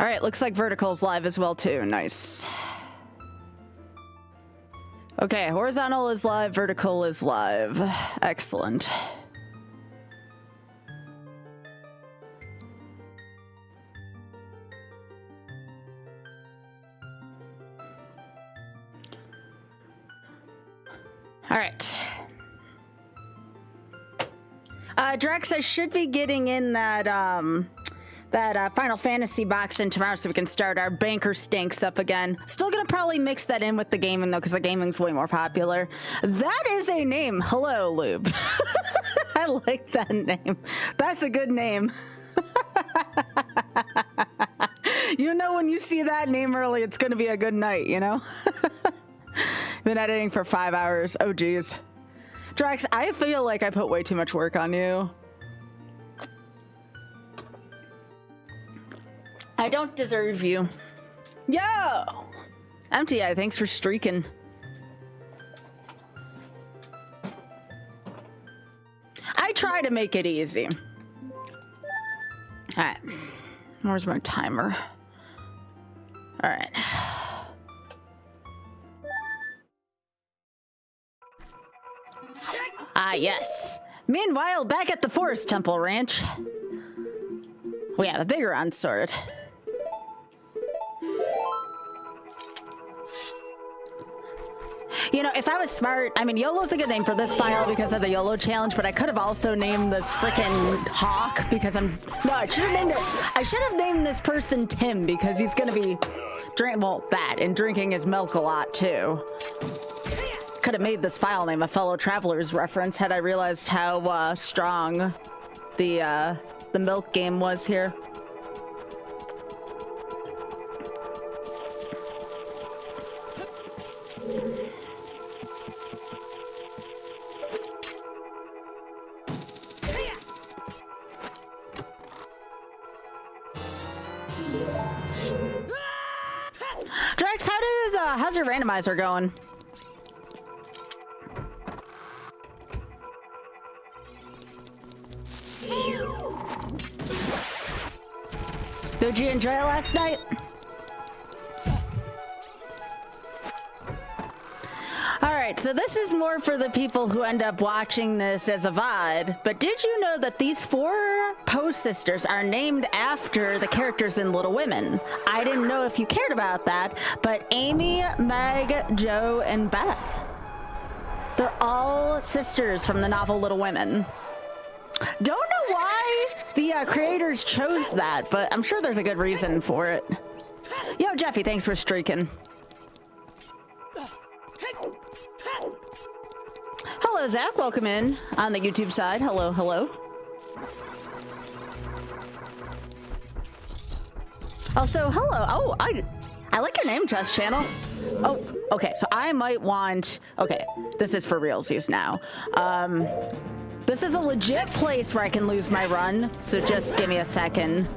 All right, looks like vertical's live as well too. Nice. Okay, horizontal is live, vertical is live. Excellent. All right. Drex, I should be getting in that Final Fantasy box in tomorrow so we can start our banker stinks up again. Still gonna probably mix that in with the gaming though, because the gaming's way more popular. That is a name. Hello, Lube. I like that name. That's a good name. You know, when you see that name early, it's gonna be a good night, you know? Been editing for 5 hours. Oh, geez. Drex, I feel like I put way too much work on you. I don't deserve you. Yo! MTI, thanks for streaking. I try to make it easy. Alright. Where's my timer? Alright. Ah, yes. Meanwhile, back at the Forest Temple Ranch, we have a bigger sword. You know, if I was smart, I mean, YOLO's a good name for this file because of the YOLO challenge, but I could have also named this frickin' Hawk because no, I should have named this person Tim because he's gonna be drinking his milk a lot too. Could have made this file name a fellow traveler's reference had I realized how strong the milk game was here. Drex, how's your randomizer going? Did you enjoy it last night? Alright, so this is more for the people who end up watching this as a VOD, but did you know that these 4 Poe sisters are named after the characters in Little Women? I didn't know if you cared about that, but Amy, Meg, Jo, and Beth. They're all sisters from the novel Little Women. Don't know why the creators chose that, but I'm sure there's a good reason for it. Yo, Jeffy, thanks for streaking. Hello, Zach. Welcome in on the YouTube side. Hello, hello. Also, hello. Oh, I like your name, Trust Channel. Oh, okay. So I might want. Okay, this is for realsies now. This is a legit place where I can lose my run, so just give me a second.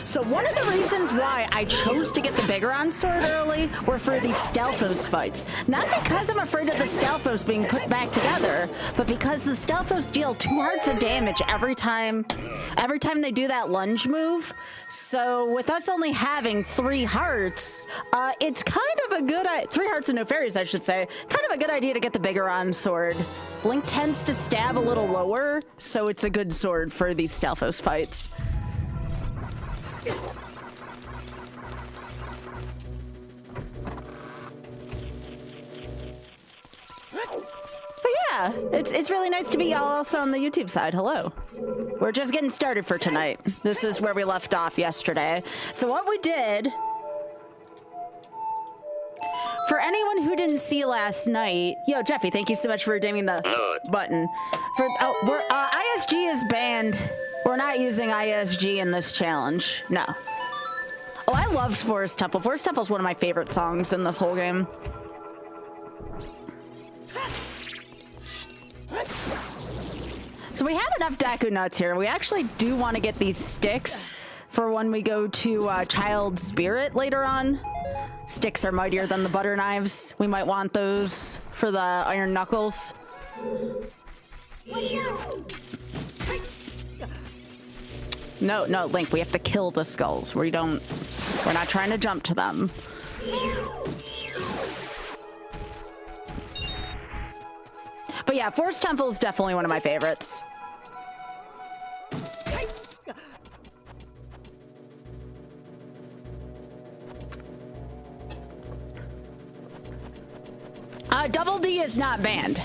So one of the reasons why I chose to get the Bigoron sword early were for these Stelphos fights. Not because I'm afraid of the Stelphos being put back together, but because the Stelphos deal 2 hearts of damage every time they do that lunge move. So with us only having 3 hearts, it's kind of a good 3 hearts and no fairies, I should say. Kind of a good idea to get the Bigoron sword. Link tends to stab a little lower, so it's a good sword for these Stelphos fights. But yeah, it's really nice to be y'all also on the YouTube side. Hello. We're just getting started for tonight. This is where we left off yesterday. So what we did, for anyone who didn't see last night, yo, Jeffy, thank you so much for redeeming the button. ISG is banned. We're not using ISG in this challenge. No. Oh, I loved Forest Temple. Forest Temple is one of my favorite songs in this whole game. So we have enough Deku nuts here. We actually do want to get these sticks for when we go to Child Spirit later on. Sticks are mightier than the butter knives. We might want those for the iron knuckles. No, no, Link, we have to kill the skulls. We're not trying to jump to them. But yeah, Forest Temple is definitely one of my favorites. Double D is not banned.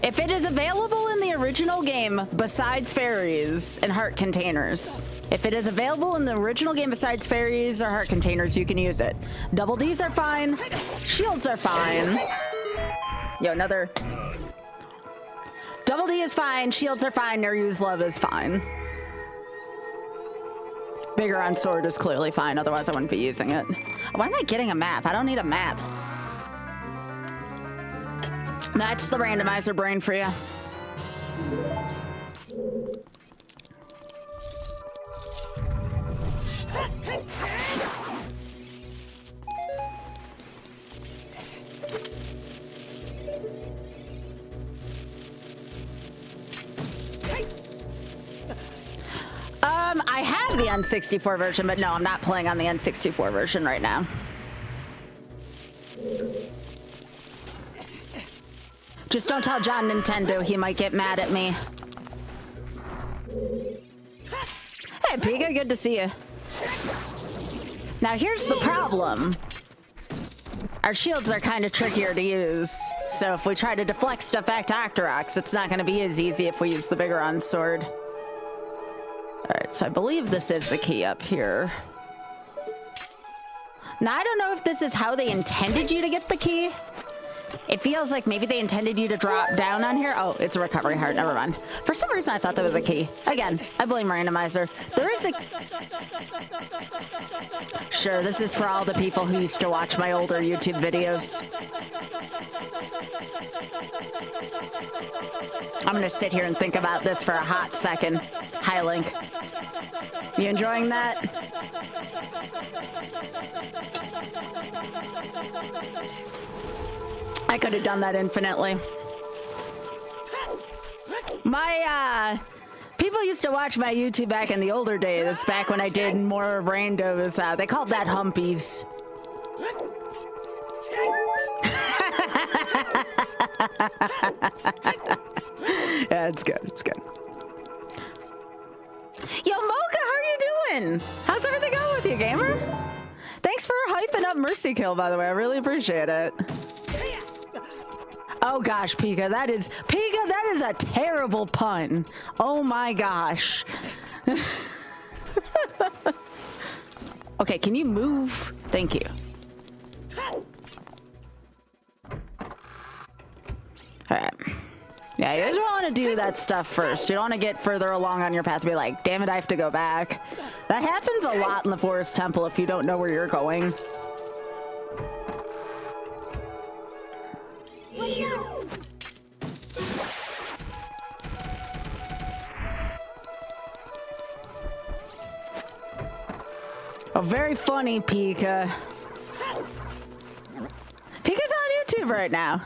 If it is available in the original game besides fairies and heart containers, if it is available in the original game besides fairies or heart containers, you can use it. Double Ds are fine. Shields are fine. Yo, another. Double D is fine. Shields are fine. Never use love is fine. Bigger on sword is clearly fine. Otherwise, I wouldn't be using it. Why am I getting a map? I don't need a map. That's the randomizer brain for you. I have the N64 version, but no, I'm not playing on the N64 version right now. Just don't tell John Nintendo, he might get mad at me. Hey, Pika, good to see you. Now here's the problem. Our shields are kind of trickier to use, so if we try to deflect stuff back to Octoroks, it's not going to be as easy if we use the Bigoron sword. Alright, so I believe this is the key up here. Now, I don't know if this is how they intended you to get the key. It feels like maybe they intended you to drop down on here. Oh, it's a recovery heart. Never mind. For some reason, I thought that was a key. Again, I blame randomizer. There is a... Sure, this is for all the people who used to watch my older YouTube videos. I'm gonna sit here and think about this for a hot second. Hi, Link. You enjoying that? I could have done that infinitely. My, people used to watch my YouTube back in the older days, back when I did more randos. They called that humpies. Yeah, it's good, it's good. Yo, Mocha, how are you doing? How's everything going with you, gamer? Thanks for hyping up Mercy Kill, by the way. I really appreciate it. Oh gosh, Pika, that is a terrible pun. Oh my gosh. Okay, can you move? Thank you. Alright. Yeah, you just want to do that stuff first. You don't want to get further along on your path and be like, damn it, I have to go back. That happens a lot in the Forest Temple if you don't know where you're going. Oh, very funny, Pika. Pika's on YouTube right now.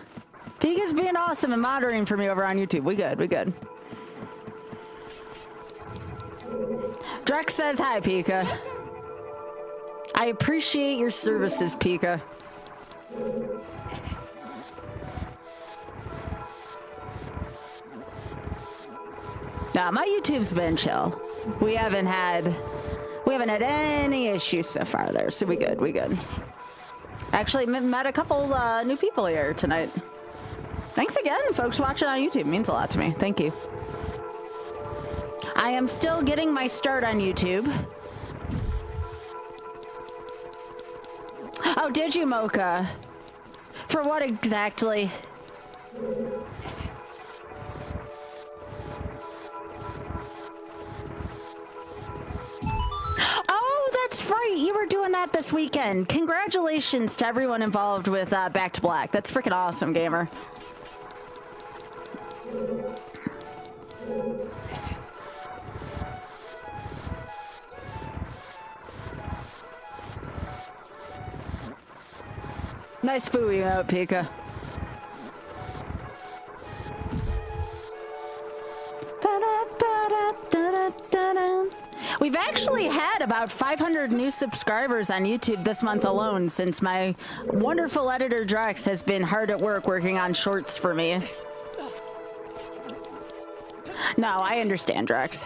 Pika's being awesome and moderating for me over on YouTube. We good, we good. Drex says hi, Pika. I appreciate your services, Pika. Nah, my YouTube's been chill. We haven't had any issues so far there, so we good, we good. Actually, met a couple new people here tonight. Thanks again, folks watching on YouTube. It means a lot to me. Thank you. I am still getting my start on YouTube. Oh, did you, Mocha? For what exactly? Oh, that's right. You were doing that this weekend. Congratulations to everyone involved with Back to Black. That's freaking awesome, gamer. Nice fooey out, Pika. We've actually had about 500 new subscribers on YouTube this month alone since my wonderful editor Drex has been hard at work working on shorts for me. No, I understand, Drex.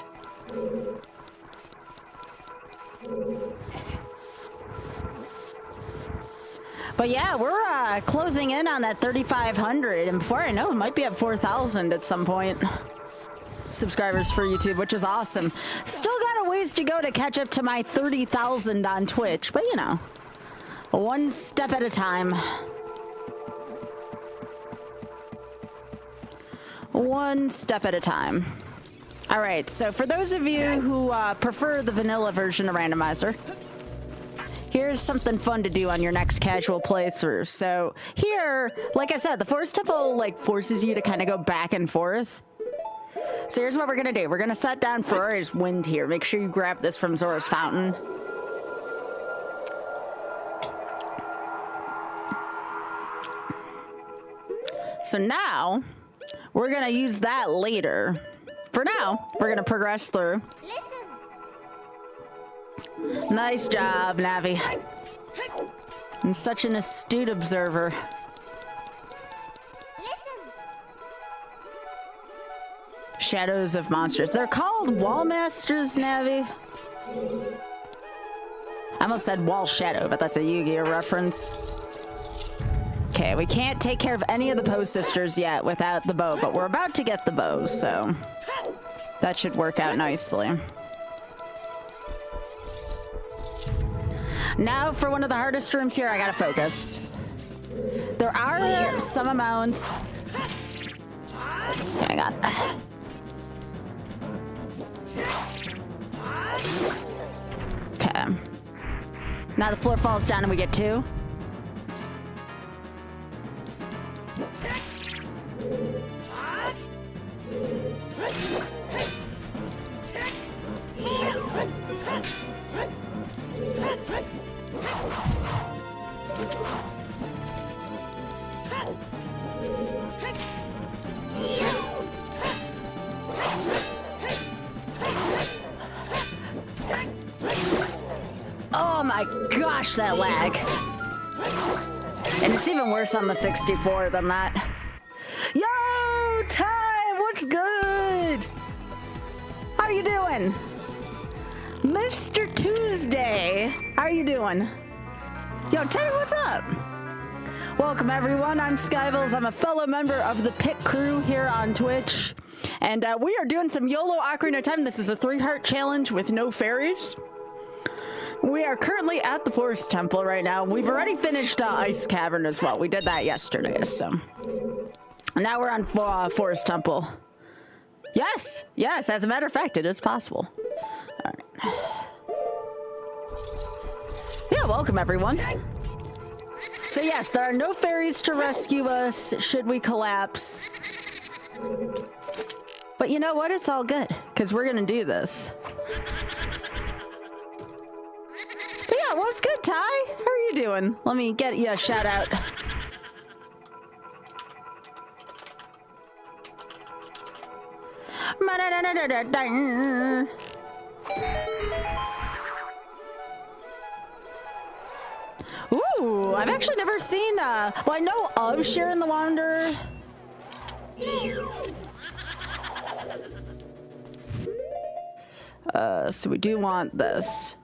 But yeah, we're closing in on that 3,500, and before I know, it might be at 4,000 at some point. Subscribers for YouTube, which is awesome. Still got a ways to go to catch up to my 30,000 on Twitch, but you know, one step at a time. One step at a time. All right, so for those of you who prefer the vanilla version of randomizer, here's something fun to do on your next casual playthrough. So here, like I said, the Forest Temple like forces you to kind of go back and forth. So here's what we're gonna do. We're gonna set down Ferrari's Wind here. Make sure you grab this from Zora's Fountain. So now, we're gonna use that later. For now, we're gonna progress through. Nice job, Navi. And such an astute observer. Shadows of monsters. They're called wall masters, Navi. I almost said wall shadow, but that's a Yu-Gi-Oh reference. Okay, we can't take care of any of the Poe sisters yet without the bow, but we're about to get the bows, so that should work out nicely. Now for one of the hardest rooms here, I gotta focus. There are some amounts. Hang on. Okay. Now the floor falls down and we get 2. Oh my gosh, that lag. And it's even worse on the 64 than that. Yo, Ty, what's good? How you doing? Mr. Tuesday, how you doing? Yo, Ty, what's up? Welcome, everyone. I'm Skybilz. I'm a fellow member of the Pit Crew here on Twitch. And we are doing some YOLO Ocarina of Time. This is a 3-heart challenge with no fairies. We are currently at the Forest Temple right now. We've already finished Ice Cavern as well. We did that yesterday, so. Now we're on Forest Temple. Yes, yes, as a matter of fact, it is possible. All right. Yeah, welcome everyone. So yes, there are no fairies to rescue us should we collapse. But you know what? It's all good, because we're gonna do this. But yeah, what's good, Ty? How are you doing? Let me get you a shout out. Ooh, I've actually never seen, well, I know of Sharon the Wanderer. So we do want this.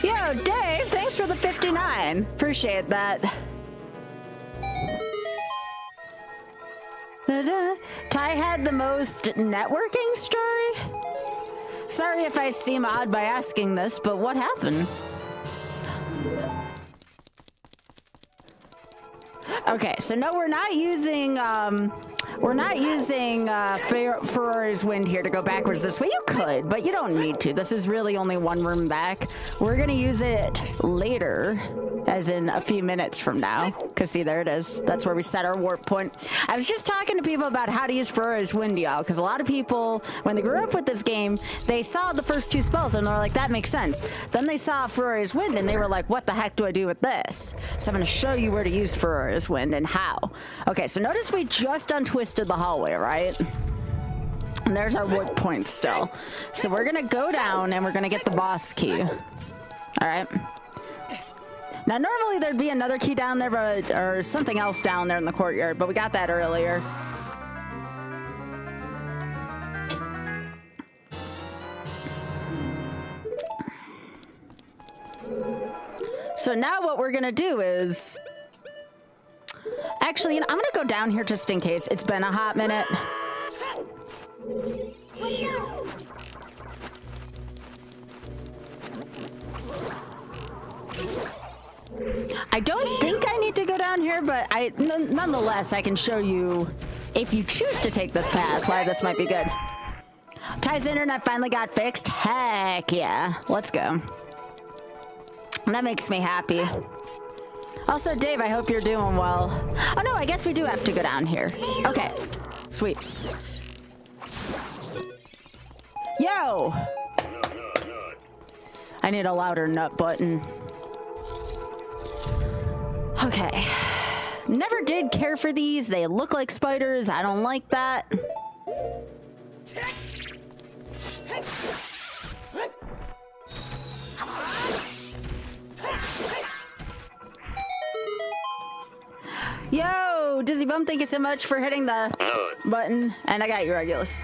Yo, Dave, thanks for the 59. Appreciate that. Ty had the most networking story? Sorry if I seem odd by asking this, but what happened? Okay, so no, we're not using we're not using Ferrari's Wind here to go backwards this way. You could, but you don't need to. This is really only one room back. We're gonna use it later, as in a few minutes from now. Because see, there it is. That's where we set our warp point. I was just talking to people about how to use Ferrari's Wind, y'all, because a lot of people, when they grew up with this game, they saw the first two spells and they're like, that makes sense. Then they saw Ferrari's Wind and they were like, what the heck do I do with this? So I'm gonna show you where to use Ferrari's Wind and how. Okay, so notice we just untwisted the hallway, right? And there's our warp point still. So we're gonna go down and we're gonna get the boss key. All right. Now normally there'd be another key down there, but, or something else down there in the courtyard, but we got that earlier. So now what we're gonna do is, actually, you know, I'm gonna go down here just in case. It's been a hot minute. I don't think I need to go down here, but nonetheless, I can show you, if you choose to take this path, why this might be good. Ty's internet finally got fixed. Heck yeah. Let's go. That makes me happy. Also, Dave, I hope you're doing well. Oh no, I guess we do have to go down here. Okay, sweet. Yo! I need a louder nut button. Okay. Never did care for these. They look like spiders. I don't like that. Yo, Dizzy Bum, thank you so much for hitting the button. And I got you, Regulus.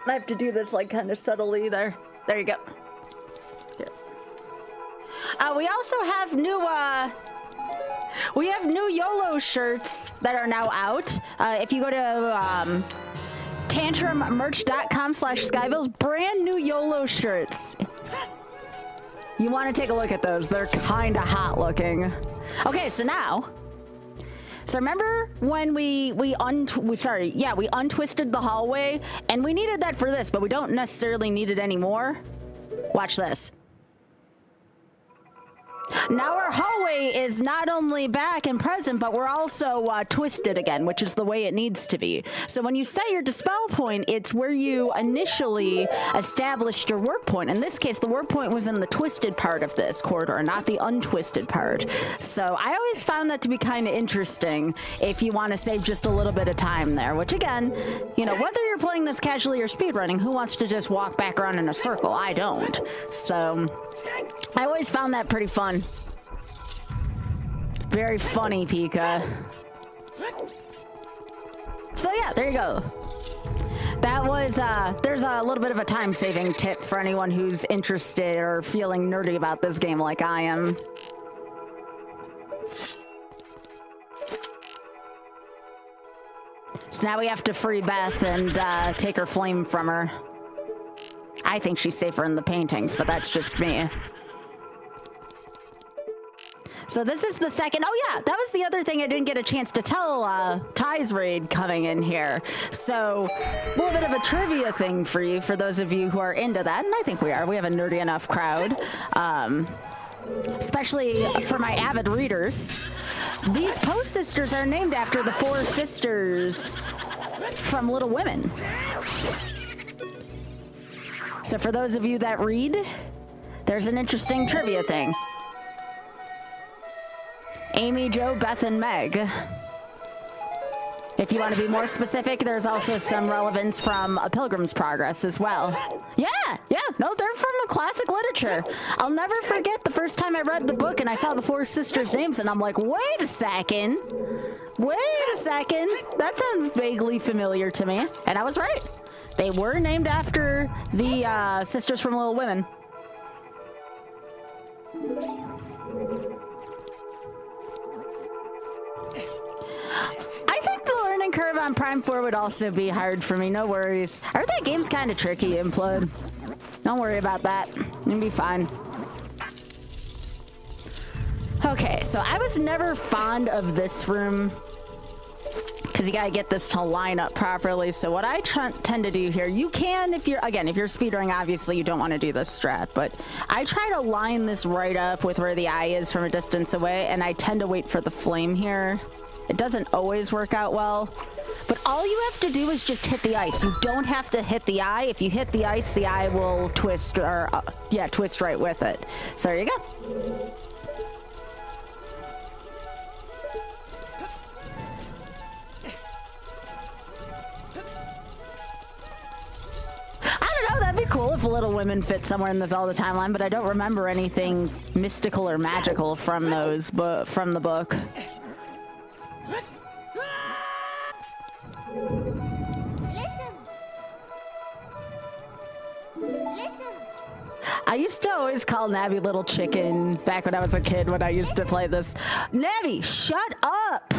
I have to do this like kind of subtly there. There you go. Here. We also have new YOLO shirts that are now out. If you go to tantrummerch.com/Skybilz, brand new YOLO shirts. You want to take a look at those. They're kind of hot looking. Okay, so now, so remember when we untwisted the hallway, and we needed that for this, but we don't necessarily need it anymore. Watch this. Now our hallway is not only back and present, but we're also twisted again, which is the way it needs to be. So when you set your dispel point, it's where you initially established your warp point. In this case, the warp point was in the twisted part of this corridor, not the untwisted part. So I always found that to be kind of interesting if you want to save just a little bit of time there, which again, you know, whether you're playing this casually or speedrunning, who wants to just walk back around in a circle? I don't. So I always found that pretty fun. Very funny, Pika. So yeah, there you go. That was, there's a little bit of a time-saving tip for anyone who's interested or feeling nerdy about this game like I am. So now we have to free Beth and take her flame from her. I think she's safer in the paintings, but that's just me. So this is the second. Oh yeah, that was the other thing I didn't get a chance to tell Ty's raid coming in here. So a little bit of a trivia thing for you, for those of you who are into that, and I think we are. We have a nerdy enough crowd, especially for my avid readers. These Post Sisters are named after the four sisters from Little Women. So for those of you that read, there's an interesting trivia thing. Amy, Jo, Beth, and Meg. If you want to be more specific, there's also some relevance from A Pilgrim's Progress as well. Yeah, no, they're from a classic literature. I'll never forget the first time I read the book and I saw the four sisters' names and I'm like, wait a second, that sounds vaguely familiar to me. And I was right. They were named after the sisters from Little Women. I think the learning curve on Prime 4 would also be hard for me, no worries. I heard that game's kind of tricky, Implode. Don't worry about that. You'll be fine. Okay, so I was never fond of this room because you gotta get this to line up properly. So what I tend to do here, you can, if you're speedrunning, obviously you don't want to do this strat, but I try to line this right up with where the eye is from a distance away, and I tend to wait for the flame here. It doesn't always work out well, but all you have to do is just hit the ice. You don't have to hit the eye. If you hit the ice, the eye will twist, or yeah, twist right with it. So there you go. That'd be cool if Little Women fit somewhere in the Zelda timeline, but I don't remember anything mystical or magical from those, but from the book. I used to always call Navi Little Chicken back when I was a kid when I used to play this. Navi, shut up!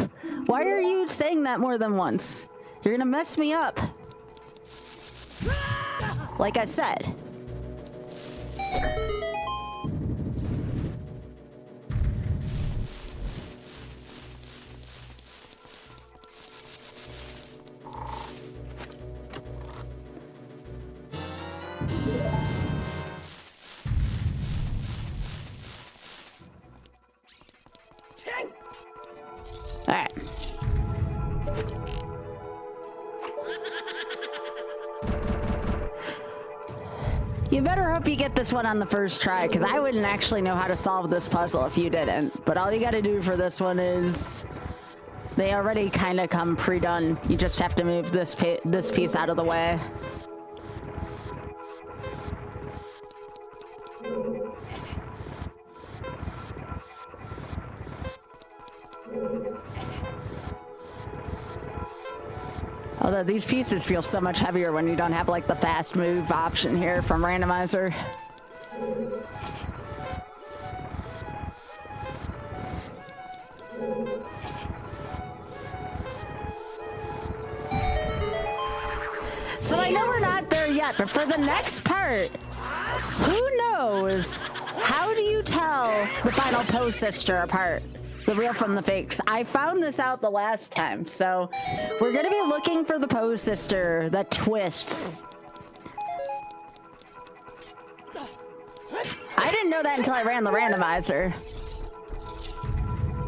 Why are you saying that more than once? You're gonna mess me up. Like I said. All right. You better hope you get this one on the first try, because I wouldn't actually know how to solve this puzzle if you didn't. But all you got to do for this one is... they already kind of come pre-done. You just have to move this piece out of the way. Although these pieces feel so much heavier when you don't have like the fast move option here from randomizer. So I know we're not there yet, but for the next part, who knows? How do you tell the final Poe sister apart? The real from the fakes. I found this out the last time, so we're gonna be looking for the Poe sister that twists. I didn't know that until I ran the randomizer.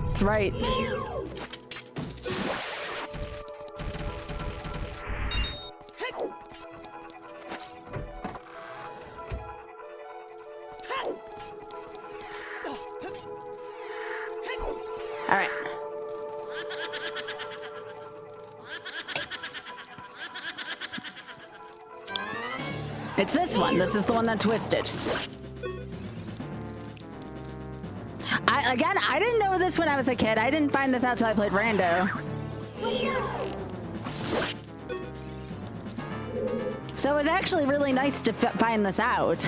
That's right. All right. It's this one. This is the one that twisted. I didn't know this when I was a kid. I didn't find this out till I played Rando. So it was actually really nice to find this out.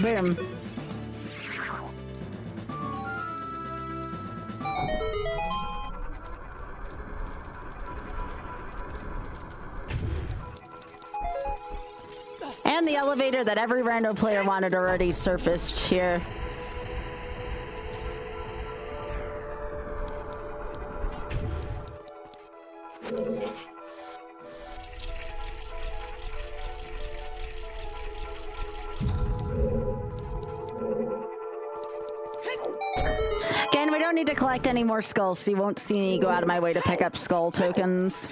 Boom. And the elevator that every rando player wanted already surfaced here. Again, we don't need to collect any more skulls, so you won't see me go out of my way to pick up skull tokens.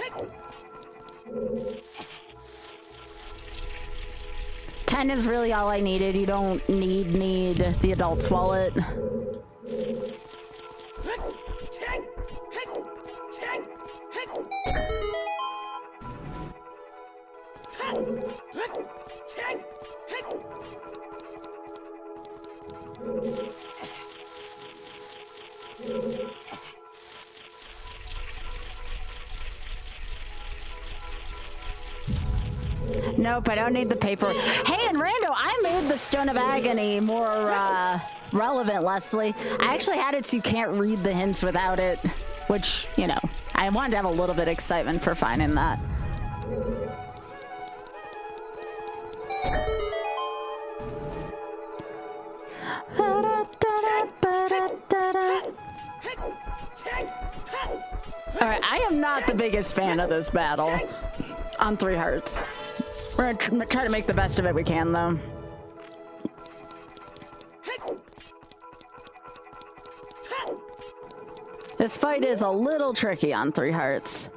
10 is really all I needed. You don't need the adult's wallet. Nope, I don't need the paper. Hey, and Rando, I made the Stone of Agony more relevant, Leslie. I actually had it so you can't read the hints without it, which, you know, I wanted to have a little bit of excitement for finding that. Alright, I am not the biggest fan of this battle on 3 hearts. We're gonna try to make the best of it we can, though. This fight is a little tricky on 3 hearts.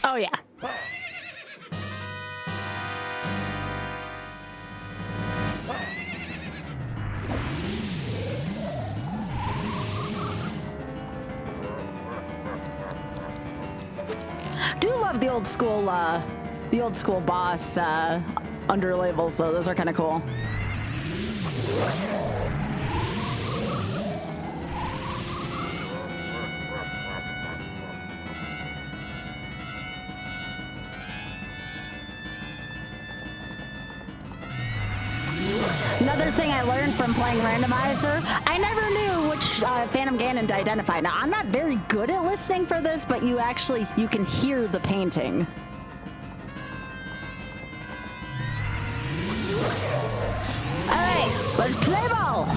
Oh, yeah. Do love the old school boss under labels, though. Those are kind of cool. Another thing I learned from playing Randomizer, I never knew which Phantom Ganon to identify. Now, I'm not very good at listening for this, but you can hear the painting. All right, let's play ball.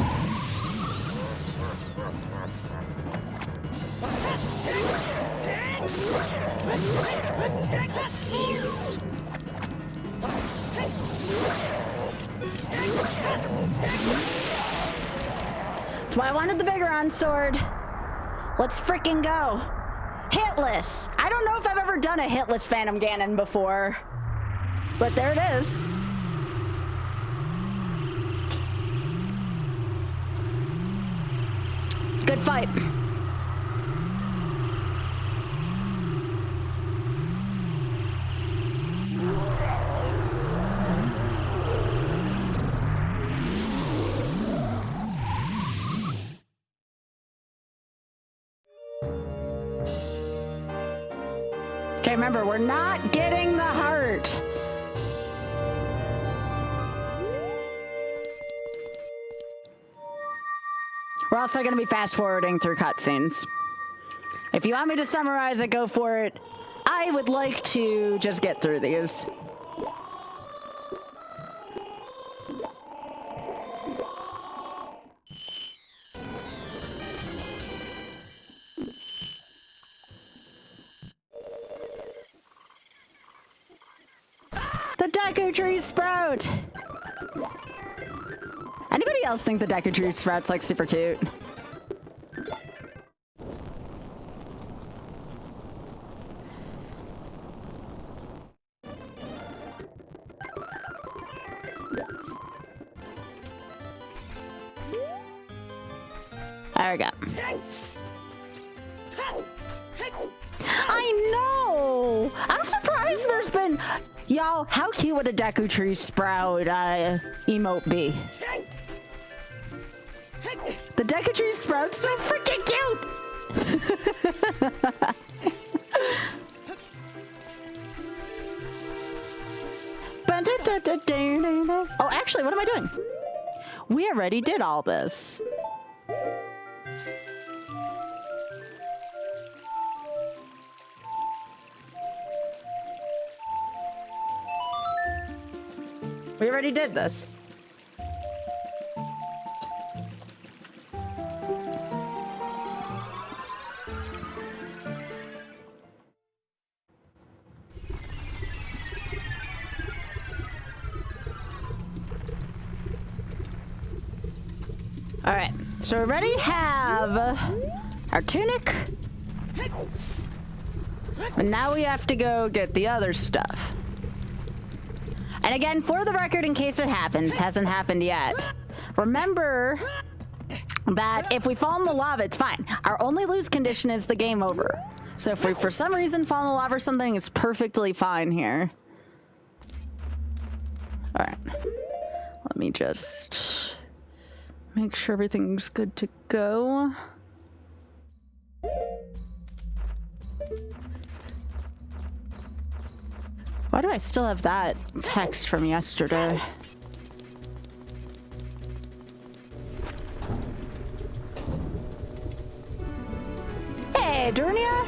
That's why I wanted the Biggoron sword. Let's freaking go. Hitless. I don't know if I've ever done a hitless Phantom Ganon before, but there it is. Good fight. Okay, remember, we're not getting the heart. We're also going to be fast forwarding through cutscenes. If you want me to summarize it, go for it. I would like to just get through these. The Deku Tree Sprout! Anybody else think the Deku Tree Sprout's like super cute? There we go. I know! I'm surprised there's been... Y'all, how cute would a Deku Tree Sprout emote be? The Deku Tree Sprout's so freaking cute! Oh, actually, what am I doing? We already did all this. We already did this. All right, so we already have our tunic, and now we have to go get the other stuff. And again, for the record, in case it happens, hasn't happened yet, remember that if we fall in the lava, it's fine. Our only lose condition is the game over. So if we, for some reason, fall in the lava or something, it's perfectly fine here. All right. Let me just make sure everything's good to go. Why do I still have that text from yesterday? Hey, Durnia.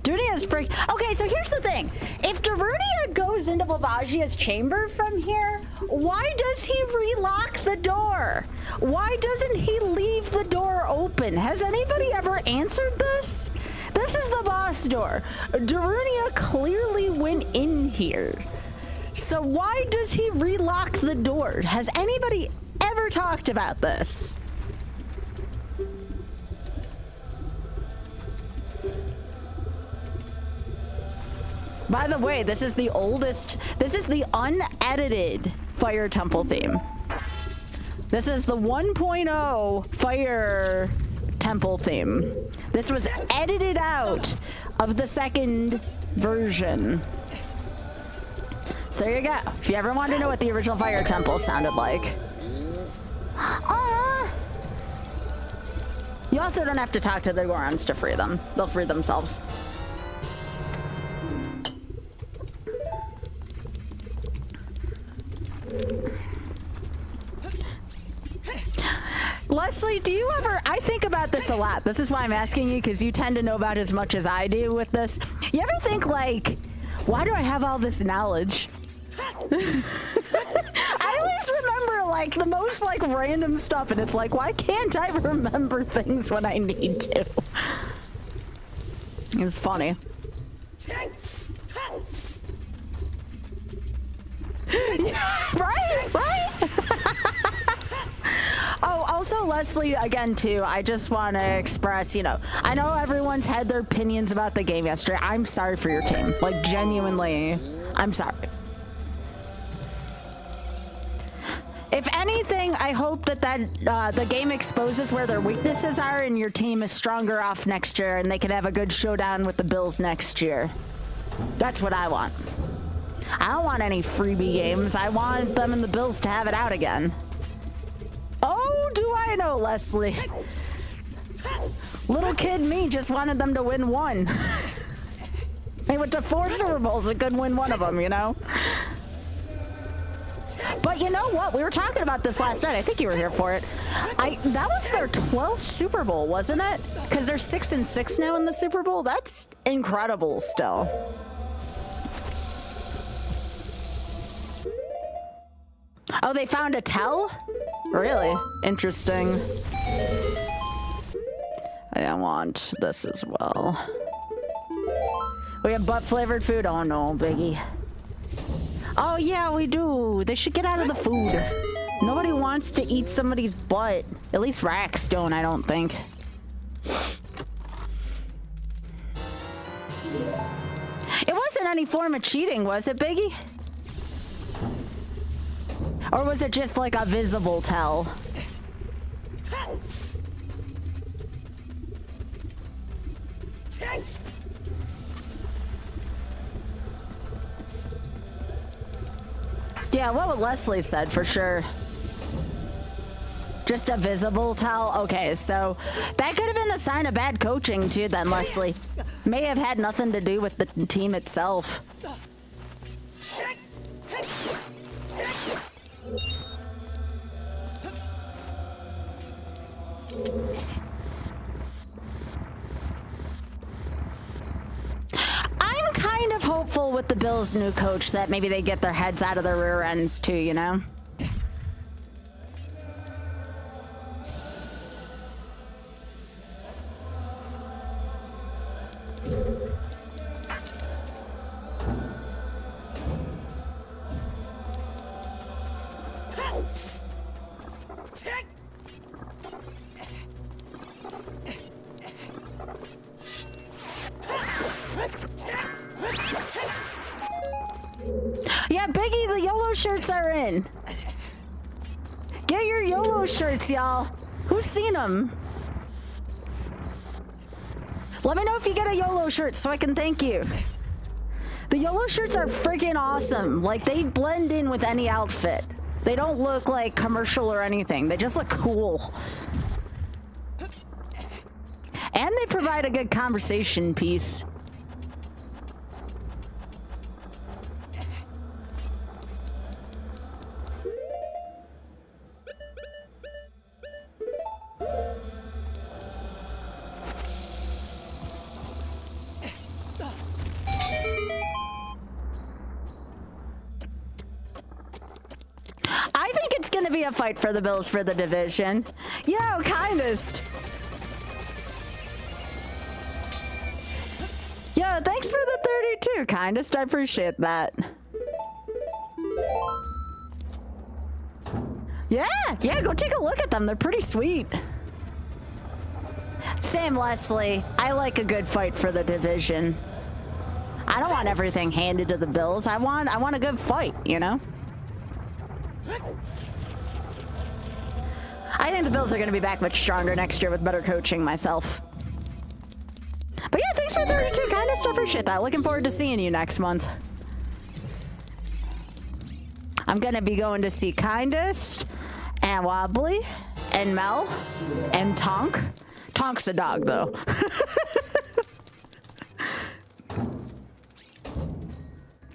Durnia's freak. Okay, so here's the thing. If Darunia goes into Volvagia's chamber from here, why does he relock the door? Why doesn't he leave the door open? Has anybody ever answered this? This is the boss door. Darunia clearly went in here. So why does he relock the door? Has anybody ever talked about this? By the way, this is the oldest, this is the unedited Fire Temple theme. This is the 1.0 Fire Temple theme. This was edited out of the second version. So there you go. If you ever want to know what the original Fire Temple sounded like. You also don't have to talk to the Gorons to free them. They'll free themselves. Leslie, do you ever, I think about this a lot. This is why I'm asking you, because you tend to know about as much as I do with this. You ever think, like, why do I have all this knowledge? I always remember, like, the most, like, random stuff, and it's like, why can't I remember things when I need to? It's funny. Right? Right? Oh, also, Leslie, again, too, I just want to express, you know, I know everyone's had their opinions about the game yesterday. I'm sorry for your team. Like, genuinely, I'm sorry. If anything, I hope that the game exposes where their weaknesses are and your team is stronger off next year and they can have a good showdown with the Bills next year. That's what I want. I don't want any freebie games. I want them and the Bills to have it out again. Oh, do I know, Leslie? Little kid me just wanted them to win one. They went to 4 Super Bowls and couldn't win one of them, you know? But you know what? We were talking about this last night. I think you were here for it. That was their 12th Super Bowl, wasn't it? Because they're 6-6 now in the Super Bowl. That's incredible still. Oh, they found a tell? Really? Interesting. I want this as well. We have butt-flavored food. Oh no, Biggie. Oh yeah, we do. They should get out of the food. Nobody wants to eat somebody's butt. At least racks don't, I don't think. It wasn't any form of cheating, was it, Biggie? Or was it just like a visible tell? Yeah, what Leslie said for sure. Just a visible tell? Okay, so that could have been a sign of bad coaching too then, Leslie. May have had nothing to do with the team itself. I'm kind of hopeful with the Bills' new coach that maybe they get their heads out of their rear ends too, you know? YOLO shirts are in. Get your YOLO shirts, y'all. Who's seen them? Let me know if you get a YOLO shirt so I can thank you. The YOLO shirts are freaking awesome. Like, they blend in with any outfit. They don't look like commercial or anything. They just look cool. And they provide a good conversation piece. I think it's gonna be a fight for the Bills for the division. Yo, kindest. Yo, thanks for the 32, kindest. I appreciate that. Yeah, go take a look at them. They're pretty sweet. Same, Leslie. I like a good fight for the division. I don't want everything handed to the Bills. I want a good fight, you know? I think the Bills are going to be back much stronger next year with better coaching myself. But yeah, thanks for 32, kindest. I appreciate that. Looking forward to seeing you next month. I'm going to be going to see Kindest and Wobbly and Mel and Tonk. Tonk's a dog, though.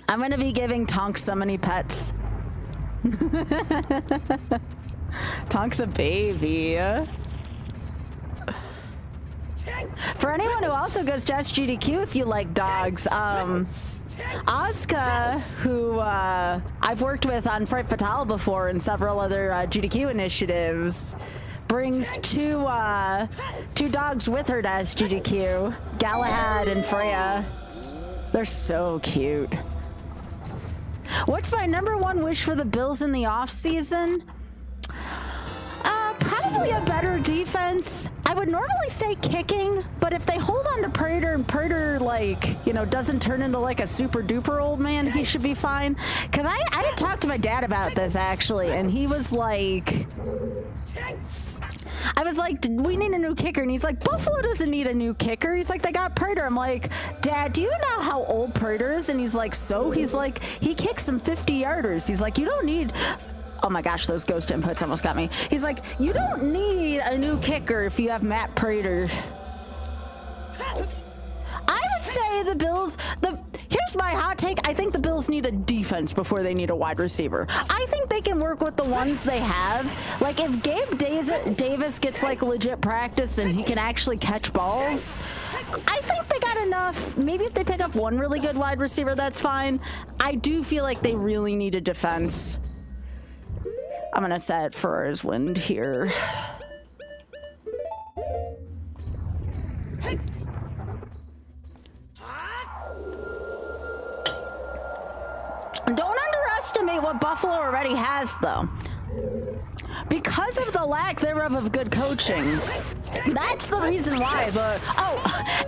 I'm going to be giving Tonk so many pets. Tonk's a baby. For anyone who also goes to SGDQ, if you like dogs, Asuka, who I've worked with on Fright Fatale before and several other GDQ initiatives, brings two dogs with her to SGDQ, Galahad and Freya. They're so cute. What's my #1 wish for the Bills in the off-season? Probably a better defense. I would normally say kicking, but if they hold on to Prater and Prater, like, you know, doesn't turn into like a super duper old man, he should be fine. Because I had talked to my dad about this actually, and he was like, I was like, we need a new kicker. And he's like, Buffalo doesn't need a new kicker. He's like, they got Prater. I'm like, Dad, do you know how old Prater is? And he's like, so? He's like, he kicks some 50-yarders. He's like, you don't need... Oh my gosh, those ghost inputs almost got me. He's like, you don't need a new kicker if you have Matt Prater. I would say the Bills, here's my hot take. I think the Bills need a defense before they need a wide receiver. I think they can work with the ones they have. Like, if Gabe Davis gets like legit practice and he can actually catch balls, I think they got enough. Maybe if they pick up one really good wide receiver, that's fine. I do feel like they really need a defense. I'm gonna set Ferrar's Wind here. Don't underestimate what Buffalo already has, though. Because of the lack thereof of good coaching. That's the reason why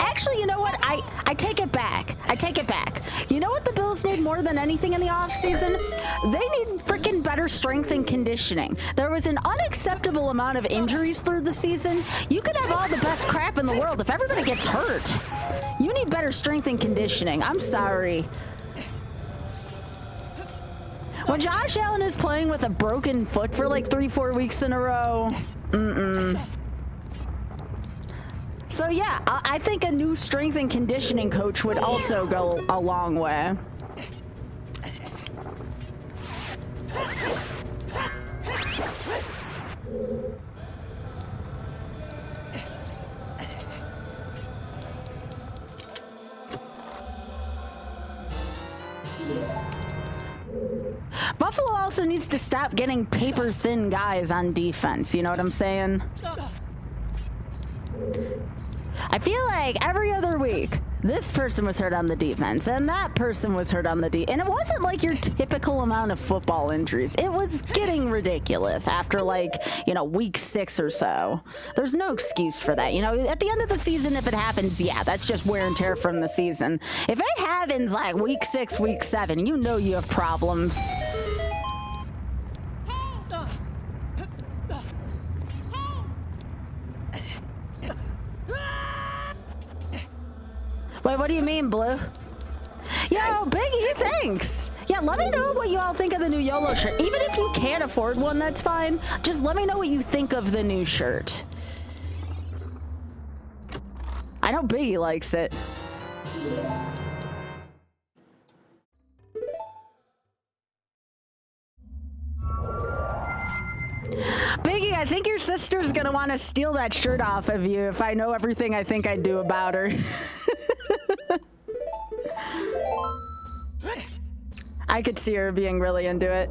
actually, you know what? I take it back. I take it back. You know what the Bills need more than anything in the offseason? They need freaking better strength and conditioning. There was an unacceptable amount of injuries through the season. You could have all the best crap in the world. If everybody gets hurt, you need better strength and conditioning. I'm sorry. When Josh Allen is playing with a broken foot for like 3-4 weeks in a row, So yeah, I think a new strength and conditioning coach would also go a long way. Buffalo also needs to stop getting paper-thin guys on defense, you know what I'm saying? I feel like every other week, this person was hurt on the defense, and that person was hurt on the and it wasn't like your typical amount of football injuries. It was getting ridiculous after, like, you know, week 6 or so. There's no excuse for that. You know, at the end of the season, if it happens, yeah, that's just wear and tear from the season. If it happens like week 6, week 7, you know you have problems. Wait, what do you mean, Blue? Yo, Biggie, thanks. Yeah, let me know what you all think of the new YOLO shirt. Even if you can't afford one, that's fine. Just let me know what you think of the new shirt. I know Biggie likes it. Biggie, I think your sister's gonna want to steal that shirt off of you if I know everything I think I do about her. I could see her being really into it.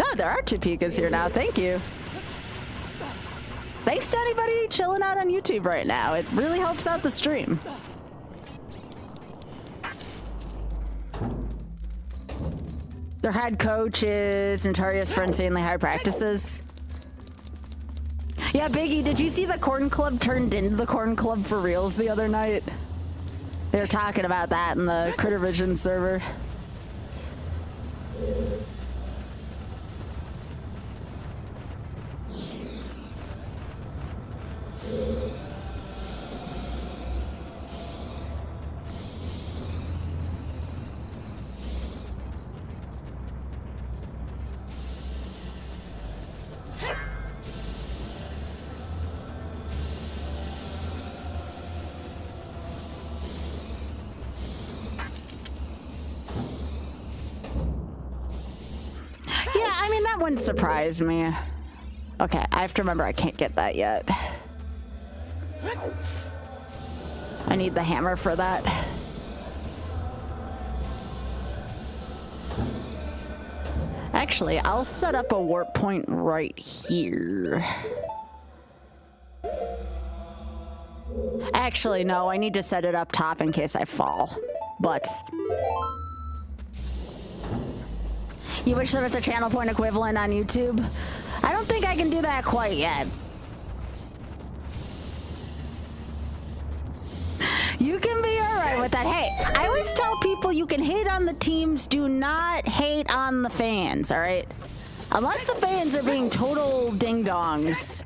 Oh, there are 2 Pikas here now. Thank you. Thanks to anybody chilling out on YouTube right now. It really helps out the stream. Their head coach is notorious for insanely high practices. Yeah, Biggie, did you see the Corn Club turned into the Corn Club for reals the other night? They were talking about that in the Crittervision server. Wouldn't surprise me. Okay, I have to remember I can't get that yet. I need the hammer for that. Actually, I'll set up a warp point right here. Actually, no, I need to set it up top in case I fall. But you wish there was a channel point equivalent on YouTube? I don't think I can do that quite yet. You can be alright with that. Hey, I always tell people you can hate on the teams, do not hate on the fans, alright? Unless the fans are being total ding-dongs.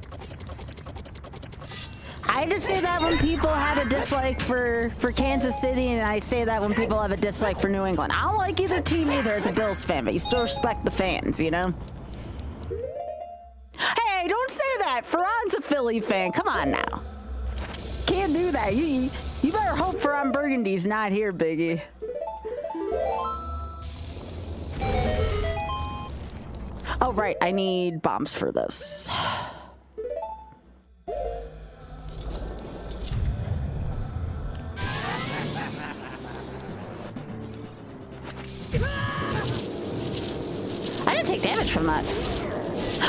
I just say that when people had a dislike for Kansas City, and I say that when people have a dislike for New England. I don't like either team either as a Bills fan, but you still respect the fans, you know? Hey, don't say that. Ferran's a Philly fan. Come on now. Can't do that. You better hope Ferran Burgundy's not here, Biggie. Oh, right. I need bombs for this. I didn't take damage from that.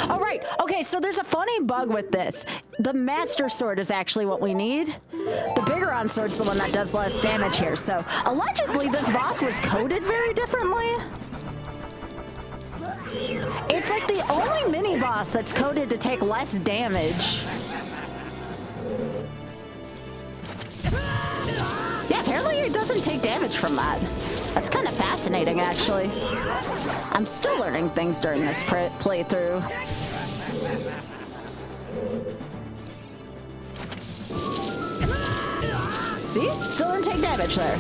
Oh, right. Okay, so there's a funny bug with this. The Master Sword is actually what we need. The Bigoron Sword's the one that does less damage here. So, allegedly, this boss was coded very differently. It's like the only mini-boss that's coded to take less damage. Yeah, apparently it doesn't take damage from that. That's kind of fascinating, actually. I'm still learning things during this playthrough. See? Still didn't take damage there.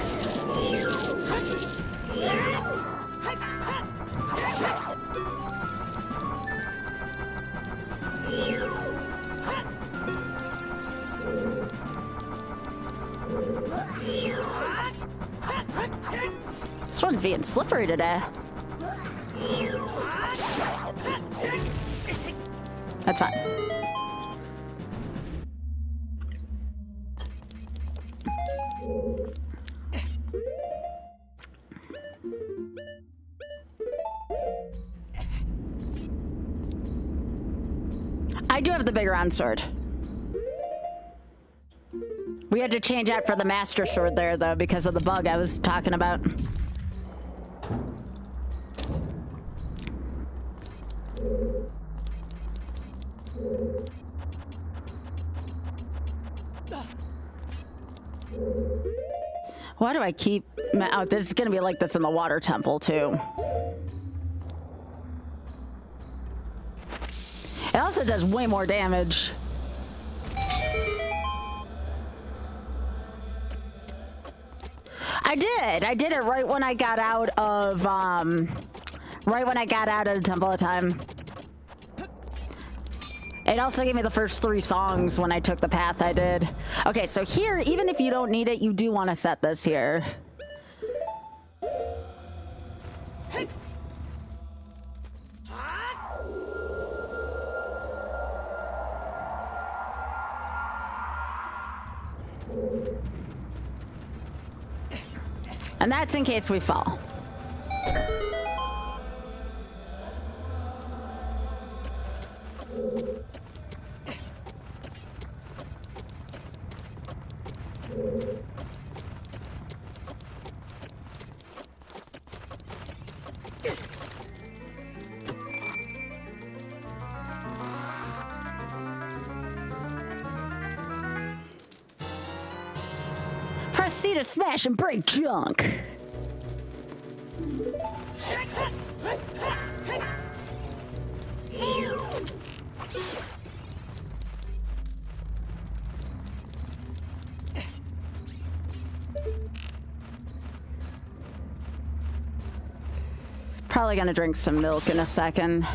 This one's being slippery today. That's fine. I do have the Bigoron Sword. We had to change out for the Master Sword there, though, because of the bug I was talking about. Why do I keep... Oh, this is going to be like this in the water temple, too. It also does way more damage. I did it right when I got out of, Temple of Time. It also gave me the first 3 songs when I took the path I did. Okay, so here, even if you don't need it, you do want to set this here. And that's in case we fall. Press C to smash and break junk. Probably gonna drink some milk in a second.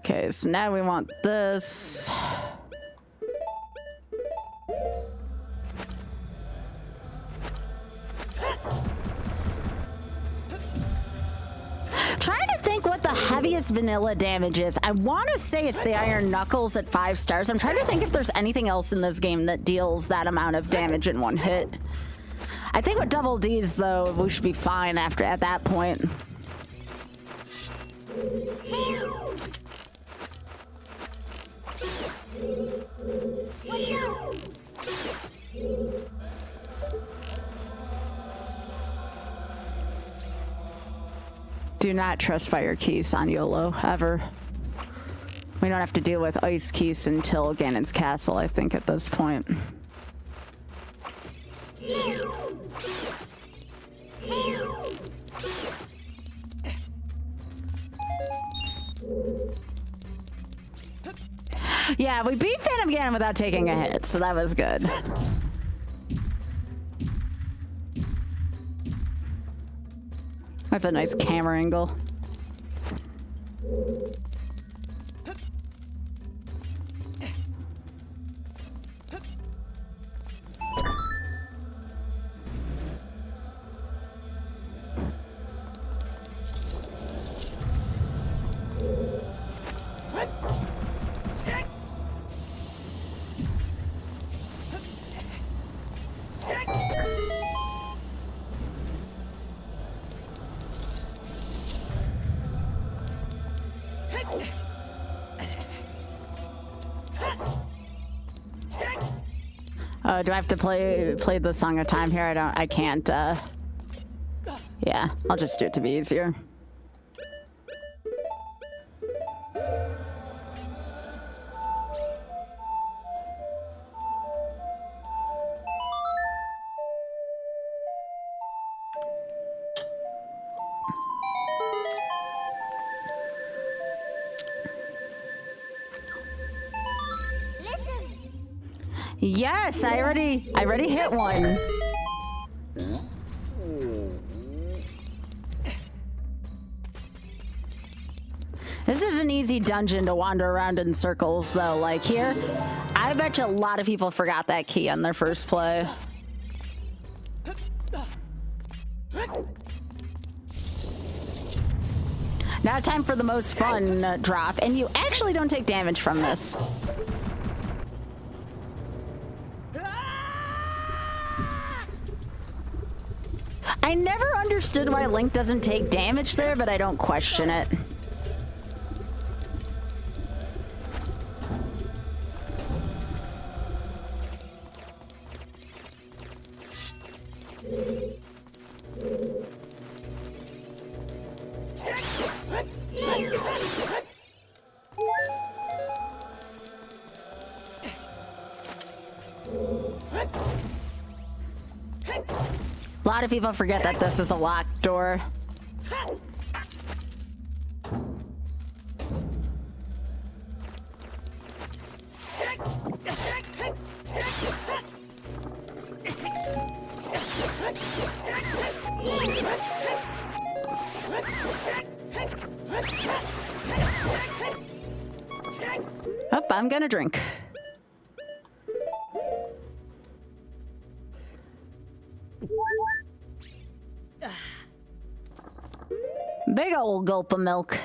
Okay, so now we want this. Trying to think what the heaviest vanilla damage is. I want to say it's the Iron Knuckles at 5 stars. I'm trying to think if there's anything else in this game that deals that amount of damage in one hit. I think with double Ds, though, we should be fine at that point. Do not trust fire keys on YOLO, ever. We don't have to deal with ice keys until Ganon's castle, I think, at this point. Yeah, we beat Phantom Ganon without taking a hit, so that was good. That's a nice camera angle. Do I have to play the Song of Time here? I can't, yeah, I'll just do it to be easier. Yes, I already hit one. This is an easy dungeon to wander around in circles, though. Like here, I bet you a lot of people forgot that key on their first play. Now time for the most fun drop, and you actually don't take damage from this. I never understood why Link doesn't take damage there, but I don't question it. lot of people forget that this is a locked door. Oh, I'm gonna drink. Big old gulp of milk.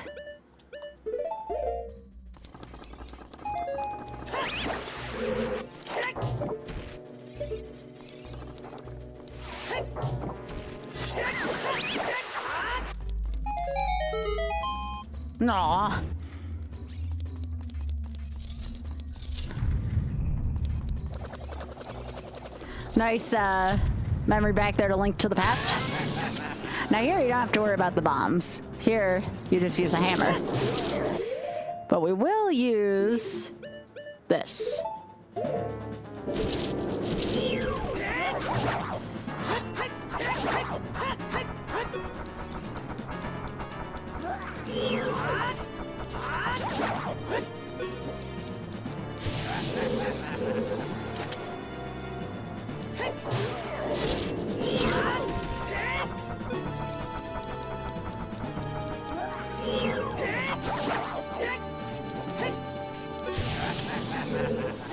Aw. Nice memory back there to link to the past. Now here you don't have to worry about the bombs. Here you just use a hammer. But we will use this.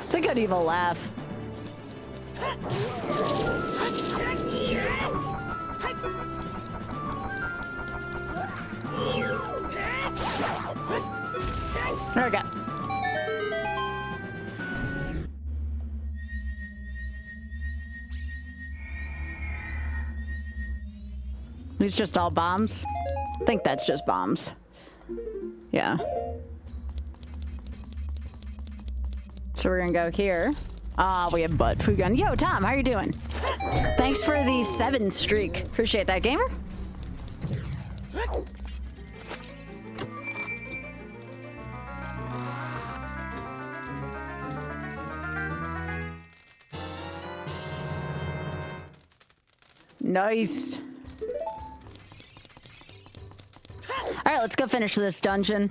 It's a good evil laugh. There we go. These just all bombs? I think that's just bombs. Yeah. So we're gonna go here. We have butt food gun. Yo, Tom, how you doing? Thanks for the 7 streak. Appreciate that, gamer. Nice. All right, let's go finish this dungeon.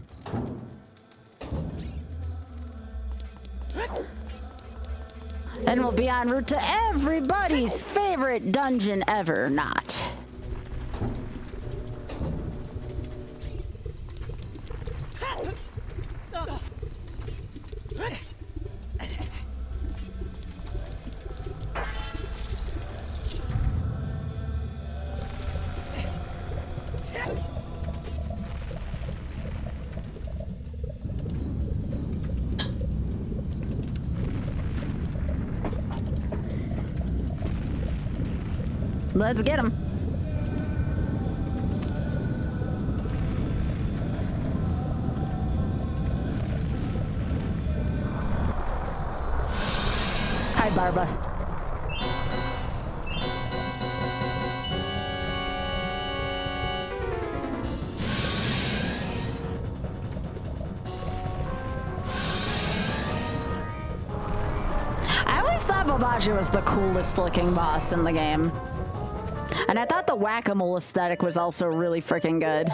And we'll be en route to everybody's favorite dungeon ever, not. Let's get him. Hi, Barba. I always thought Babaji was the coolest looking boss in the game. And I thought the whack-a-mole aesthetic was also really freaking good.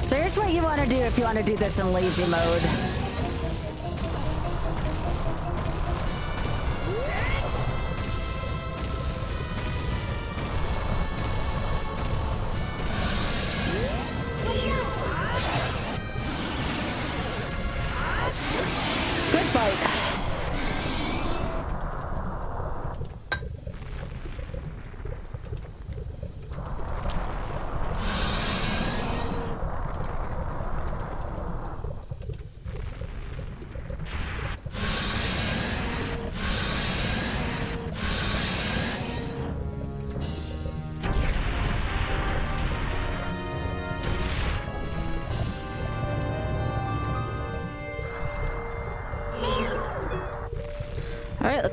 So here's what you want to do if you want to do this in lazy mode.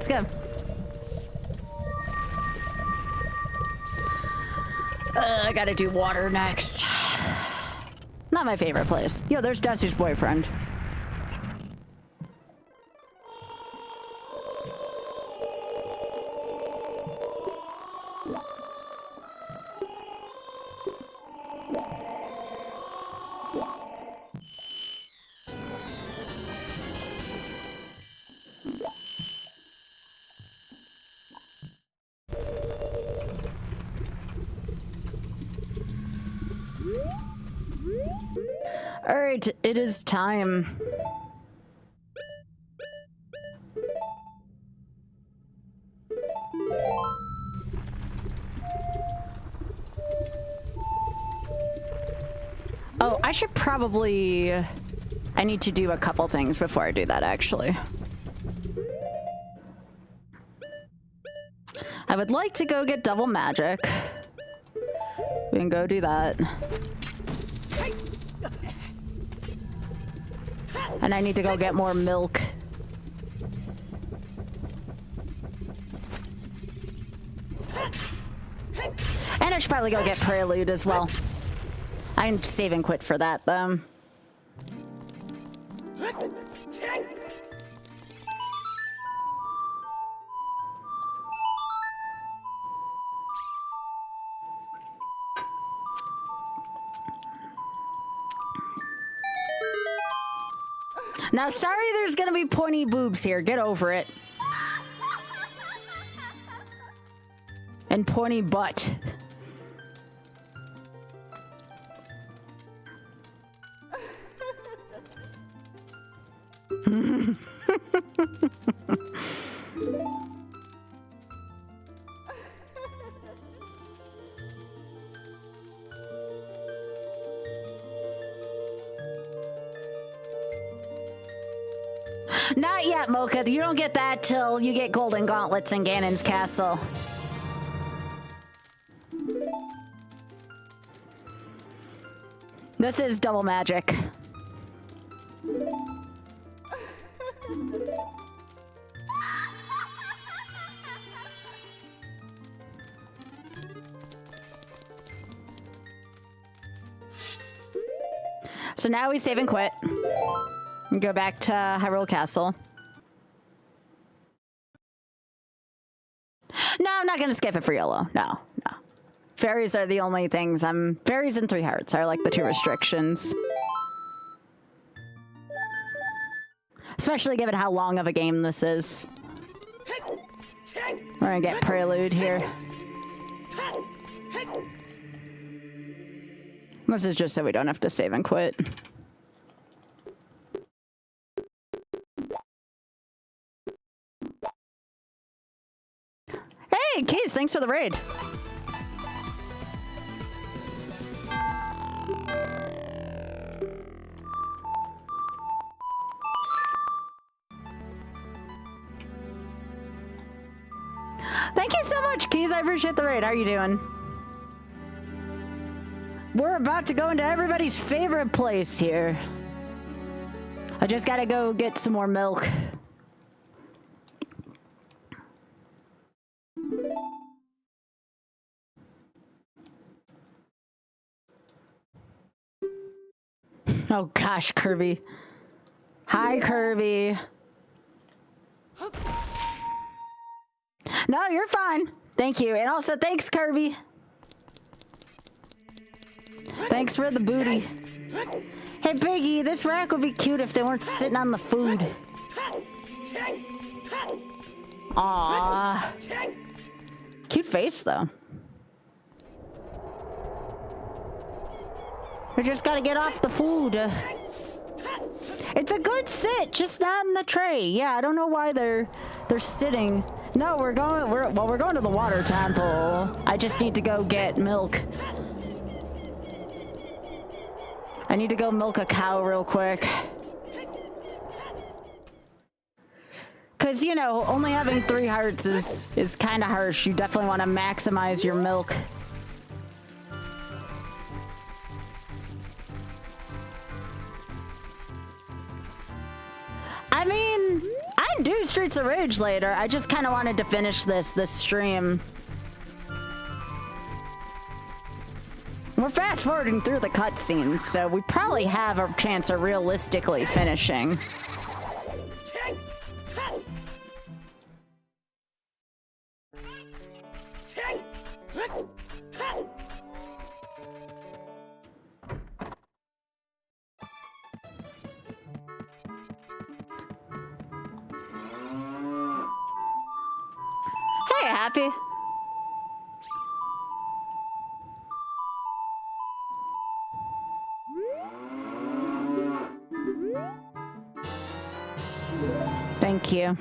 let's go. I gotta do water next. Not my favorite place. Yo, there's Dusty's boyfriend. All right, it is time. Oh, I should probably... I need to do a couple things before I do that, actually. I would like to go get double magic. We can go do that. And I need to go get more milk. And I should probably go get Prelude as well. I'm save and quit for that, though. Now, sorry there's gonna be pointy boobs here. Get over it. And pointy butt. Not yet, Mocha. You don't get that till you get Golden Gauntlets in Ganon's castle. This is double magic. So now we save and quit. And go back to Hyrule Castle. No, I'm not gonna skip it for YOLO. No, no. Fairies are the only things fairies and 3 hearts are like the 2 restrictions. Especially given how long of a game this is. We're gonna get Prelude here. This is just so we don't have to save and quit. Hey, Keys, thanks for the raid. Thank you so much, Keys. I appreciate the raid. How are you doing? We're about to go into everybody's favorite place here. I just gotta go get some more milk. Oh gosh, Kirby. Hi, Kirby. No, you're fine. Thank you. And also, thanks, Kirby. Thanks for the booty. Hey, Biggie, this rack would be cute if they weren't sitting on the food. Aww. Cute face, though. We just gotta get off the food. It's a good sit, just not in the tray. Yeah, I don't know why they're sitting. No, we're going to the water temple. I just need to go get milk. I need to go milk a cow real quick. Cause you know, only having 3 hearts is kind of harsh. You definitely want to maximize your milk. I mean, I'm do Streets of Rage later. I just kind of wanted to finish this stream. We're fast forwarding through the cutscenes, so we probably have a chance of realistically finishing. Hey, Happy. Thank you.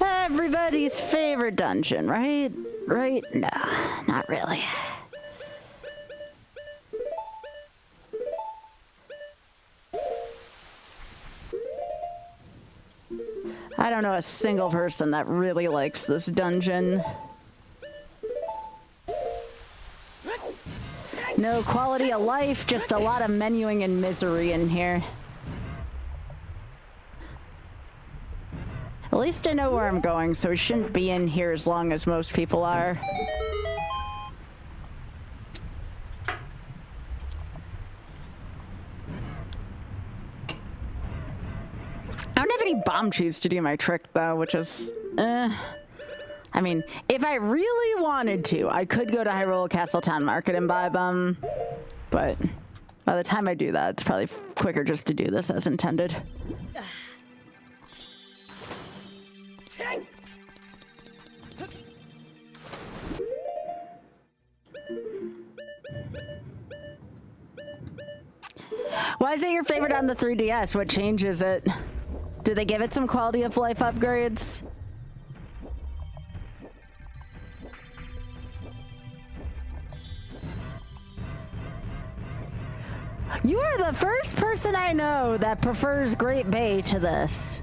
Everybody's favorite dungeon, right? Right? No, not really. I don't know a single person that really likes this dungeon. No quality of life, just a lot of menuing and misery in here. At least I know where I'm going, so we shouldn't be in here as long as most people are. I don't have any bomb chews to do my trick, though, which is, I mean, if I really wanted to, I could go to Hyrule Castle Town Market and buy them, but by the time I do that, it's probably quicker just to do this as intended. Why is it your favorite on the 3DS? What changes it? Did they give it some quality of life upgrades? You are the first person I know that prefers Great Bay to this.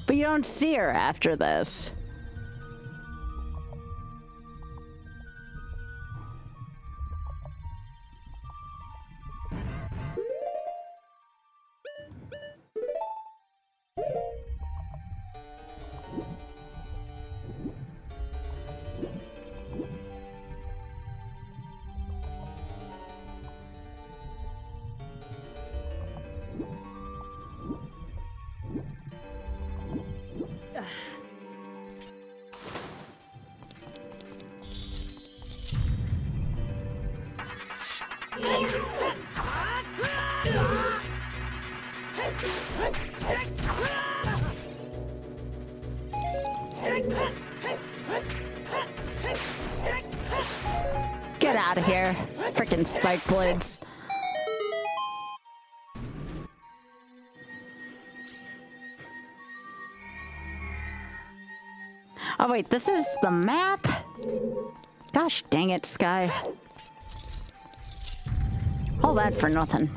But you don't see her after this. Get out of here, frickin' spike blades. Oh wait, this is the map? Gosh dang it, Sky. All that for nothing.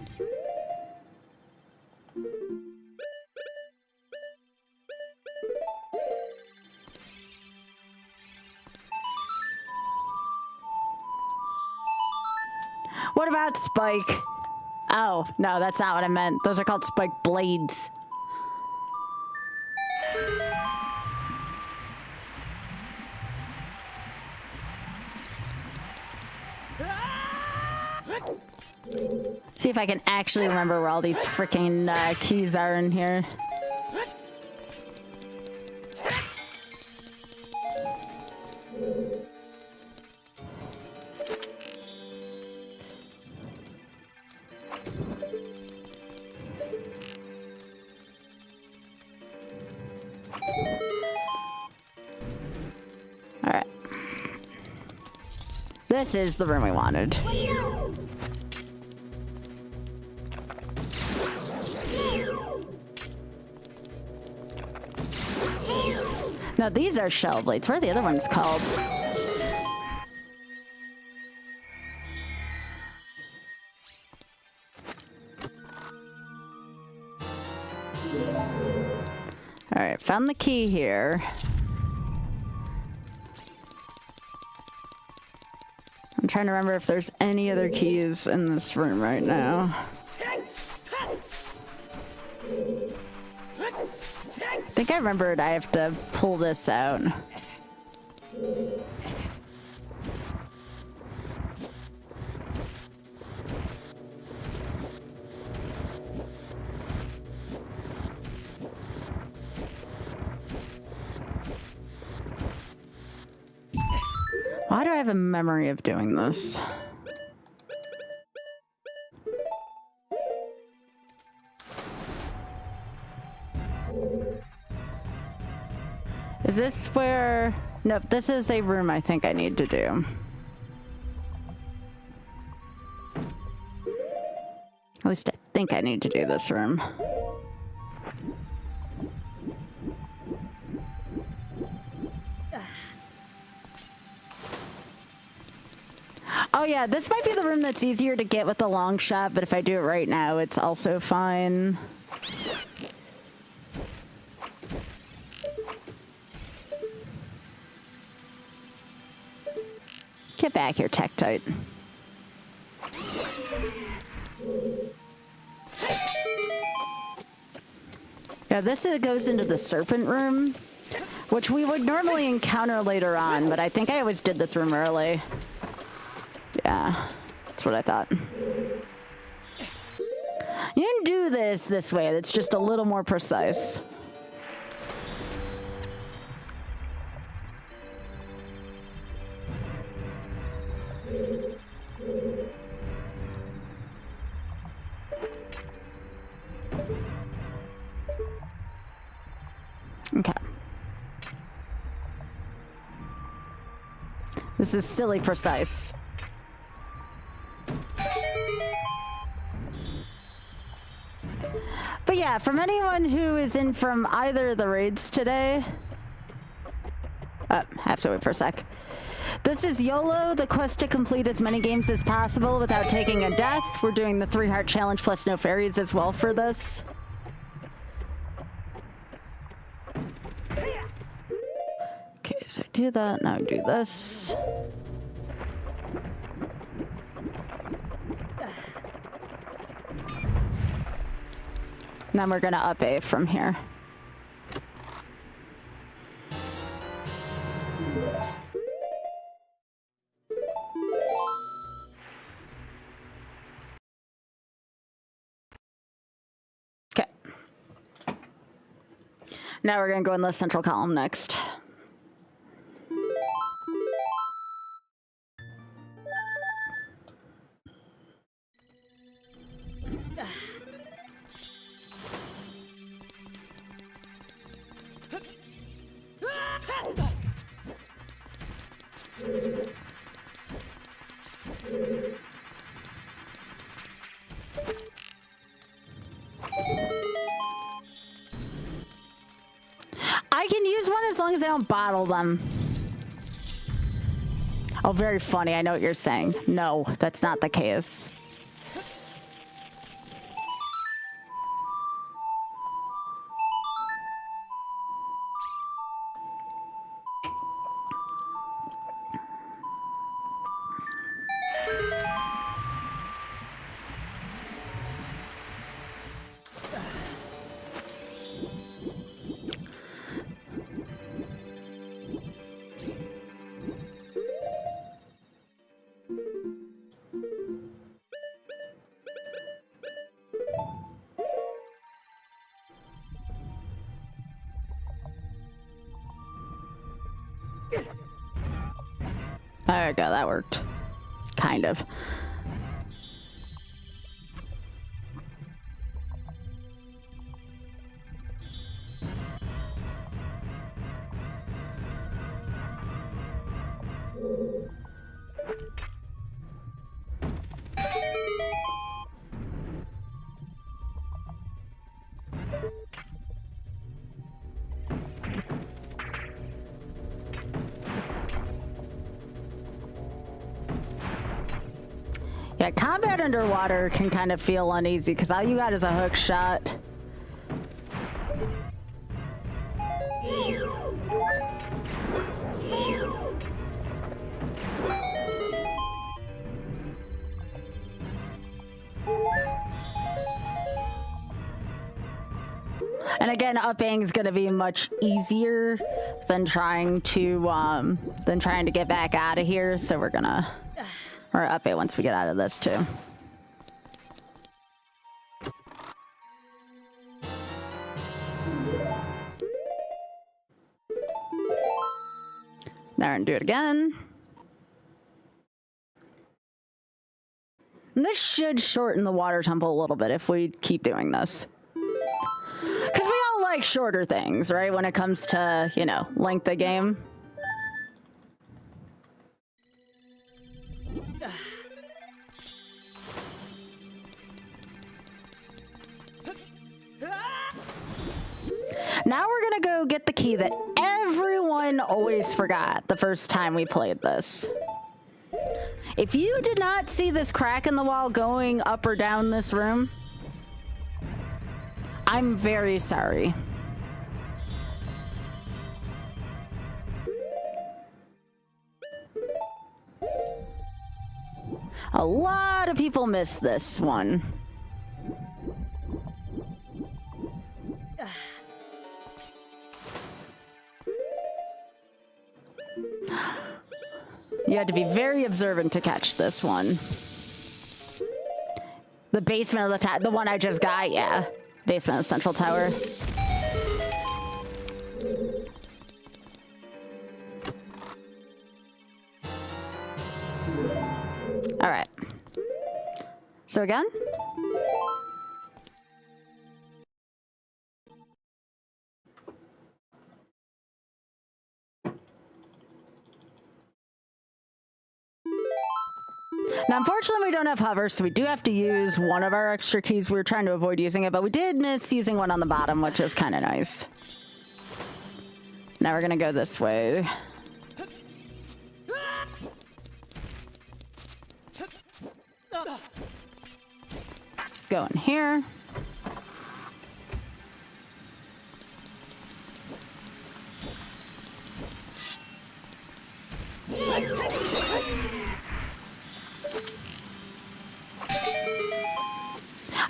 What about Spike? Oh, no, that's not what I meant. Those are called Spike Blades. See if I can actually remember where all these freaking keys are in here. Alright. This is the room we wanted. Now these are shell blades. What are the other ones called? Alright, found the key here. I'm trying to remember if there's any other keys in this room right now. I think I remembered I have to pull this out. Why do I have a memory of doing this? Is this where... Nope, this is a room I think I need to do. At least I think I need to do this room. Oh yeah, this might be the room that's easier to get with the long shot, but if I do it right now, it's also fine. Get back here, Tektite. Yeah, this goes into the serpent room, which we would normally encounter later on, but I think I always did this room early. Yeah, that's what I thought. You can do this way. That's just a little more precise. Okay. This is silly precise. But yeah, from anyone who is in from either of the raids today... have to wait for a sec. This is YOLO, the quest to complete as many games as possible without taking a death. We're doing the 3-heart challenge plus no fairies as well for this. Okay, so I do that, now I do this. Then we're gonna up A from here. Okay. Now we're gonna go in the central column next. I can use one as long as I don't bottle them. Oh, very funny. I know what you're saying. No, that's not the case. There we go, that worked. Kind of. Yeah, combat underwater can kind of feel uneasy because all you got is a hook shot. And again, upping is going to be much easier than trying to get back out of here. So we're gonna up it once we get out of this too. Now and do it again. And this should shorten the water tempo a little bit if we keep doing this. Because we all like shorter things, right? When it comes to, you know, length of game. Now we're gonna go get the key that everyone always forgot the first time we played this. If you did not see this crack in the wall going up or down this room, I'm very sorry. A lot of people miss this one. You had to be very observant to catch this one. The basement of the one I just got, yeah. Basement of the central tower. All right. So again? Now, unfortunately, we don't have hover, so we do have to use one of our extra keys. We were trying to avoid using it, but we did miss using one on the bottom, which is kind of nice. Now we're going to go this way. Go in here.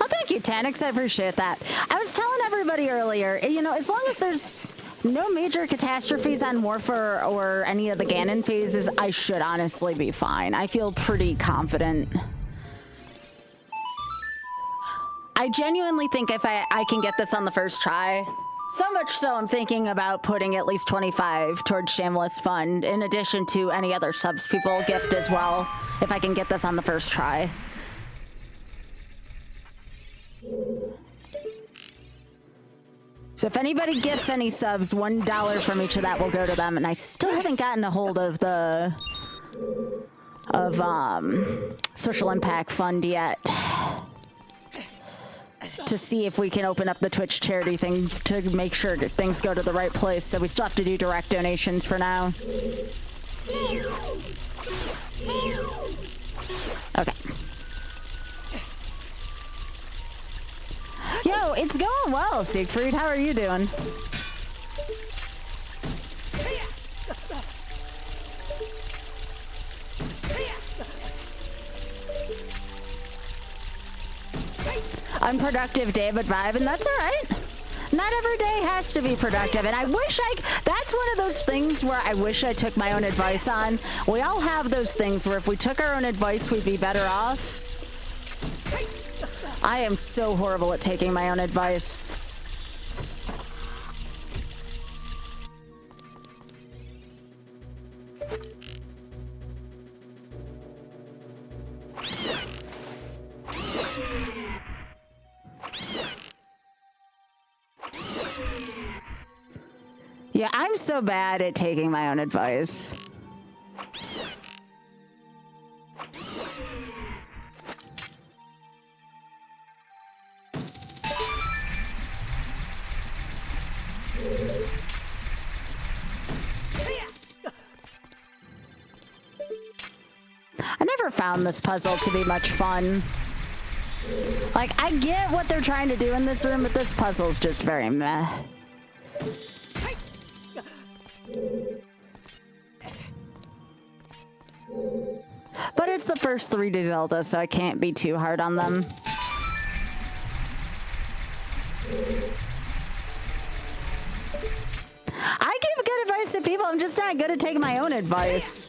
Oh, thank you, Tanix. I appreciate that. I was telling everybody earlier, you know, as long as there's no major catastrophes on Warfare or any of the Ganon phases, I should honestly be fine. I feel pretty confident. I genuinely think if I can get this on the first try, so much so I'm thinking about putting at least 25 towards Shameless Fund, in addition to any other subs people gift as well, if I can get this on the first try. So if anybody gifts any subs, $1 from each of that will go to them, and I still haven't gotten a hold of the Social Impact Fund yet to see if we can open up the Twitch charity thing to make sure that things go to the right place. So we still have to do direct donations for now. Okay. Yo, it's going well, Siegfried. How are you doing? Unproductive day, but vibe, and that's all right. Not every day has to be productive, and I wish that's one of those things where I wish I took my own advice on. We all have those things where if we took our own advice, we'd be better off. I am so horrible at taking my own advice. Yeah, I'm so bad at taking my own advice. I never found this puzzle to be much fun. Like, I get what they're trying to do in this room, but this puzzle's just very meh. But it's the first 3D Zelda, so I can't be too hard on them. I give good advice to people, I'm just not good at taking my own advice.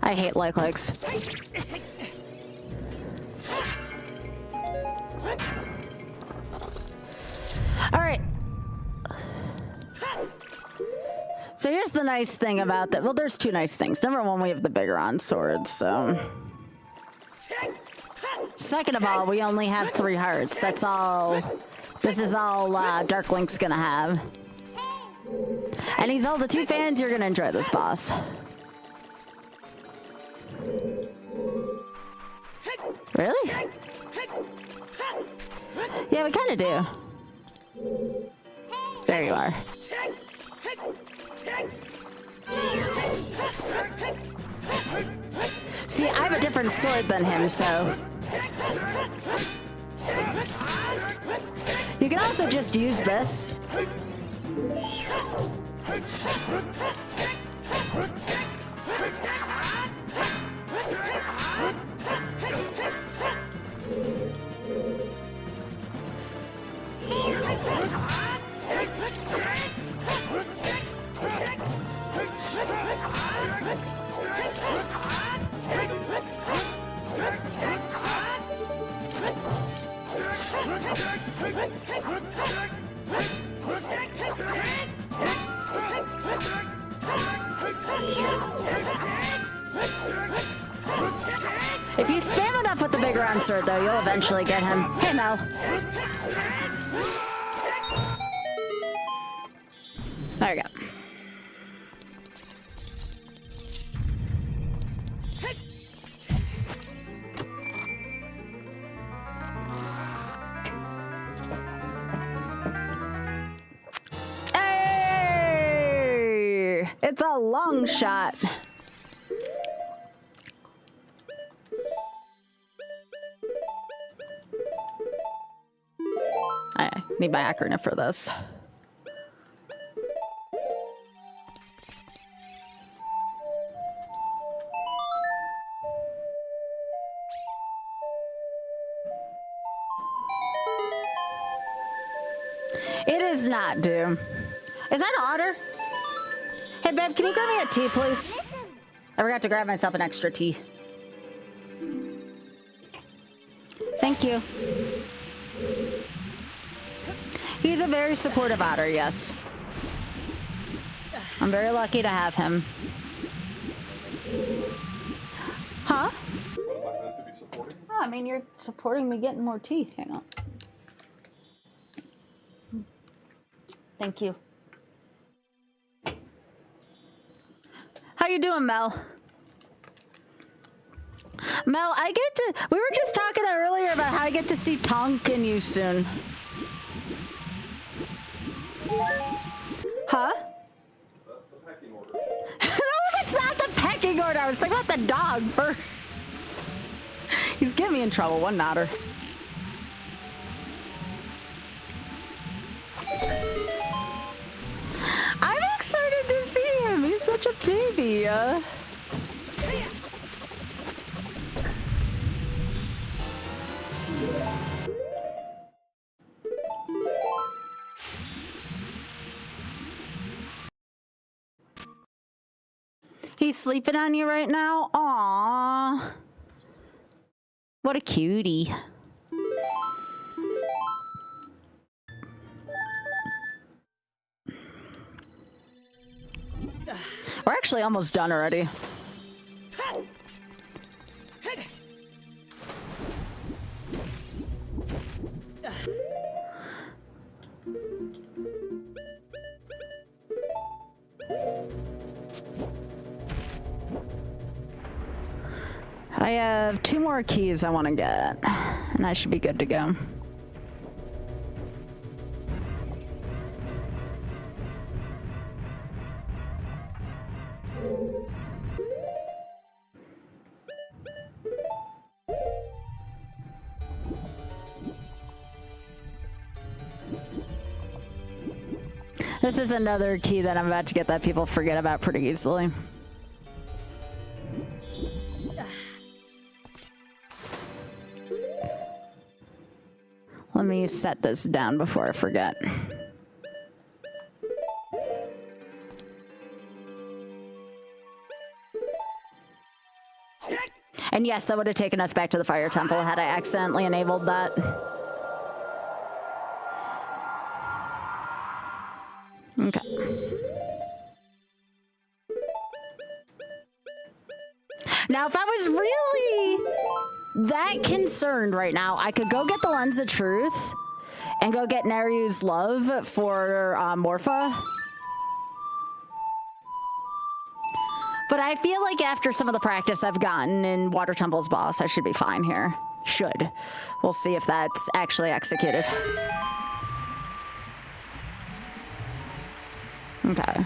I hate likes. All right. So here's the nice thing about that. Well, there's two nice things. Number one, we have the Biggoron sword, so. Second of all, we only have 3 hearts. That's all. This is all Dark Link's gonna have. Any Zelda 2 fans, you're gonna enjoy this boss. Really? Yeah, we kind of do. There you are. See, I have a different sword than him, so... You can also just use this. If you spam enough with the Biggoron sword, though, you'll eventually get him. Hey, Mel. There you go. Hey! It's a long shot. I need my ocarina for this. It is not, Doom. Is that an otter? Hey, babe, can you grab me a tea, please? I forgot to grab myself an extra tea. Thank you. He's a very supportive otter, yes. I'm very lucky to have him. Huh? What am I meant to be supporting? Oh, I mean, you're supporting me getting more tea. Hang on. Thank you. How you doing, Mel? Mel, I get to... We were just talking earlier about how I get to see Tonk and you soon. Huh? That's the pecking order. No, that's not the pecking order. I was thinking about the dog first. He's getting me in trouble, one otter. I'm excited to see him. He's such a baby. He's sleeping on you right now? Aww. What a cutie. We're actually almost done already. I have 2 more keys I want to get, and I should be good to go. This is another key that I'm about to get that people forget about pretty easily. Let me set this down before I forget. And yes, that would have taken us back to the fire temple had I accidentally enabled that. Okay. Now, if I was really that concerned right now, I could go get the Lens of Truth and go get Naryu's love for Morpha. But I feel like after some of the practice I've gotten in Water Temple's boss, I should be fine here. Should. We'll see if that's actually executed. Okay.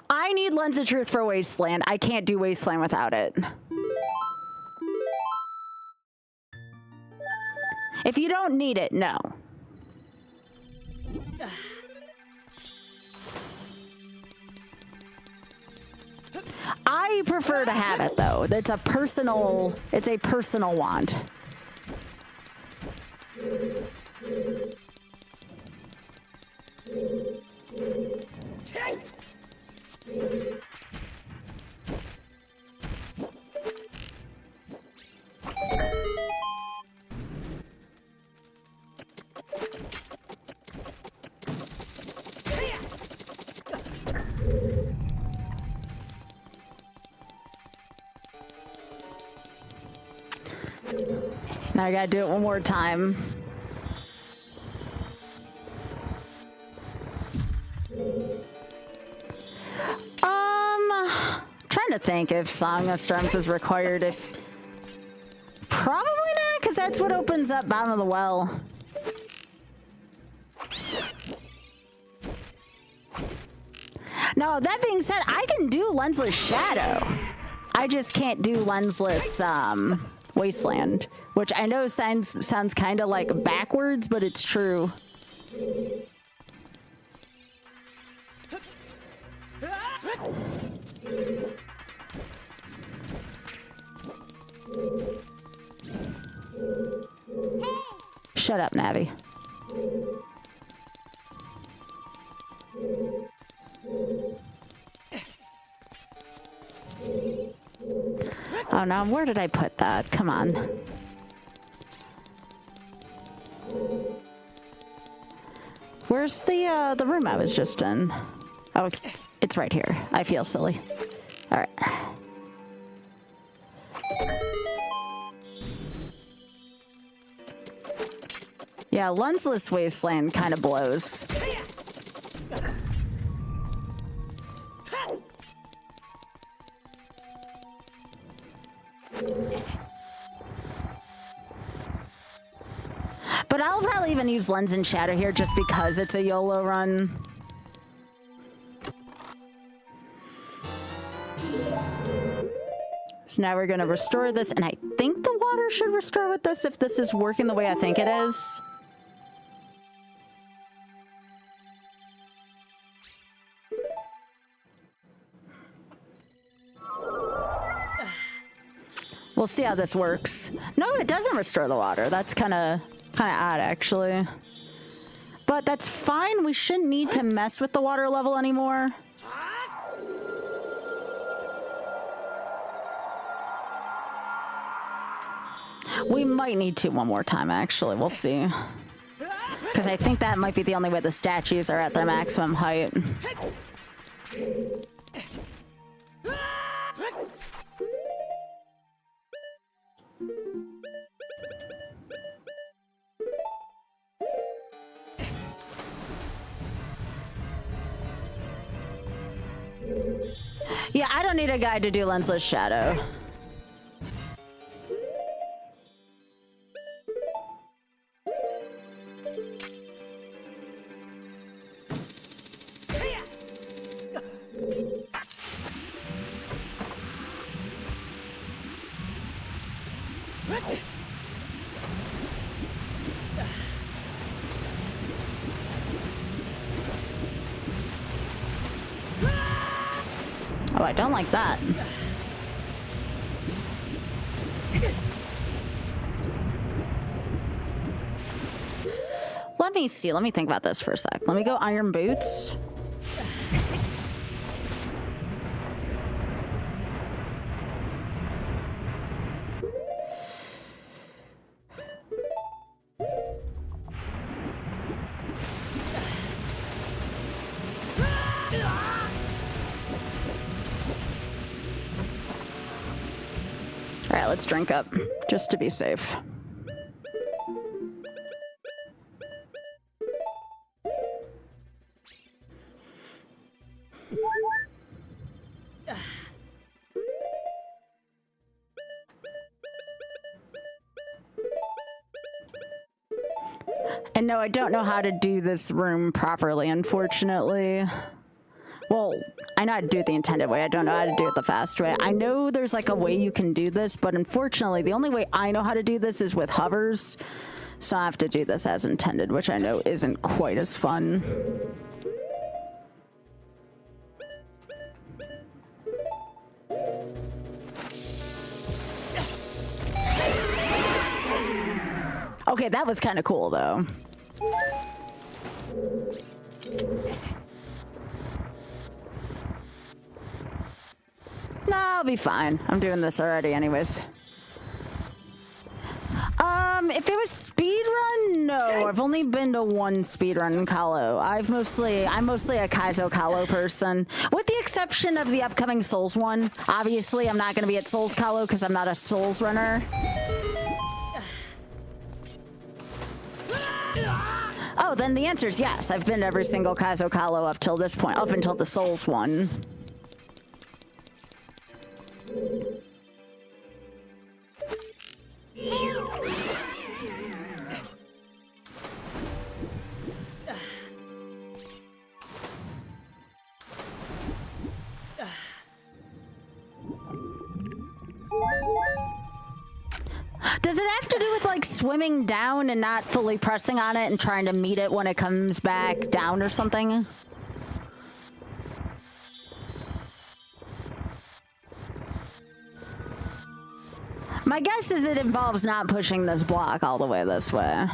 I need Lens of Truth for Wasteland. I can't do Wasteland without it. If you don't need it, no. I prefer to have it though. It's a personal want. Now I gotta do it one more time. Trying to think if Song of Storms is required. If probably not, because that's what opens up bottom of the well. Now that being said, I can do lensless Shadow. I just can't do lensless Wasteland, which I know sounds kind of like backwards, but it's true. Shut up, Navi. Oh no, where did I put that? Come on. Where's the room I was just in? Oh, it's right here. I feel silly. All right. Yeah, lensless Wasteland kind of blows. But I'll probably even use Lens and Shadow here just because it's a YOLO run. So now we're going to restore this, and I think the water should restore with this if this is working the way I think it is. We'll see how this works. No, it doesn't restore the water. That's kind of odd, actually. But that's fine. We shouldn't need to mess with the water level anymore. We might need to one more time, actually. We'll see. Because I think that might be the only way the statues are at their maximum height. Yeah, I don't need a guide to do lensless shadow. Oh, I don't like that. Let me see. Let me think about this for a sec. Let me go iron boots. All right, let's drink up, just to be safe. And no, I don't know how to do this room properly, unfortunately. Well, I know how to do it the intended way. I don't know how to do it the fast way. I know there's like a way you can do this, but unfortunately, the only way I know how to do this is with hovers. So I have to do this as intended, which I know isn't quite as fun. Okay, that was kind of cool, though. No, I'll be fine. I'm doing this already anyways. If it was speedrun, no. I've only been to one speedrun in Kalo. I'm mostly a Kaizo Kalo person. With the exception of the upcoming Souls one. Obviously, I'm not going to be at Souls Kalo because I'm not a Souls runner. Oh, then the answer is yes. I've been to every single Kaizo Kalo up till this point, up until the Souls one. Does it have to do with like swimming down and not fully pressing on it and trying to meet it when it comes back down or something? My guess is it involves not pushing this block all the way this way.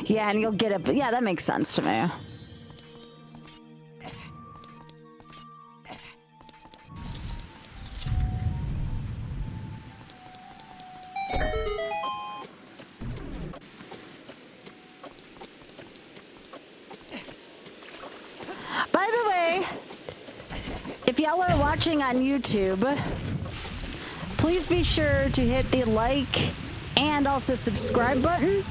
Yeah, and you'll get it. Yeah, that makes sense to me. By the way, if y'all are watching on YouTube, please be sure to hit the like and also subscribe button.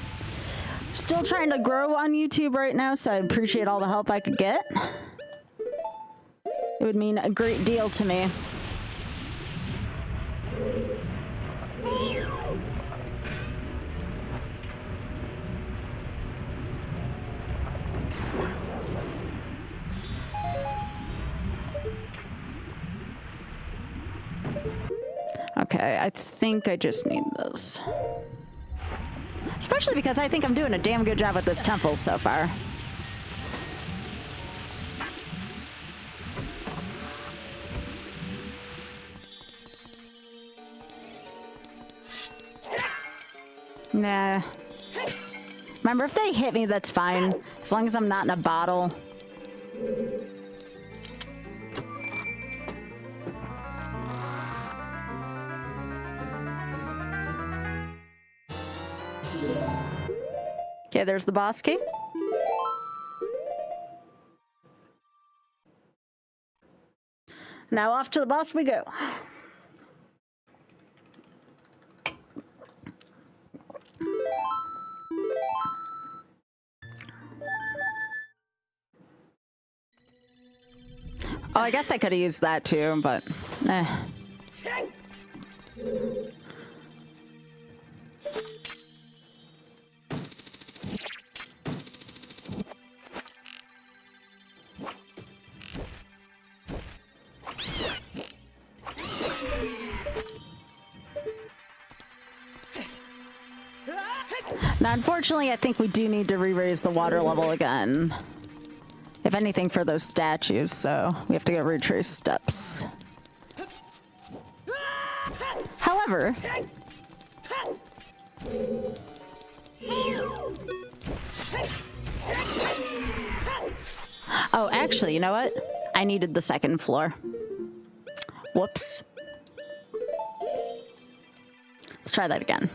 Still trying to grow on YouTube right now, so I appreciate all the help I could get. It would mean a great deal to me. Okay, I think I just need this. Especially because I think I'm doing a damn good job with this temple so far. Nah. Remember, if they hit me, that's fine. As long as I'm not in a bottle. Okay, there's the boss key. Now off to the boss we go. Oh, I guess I could have used that too, but eh. Now, unfortunately, I think we do need to re-raise the water level again. If anything, for those statues, so we have to get retrace steps. However, oh, actually, you know what? I needed the second floor. Whoops. Let's try that again.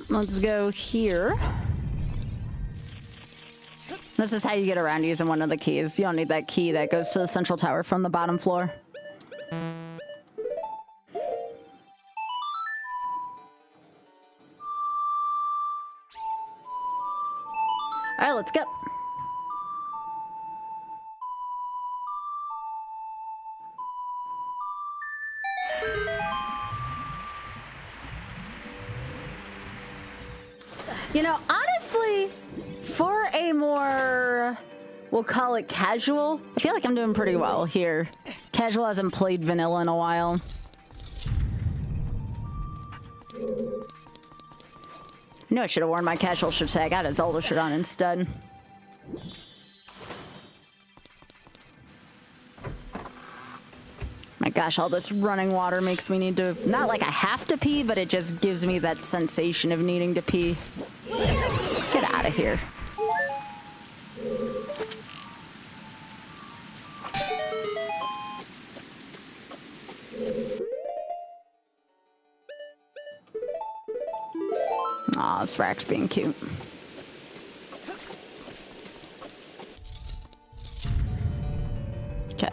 Let's go here. This is how you get around using one of the keys. You don't need that key that goes to the central tower from the bottom floor. All right, let's go. You know, honestly, for a more, we'll call it casual, I feel like I'm doing pretty well here. Casual hasn't played vanilla in a while. I knew I should have worn my casual shirt today. I got a Zelda shirt on instead. My gosh, all this running water makes me need to, not like I have to pee, but it just gives me that sensation of needing to pee. Get out of here. Aw, this rack's being cute. Okay.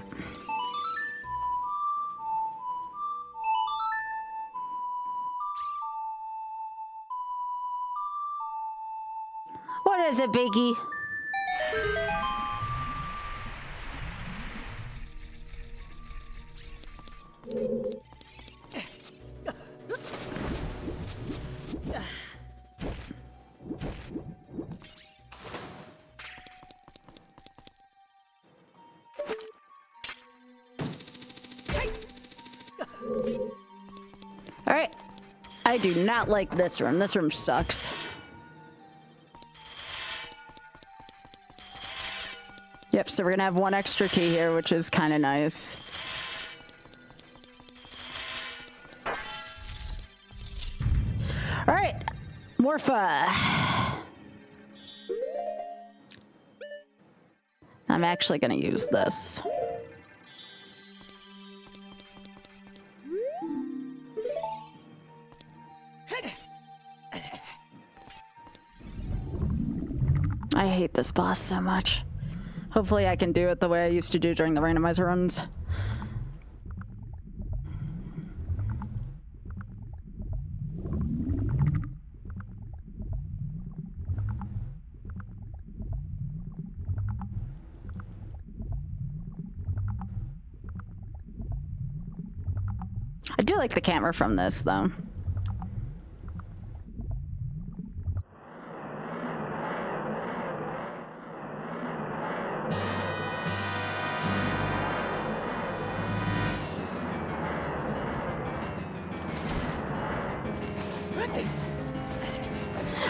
What is it, Biggie? All right. I do not like this room. This room sucks. Yep, so we're gonna have one extra key here, which is kind of nice. All right, Morpha. I'm actually gonna use this. I hate this boss so much. Hopefully I can do it the way I used to do during the randomizer runs. I do like the camera from this, though.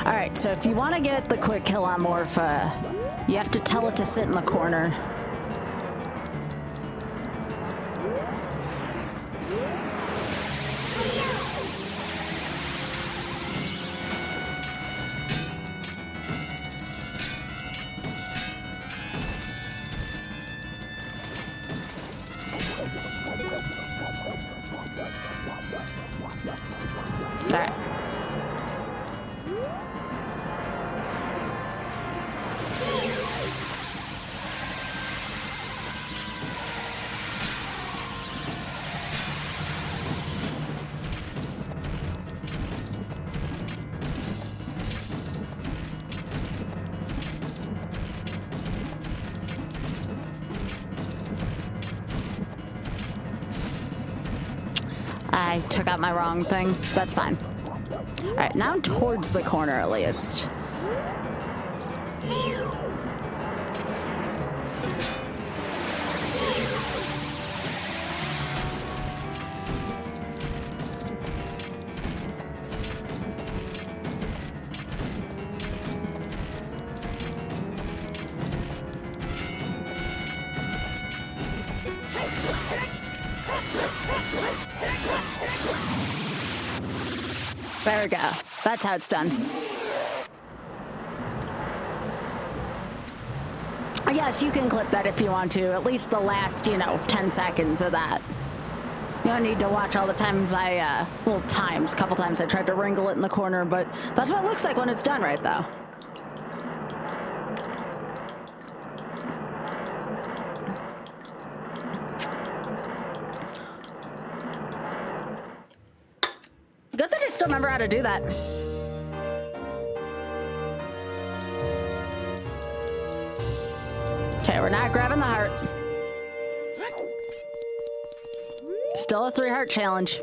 Alright, so if you want to get the quick kill on Morpha, you have to tell it to sit in the corner. Alright. I took out my wrong thing. That's fine. Alright, now towards the corner at least. There we go. That's how it's done. Yes, you can clip that if you want to. At least the last, 10 seconds of that. You don't need to watch all the times couple times I tried to wrangle it in the corner, but that's what it looks like when it's done right, though. Good that I still remember how to do that. Okay, we're not grabbing the heart. Still a 3-heart challenge.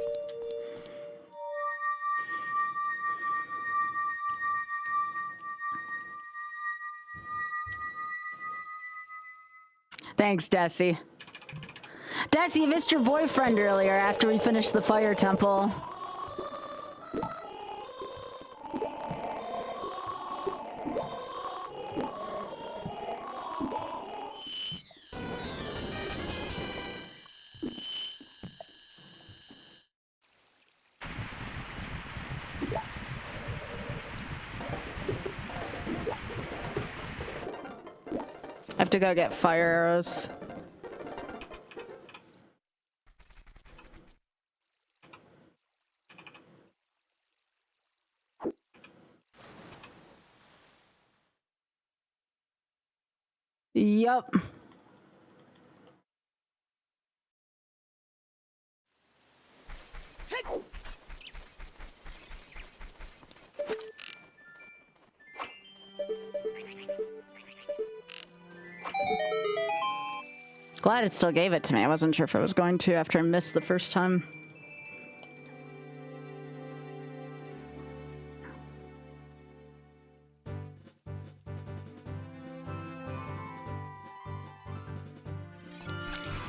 Thanks, Desi. Desi, you missed your boyfriend earlier after we finished the fire temple. I have to go get fire arrows. Yup. Glad it still gave it to me. I wasn't sure if I was going to after I missed the first time.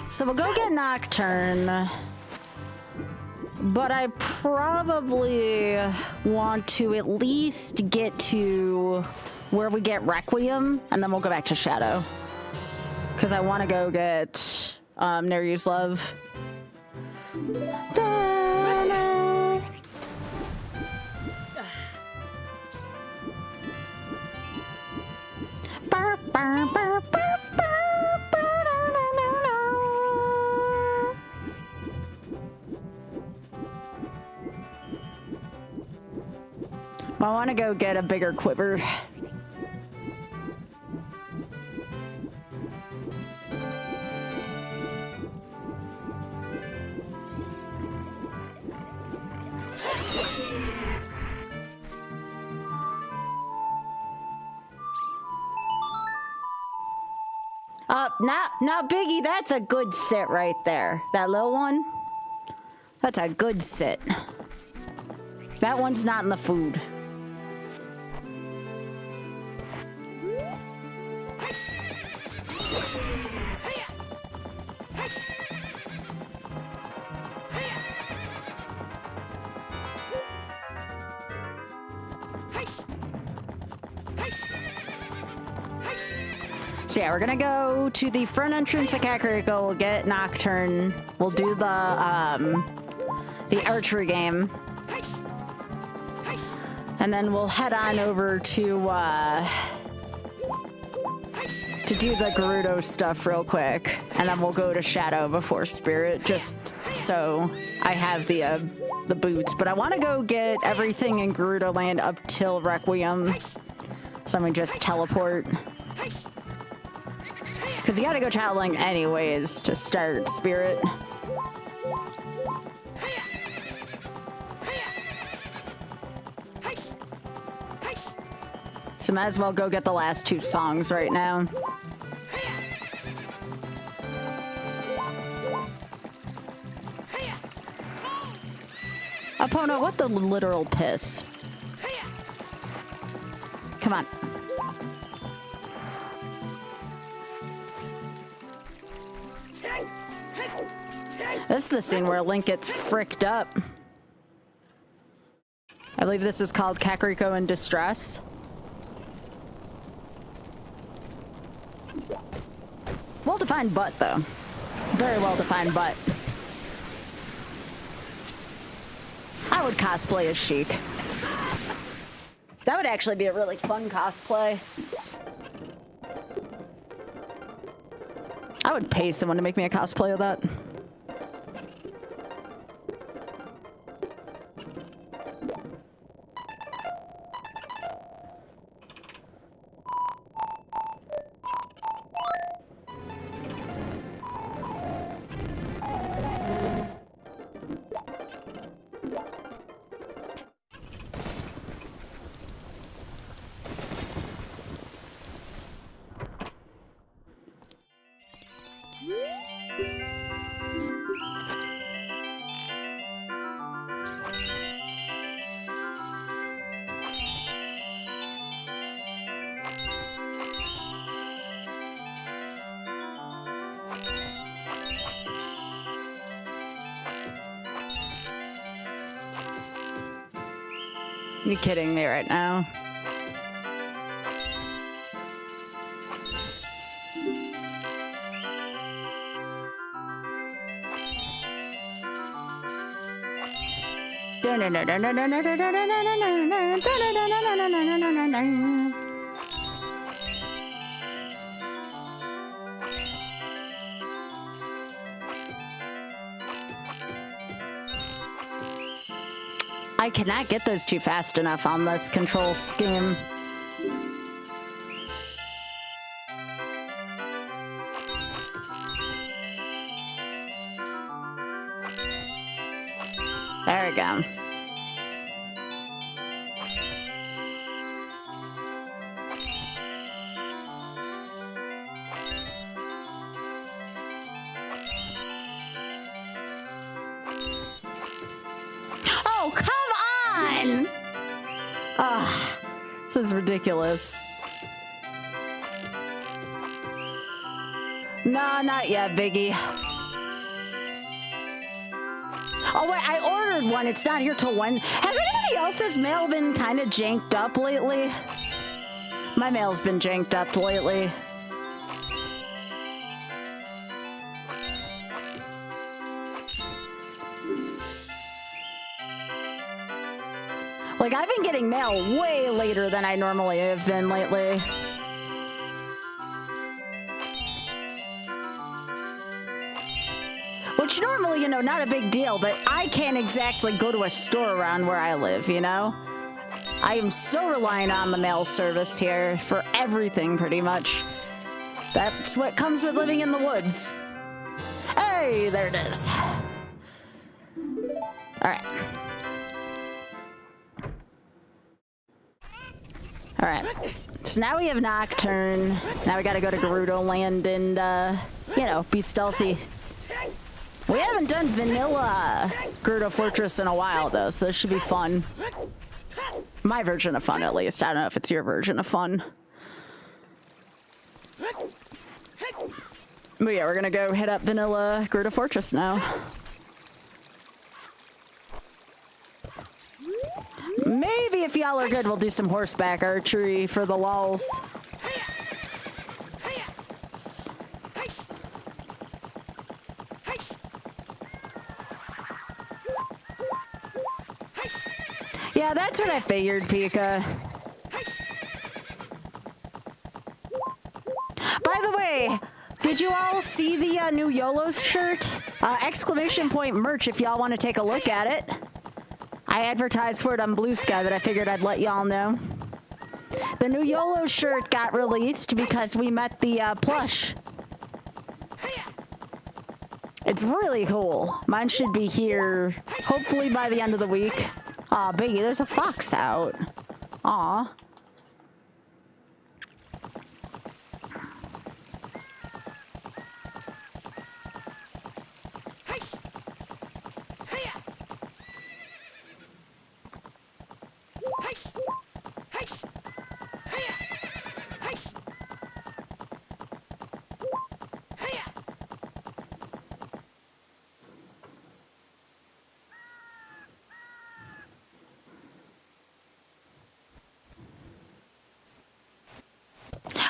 So we'll go get Nocturne. But I probably want to at least get to where we get Requiem, and then we'll go back to Shadow. Because I want to go get Never Use Love. I want to go get a bigger quiver. Now, Biggie, that's a good sit right there. That little one. That's a good sit. That one's not in the food. So yeah, we're gonna go to the front entrance of Kakariko. We'll get Nocturne. We'll do the archery game. And then we'll head on over to do the Gerudo stuff real quick. And then we'll go to Shadow before Spirit, just so I have the boots. But I want to go get everything in Gerudo Land up till Requiem. So I'm gonna just teleport. Because you gotta go Child Link anyways to start Spirit. So might as well go get the last two songs right now. Epona, what the literal piss? Come on. This is the scene where Link gets fricked up. I believe this is called Kakariko in Distress. Well-defined butt, though. Very well-defined butt. I would cosplay as Sheik. That would actually be a really fun cosplay. I would pay someone to make me a cosplay of that. You kidding me right now? I cannot get those two fast enough on this control scheme. There we go. Oh, come on! Ah, this is ridiculous. No, not yet, Biggie. Oh wait, I ordered one. It's not here till when? Has anybody else's mail been kind of janked up lately? My mail's been janked up lately. Like, I've been getting mail way later than I normally have been lately. Which normally, you know, not a big deal, but I can't exactly go to a store around where I live, you know? I am so reliant on the mail service here for everything, pretty much. That's what comes with living in the woods. Hey, there it is. All right. All right. So now we have Nocturne. Now we gotta go to Gerudo Land and, you know, be stealthy. We haven't done vanilla Gerda Fortress in a while, though, so this should be fun. My version of fun, at least. I don't know if it's your version of fun. But yeah, we're gonna go hit up vanilla Gerda Fortress now. Maybe if y'all are good, we'll do some horseback archery for the lulz. Yeah, that's what I figured, Pika. By the way, did you all see the new YOLO shirt? Exclamation point merch if y'all want to take a look at it. I advertised for it on Blue Sky, but I figured I'd let y'all know. The new YOLO shirt got released because we met the plush. It's really cool. Mine should be here hopefully by the end of the week. Aw, Biggie, there's a fox out. Aw.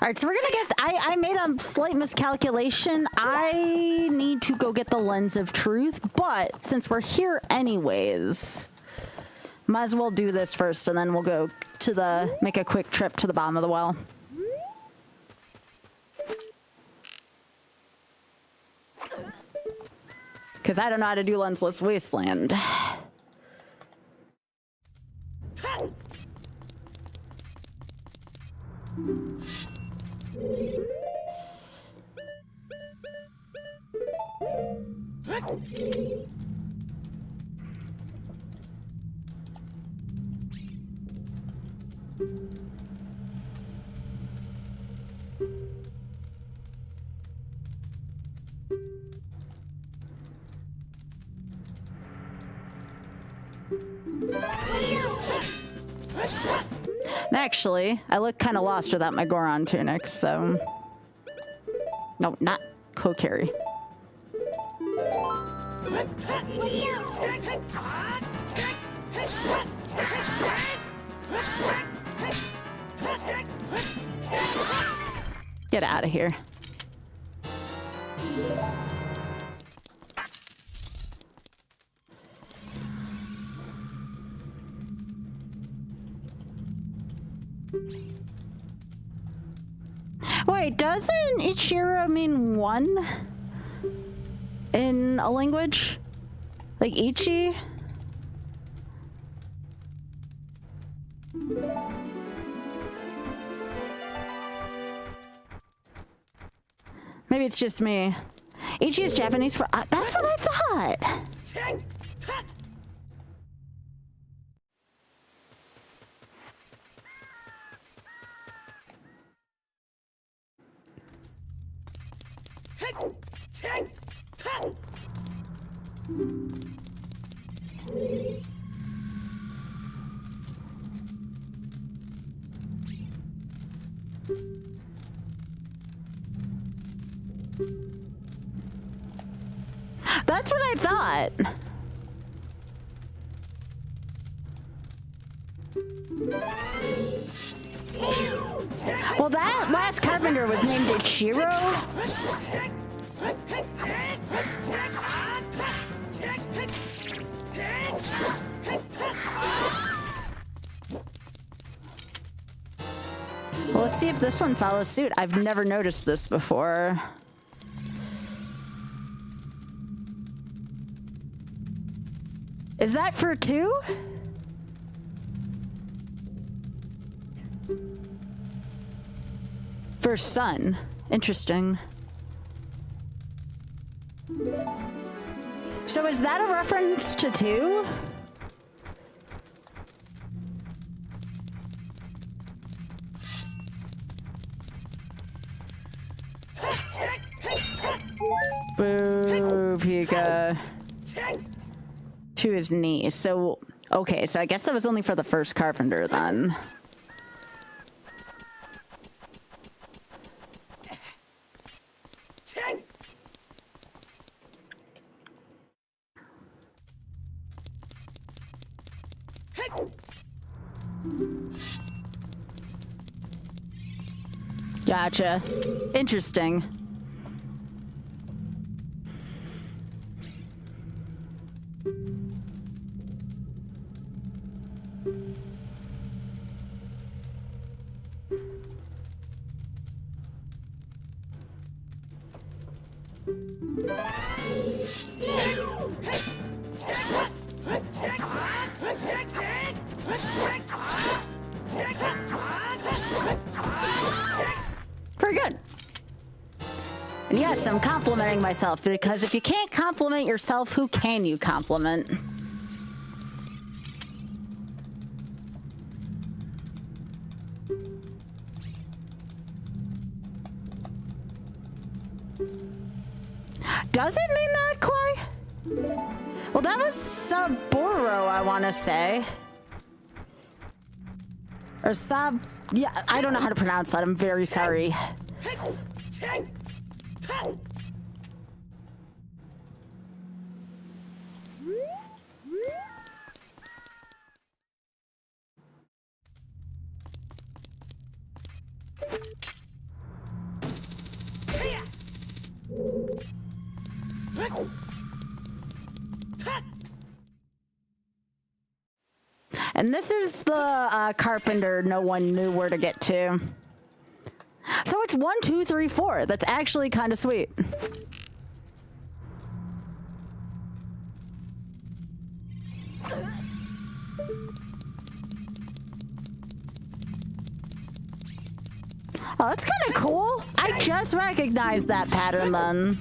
Alright, so we're gonna get... I made a slight miscalculation. I need to go get the Lens of Truth, but since we're here anyways, might as well do this first, and then we'll go to the... make a quick trip to the bottom of the well. Because I don't know how to do Lensless Wasteland. Actually, I look kind of lost without my Goron tunic, so... No, not Kokiri. Get out of here. Wait, doesn't Ichiro mean one in a language? Like Ichi? Maybe it's just me. Ichi is Japanese for... that's what I thought! That's what I thought. Well, that last carpenter was named Ichiro. Well, let's see if this one follows suit. I've never noticed this before. Is that for two? For sun. Interesting. So is that a reference to two? Boo, cheek, to his knee. So, okay, so I guess that was only for the first carpenter then. Gotcha. Interesting. Very good. And yes, I'm complimenting myself, because if you can't compliment yourself, who can you compliment? Does it mean that, Koi? Well, that was Saburo, I want to say. Or Sab... Yeah, I don't know how to pronounce that. I'm very sorry. And this is the carpenter no one knew where to get to. So it's 1, 2, 3, 4. That's actually kind of sweet. Oh, that's kind of cool. I just recognized that pattern then.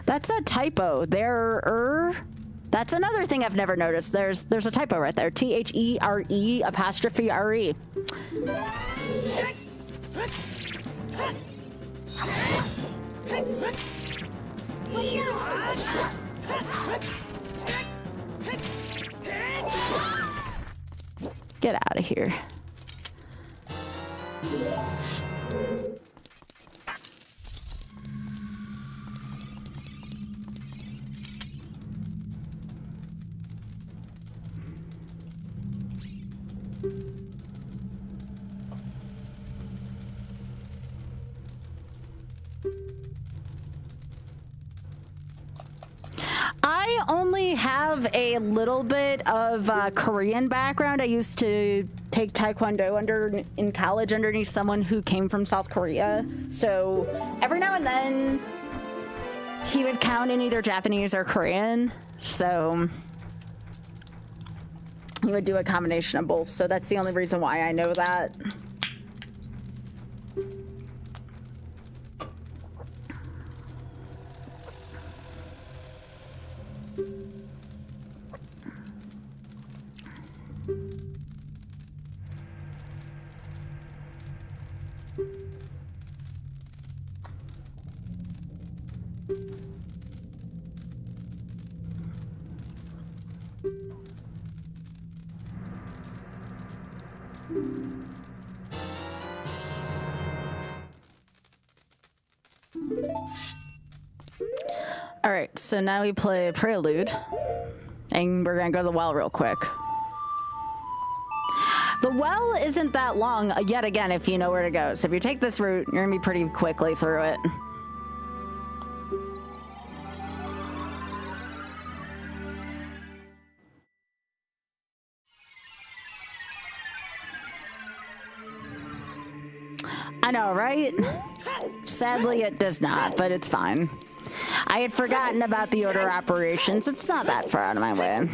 That's a typo. That's another thing I've never noticed. There's a typo right there. THERE apostrophe RE. Get out of here. I only have a little bit of Korean background. I used to take Taekwondo in college underneath someone who came from South Korea. So every now and then he would count in either Japanese or Korean. So he would do a combination of both. So that's the only reason why I know that. All right, so now we play Prelude, and we're gonna go to the well real quick. The well isn't that long, yet again, if you know where to go. So if you take this route, you're gonna be pretty quickly through it. I know, right? Sadly, it does not, but it's fine. I had forgotten about the order operations. It's not that far out of my way.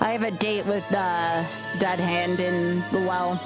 I have a date with Dead Hand in the well.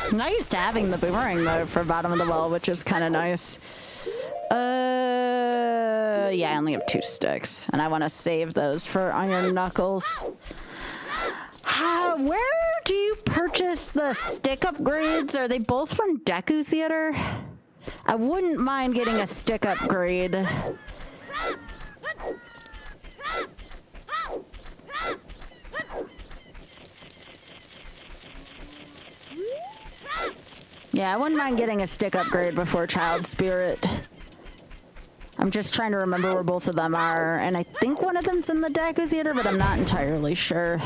I'm not used to having the boomerang mode for bottom of the well, which is kind of nice. Yeah, I only have 2 sticks, and I want to save those for Iron Knuckles. Where do you purchase the stick upgrades? Are they both from Deku Theater? I wouldn't mind getting a stick upgrade. Yeah, I wouldn't mind getting a stick upgrade before Child Spirit. I'm just trying to remember where both of them are, and I think one of them's in the Deku Theater, but I'm not entirely sure.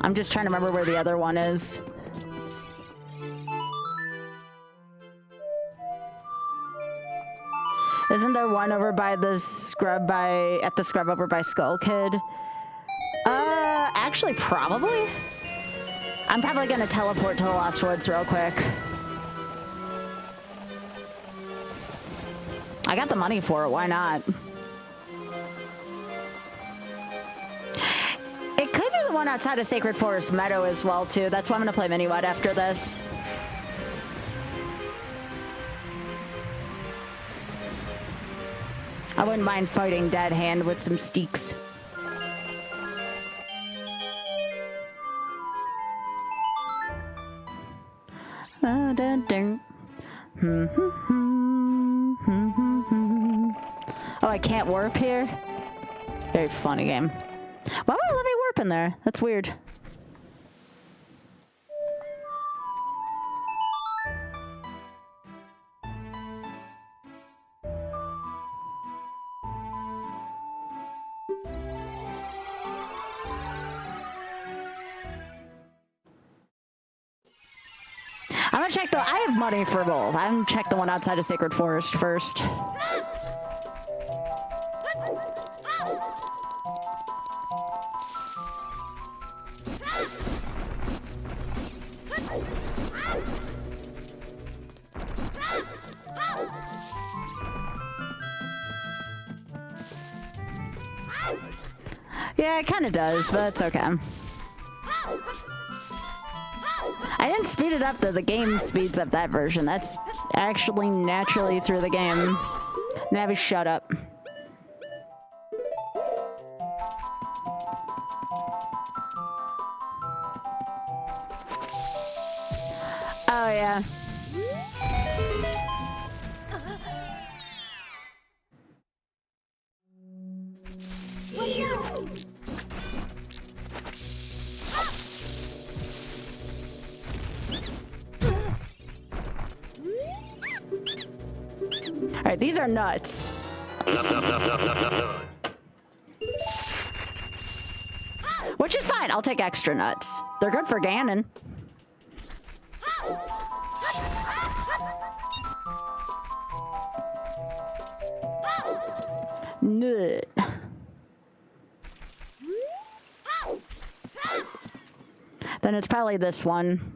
I'm just trying to remember where the other one is. Isn't there one over by the scrub at the scrub over by Skull Kid? Actually, probably. I'm probably gonna teleport to the Lost Woods real quick. I got the money for it, why not? It could be the one outside of Sacred Forest Meadow as well, too. That's why I'm gonna play Mini-Wed after this. I wouldn't mind fighting Dead Hand with some steaks. Oh, I can't warp here? Very funny game. Why won't it let me warp in there? That's weird. I'm gonna check I have money for both. I'm gonna check the one outside of Sacred Forest first. Yeah, it kind of does, but it's okay. I didn't speed it up though. The game speeds up that version. That's actually naturally through the game. Navi, shut up. Oh yeah. Alright, these are nuts. Which is fine, I'll take extra nuts. They're good for Ganon. Nut. Then it's probably this one.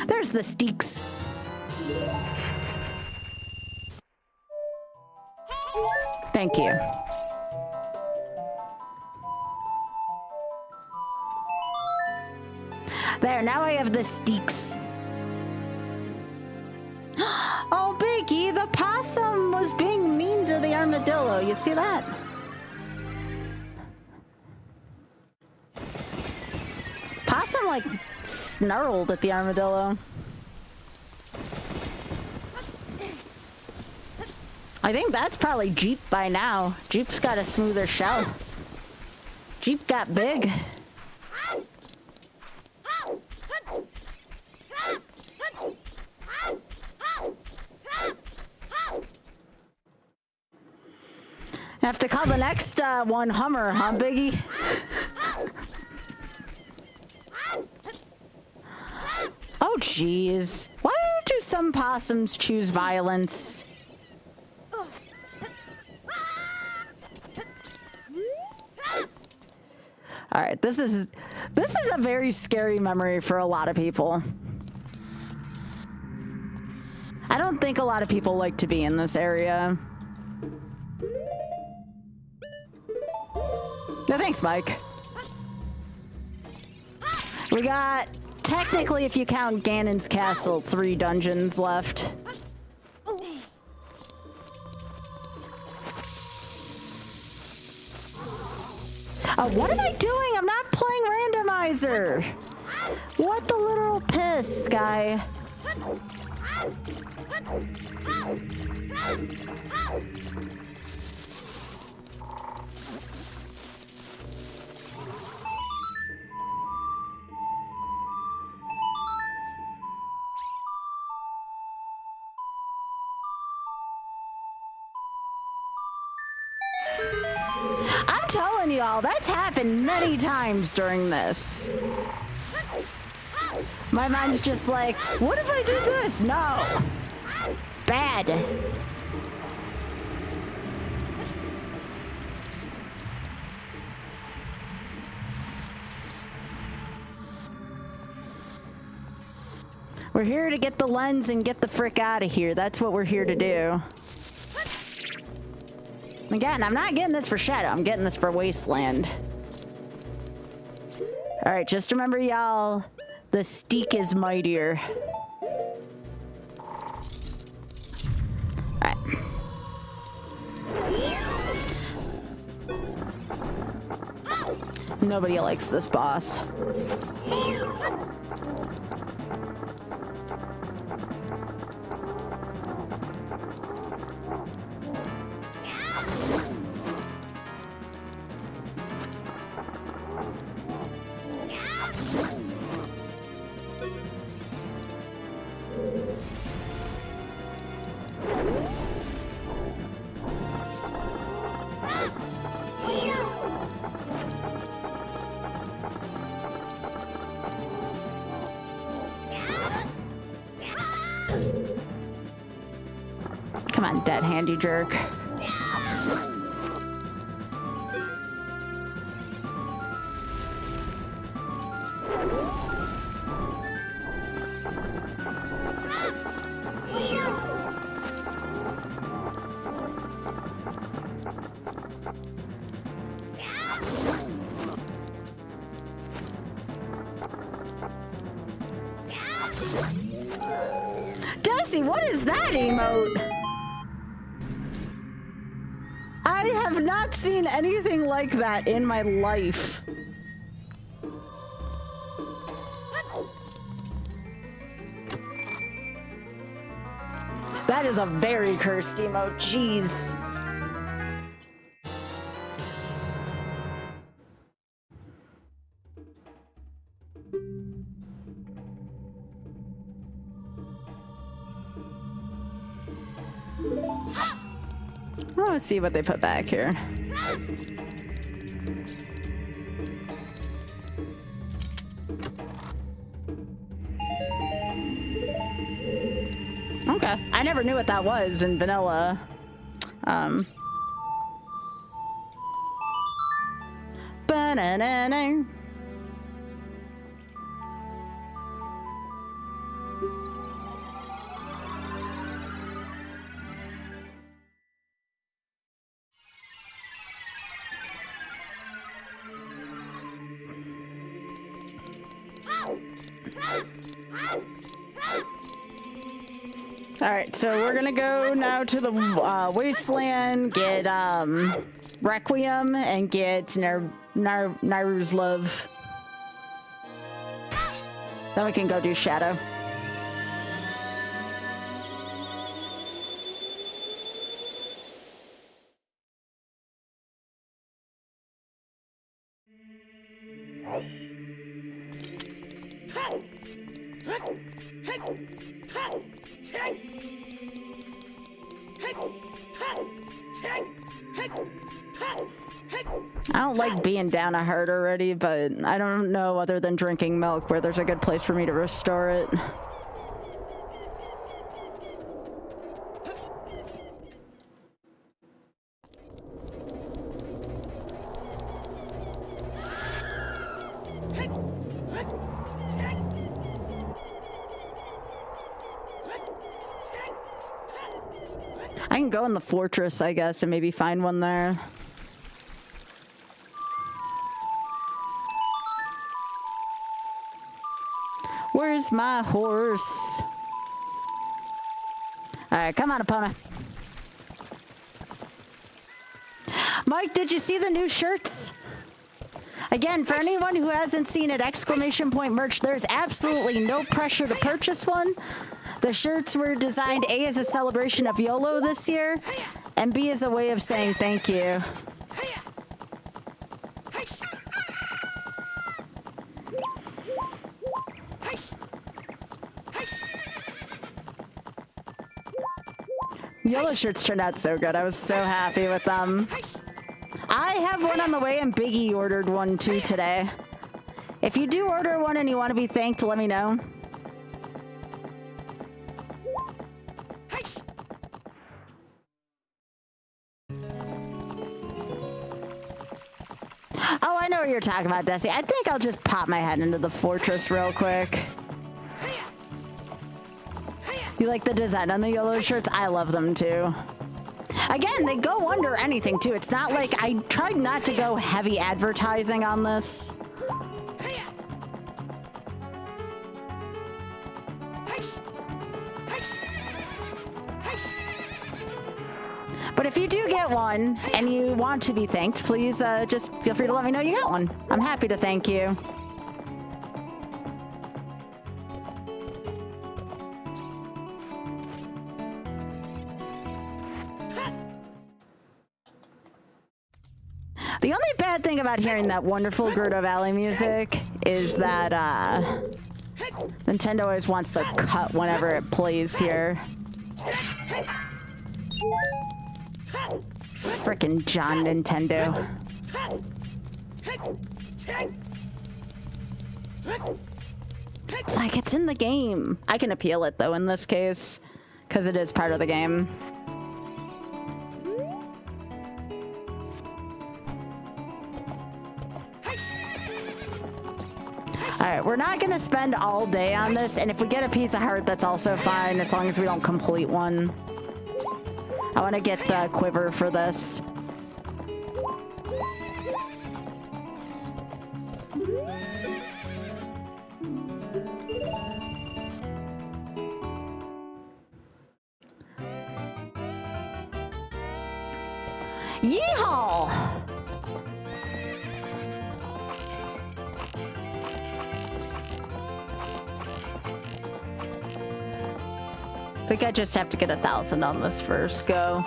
There's the steaks. Thank you. There, There, now I have the steaks. Oh, Biggie, the possum was being mean to the armadillo. You see that? Possum, like, snarled at the armadillo. I think that's probably Jeep by now. Jeep's got a smoother shell. Jeep got big. Have to call the next one Hummer, huh, Biggie? Oh, jeez. Why do some possums choose violence? All right, this is a very scary memory for a lot of people. I don't think a lot of people like to be in this area. No, thanks, Mike. We got, technically, if you count Ganon's castle, 3 dungeons left. Oh, what am I doing? I'm not playing randomizer. What the literal piss, guy? I'm telling y'all, that's happened many times during this. My mind's just like, what if I did this? No. Bad. We're here to get the lens and get the frick out of here. That's what we're here to do. Again, I'm not getting this for Shadow. I'm getting this for Wasteland. All right, just remember, y'all, the steak is mightier. All right. Nobody likes this boss. Come on, dead hand, you jerk. Desi, what is that emote? I have not seen anything like that in my life. That is a very cursed emote, jeez. Let's see what they put back here. Okay, I never knew what that was in vanilla. Ba-na-na-na. Alright, so we're gonna go now to the wasteland, get Requiem, and get Nairu's Love. Then we can go do Shadow. I don't like being down a heart already, but I don't know other than drinking milk where there's a good place for me to restore it. I can go in the fortress, I guess, and maybe find one there. Where's my horse? Alright, come on, opponent. Mike, did you see the new shirts? Again, for anyone who hasn't seen it, exclamation point merch, there's absolutely no pressure to purchase one. The shirts were designed A as a celebration of YOLO this year, and B as a way of saying thank you. YOLO shirts turned out so good. I was so happy with them. I have one on the way, and Biggie ordered one too today. If you do order one and you want to be thanked, let me know. Oh, I know what you're talking about, Desi. I think I'll just pop my head into the fortress real quick. You like the design on the YOLO shirts? I love them too. Again, they go under anything too. It's not like I tried not to go heavy advertising on this. But if you do get one and you want to be thanked, please just feel free to let me know you got one. I'm happy to thank you. The only bad thing about hearing that wonderful Grotto Valley music is that Nintendo always wants to cut whenever it plays here. Frickin' John Nintendo. It's like it's in the game. I can appeal it though in this case, because it is part of the game. Alright, we're not gonna spend all day on this, and if we get a piece of heart, that's also fine, as long as we don't complete one. I want to get the quiver for this. Yeehaw! I think I just have to get 1,000 on this first go.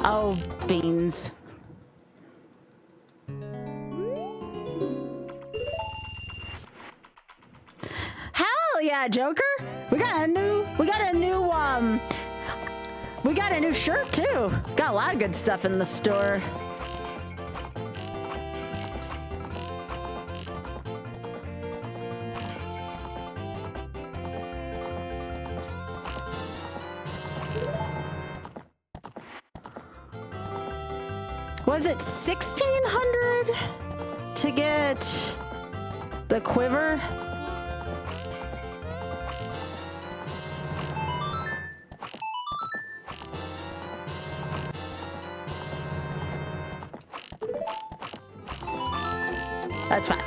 Oh, beans. Yeah, Joker. We got a new shirt too. Got a lot of good stuff in the store. Was it 1,600? to get the quiver. That's fine.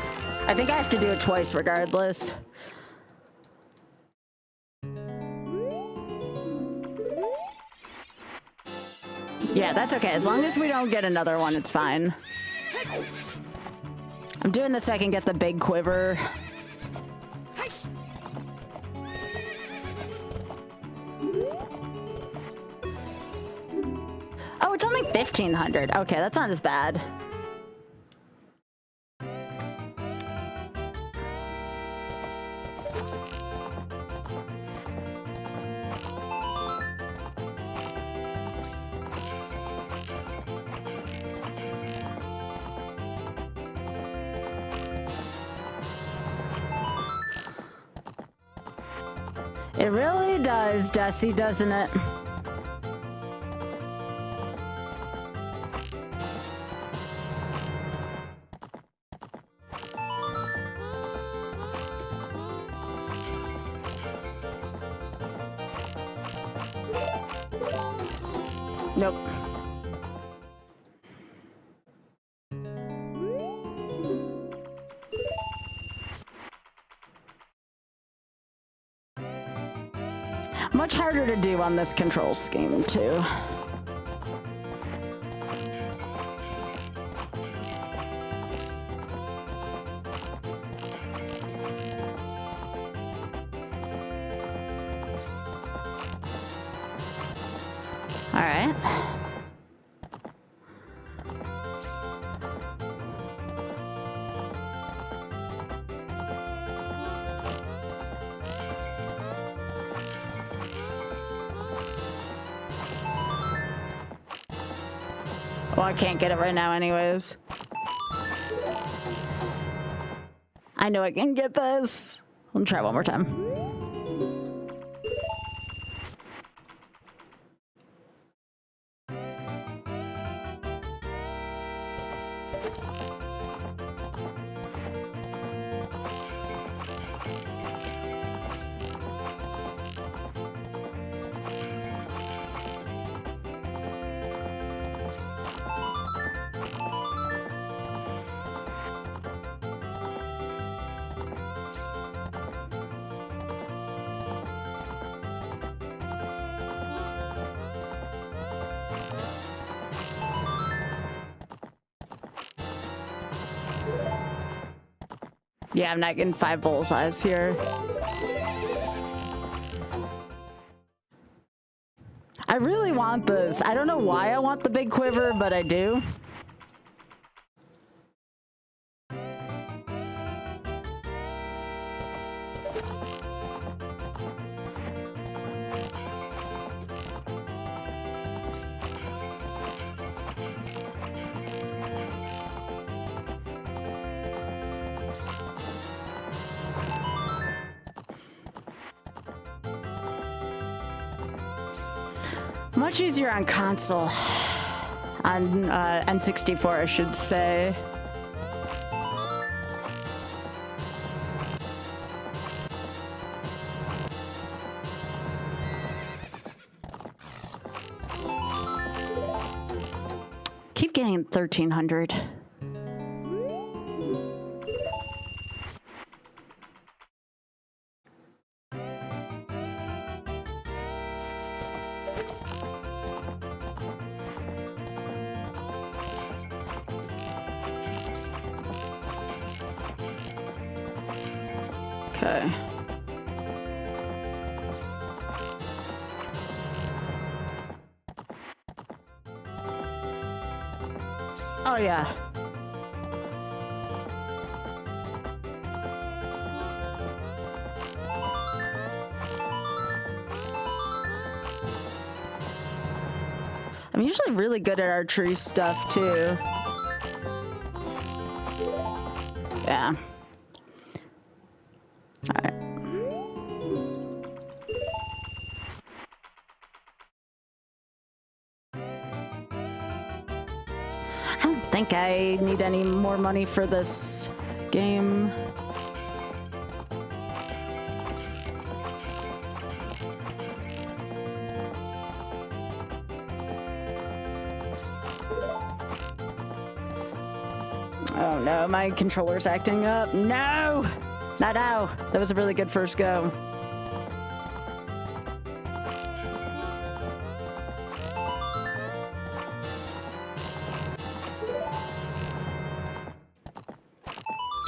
I think I have to do it twice regardless. Yeah, that's okay. As long as we don't get another one, it's fine. I'm doing this so I can get the big quiver. Oh, it's only 1,500. Okay, that's not as bad. It really does, Dusty, doesn't it? Nope. Much harder to do on this control scheme, too. All right. Well, I can't get it right now anyways. I know I can get this. I'll try one more time. Yeah, I'm not getting 5 bullseyes here. I really want this. I don't know why I want the big quiver, but I do. Much easier on console. On N64, I should say. Keep getting 1,300. Okay. Oh yeah. I'm usually really good at archery stuff too. Yeah. Alright. I don't think think I need any more money for this game. Oh no, my controller's acting up. No! Not now. That was a really good first go.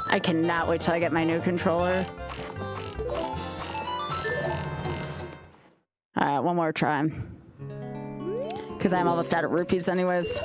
I cannot wait till I get my new controller. Alright, one more try. Because I'm almost out of rupees anyways.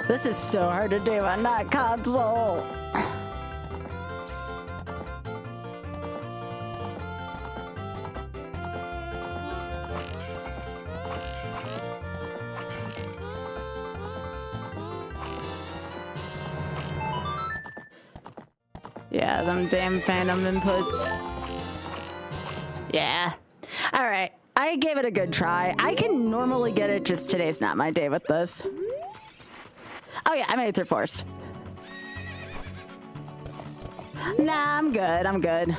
This is so hard to do on that console. Yeah, them damn phantom inputs. Yeah. All right. I gave it a good try. I can normally get it, just today's not my day with this. Oh yeah, I made it through forest. Nah, I'm good, I'm good.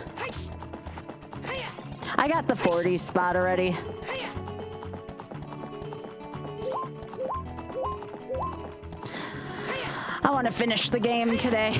I got the 40 spot already. I want to finish the game today.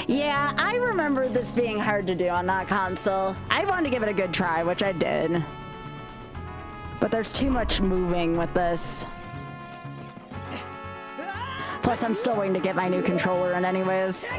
Yeah, I remember this being hard to do on that console. I wanted to give it a good try, which I did. But there's too much moving with this. Plus, I'm still waiting to get my new controller in anyways.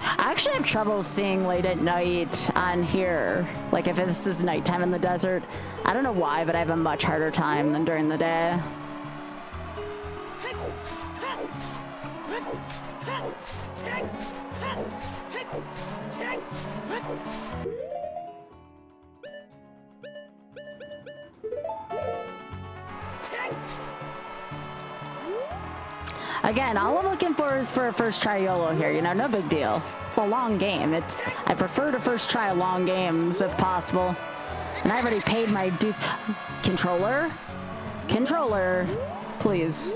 I actually have trouble seeing late at night on here. Like if this is nighttime in the desert. I don't know why, but I have a much harder time than during the day. Again, all I'm looking for is for a first try YOLO here, you know, no big deal. It's a long game. I prefer to first try long games if possible. And I've already paid my dues. Controller? Controller, please.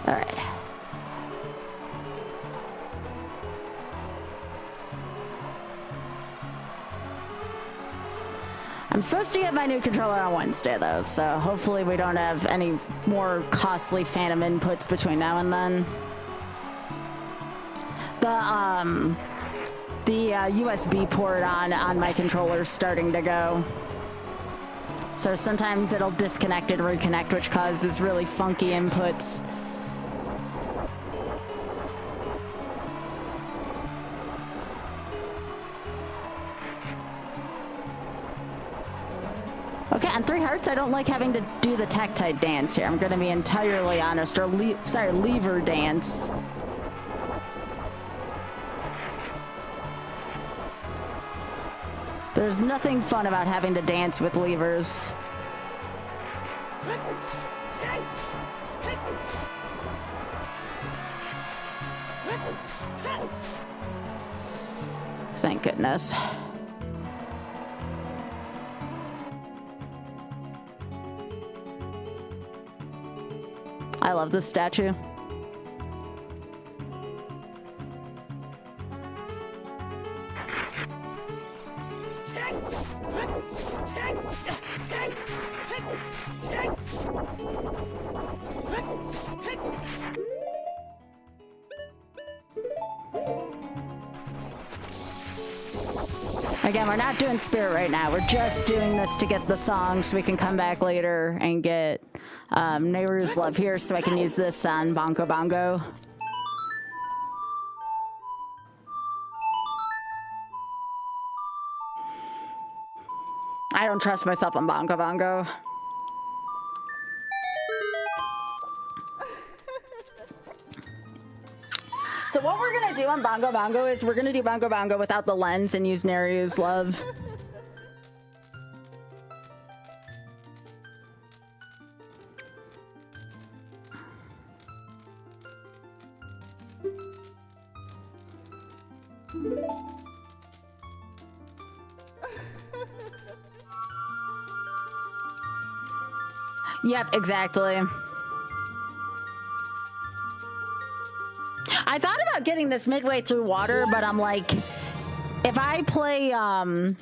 All right. I'm supposed to get my new controller on Wednesday, though, so hopefully we don't have any more costly phantom inputs between now and then. The USB port on my controller is starting to go. So sometimes it'll disconnect and reconnect, which causes really funky inputs. Okay, on 3 hearts, I don't like having to do the tactile dance here. I'm going to be entirely honest, or lever dance. There's nothing fun about having to dance with levers. Thank goodness. I love this statue. Again, we're not doing Spirit right now. We're just doing this to get the song so we can come back later and get Nehru's Love here so I can use this on Bongo Bongo. I don't trust myself on Bongo Bongo. So what we're gonna do on Bongo Bongo is we're gonna do Bongo Bongo without the lens and use Nehru's Love. Yep, exactly. I thought about getting this midway through water, but I'm like, if I play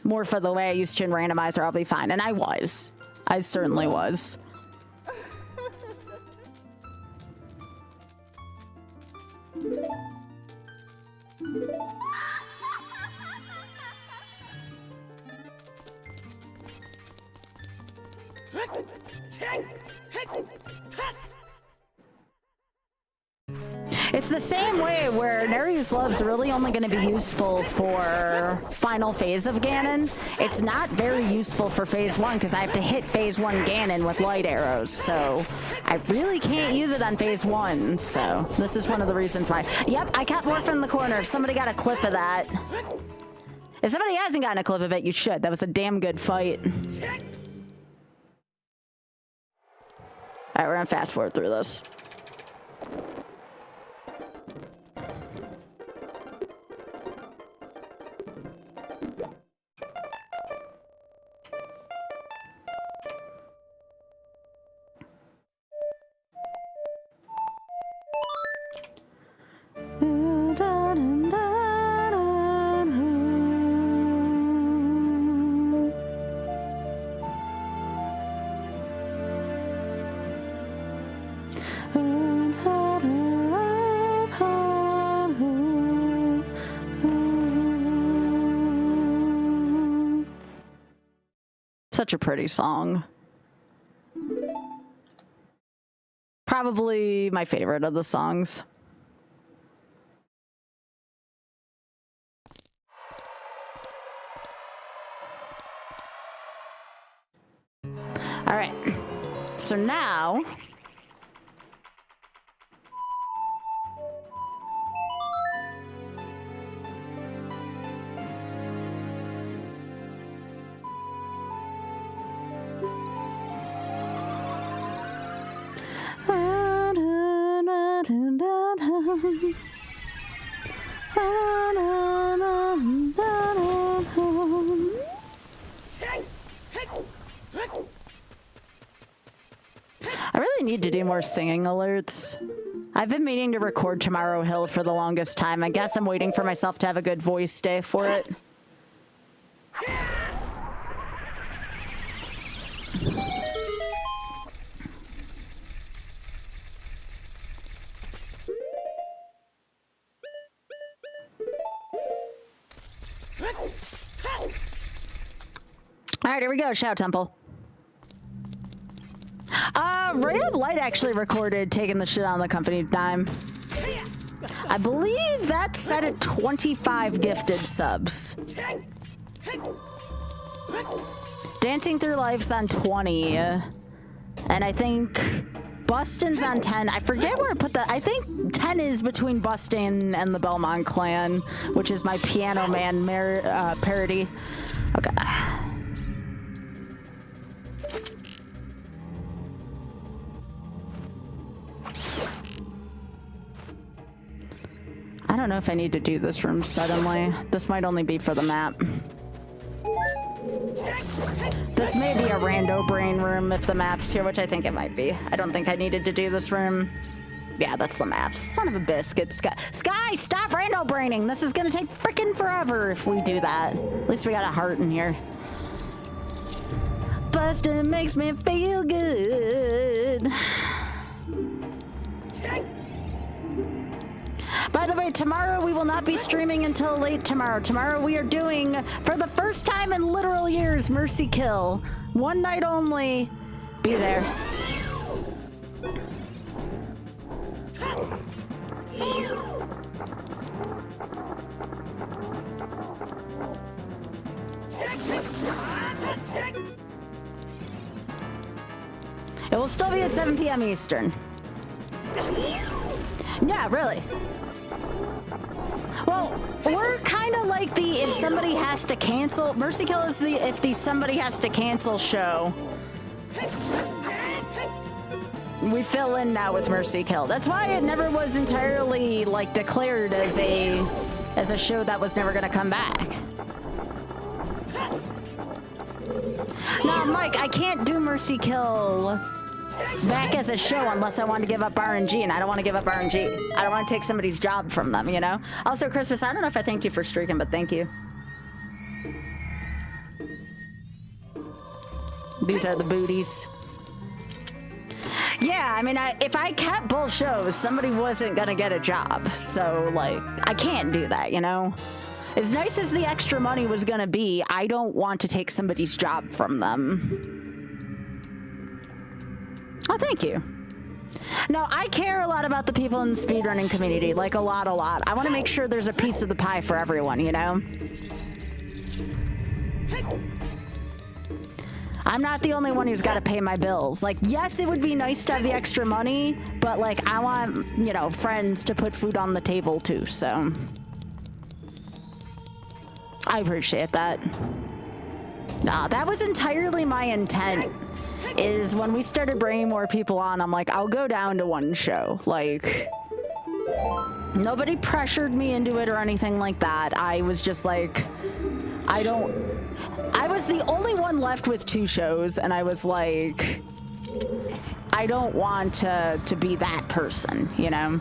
more for the way I used to in randomizer, I'll be fine. And I was. I certainly was. It's the same way where Nehru's Love's really only going to be useful for final phase of Ganon. It's not very useful for phase 1 because I have to hit phase 1 Ganon with light arrows, so I really can't use it on phase 1, so this is one of the reasons why. Yep, I kept Morph in the corner. If somebody got a clip of that. If somebody hasn't gotten a clip of it, you should. That was a damn good fight. Alright, we're gonna fast forward through this. Such a pretty song. Probably my favorite of the songs. All right, so now I really need to do more singing alerts. I've been meaning to record Tomorrow Hill for the longest time. I guess I'm waiting for myself to have a good voice day for it. All right, here we go, Shout Temple. Ray of Light actually recorded Taking the Shit on the Company Dime. I believe that's set at 25 gifted subs. Dancing Through Life's on 20. And I think Bustin's on 10. I forget where I put that. I think 10 is between Bustin and the Belmont Clan, which is my Piano Man parody. Okay. I don't know if I need to do this room suddenly. This might only be for the map. This may be a rando brain room if the map's here, which I think it might be. I don't think I needed to do this room. Yeah, that's the map. Son of a biscuit. Sky, stop rando braining! This is gonna take frickin' forever if we do that. At least we got a heart in here. Bustin' makes me feel good. By the way, tomorrow we will not be streaming until late tomorrow. Tomorrow we are doing, for the first time in literal years, Mercy Kill. One night only. Be there. It will still be at 7 p.m. Eastern. Yeah, really. Well, we're kind of like the if somebody has to cancel. Mercy Kill is the if the somebody has to cancel show. We fill in now with Mercy Kill. That's why it never was entirely like declared as a show that was never going to come back. Now, Mike, I can't do Mercy Kill back as a show unless I want to give up RNG, and I don't want to give up RNG. I don't want to take somebody's job from them, you know? Also, Christmas, I don't know if I thanked you for streaking, but thank you. These are the booties. Yeah, I mean, if I kept both shows, somebody wasn't gonna get a job. So, like, I can't do that, you know? As nice as the extra money was gonna be, I don't want to take somebody's job from them. Oh, thank you. No, I care a lot about the people in the speedrunning community, like a lot. I want to make sure there's a piece of the pie for everyone, you know? I'm not the only one who's got to pay my bills. Like, yes, it would be nice to have the extra money, but, like, I want, you know, friends to put food on the table, too, so. I appreciate that. Nah, that was entirely my intent. Is when we started bringing more people on, I'm like, I'll go down to one show. Like, nobody pressured me into it or anything like that. I was just like, I was the only one left with 2 shows, and I was like, I don't want to be that person, you know?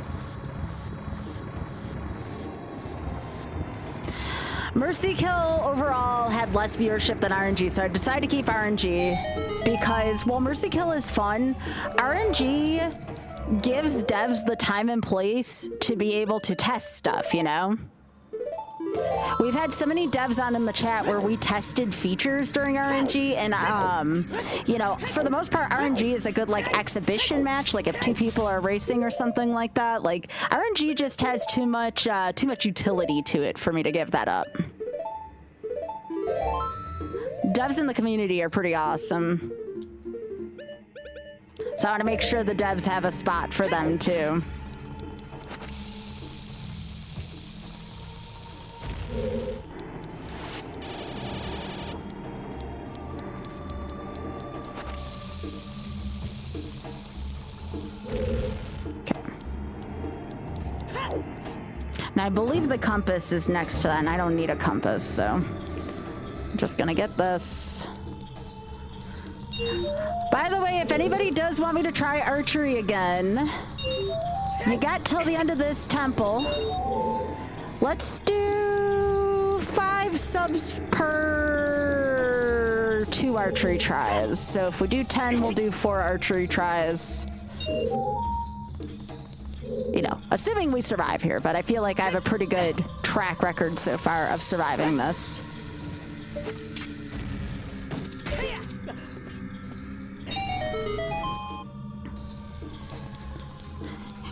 Mercy Kill overall had less viewership than RNG, so I decided to keep RNG because while Mercy Kill is fun, RNG gives devs the time and place to be able to test stuff, you know? We've had so many devs on in the chat where we tested features during RNG, and you know, for the most part, RNG is a good like exhibition match. Like if 2 people are racing or something like that. Like RNG just has too much utility to it for me to give that up. Devs in the community are pretty awesome, so I want to make sure the devs have a spot for them too. Now, I believe the compass is next to that, and I don't need a compass, so I'm just gonna get this. By the way, if anybody does want me to try archery again, you got till the end of this temple. Let's do 5 subs per 2 archery tries. So if we do 10, we'll do 4 archery tries. You know, assuming we survive here, but I feel like I have a pretty good track record so far of surviving this.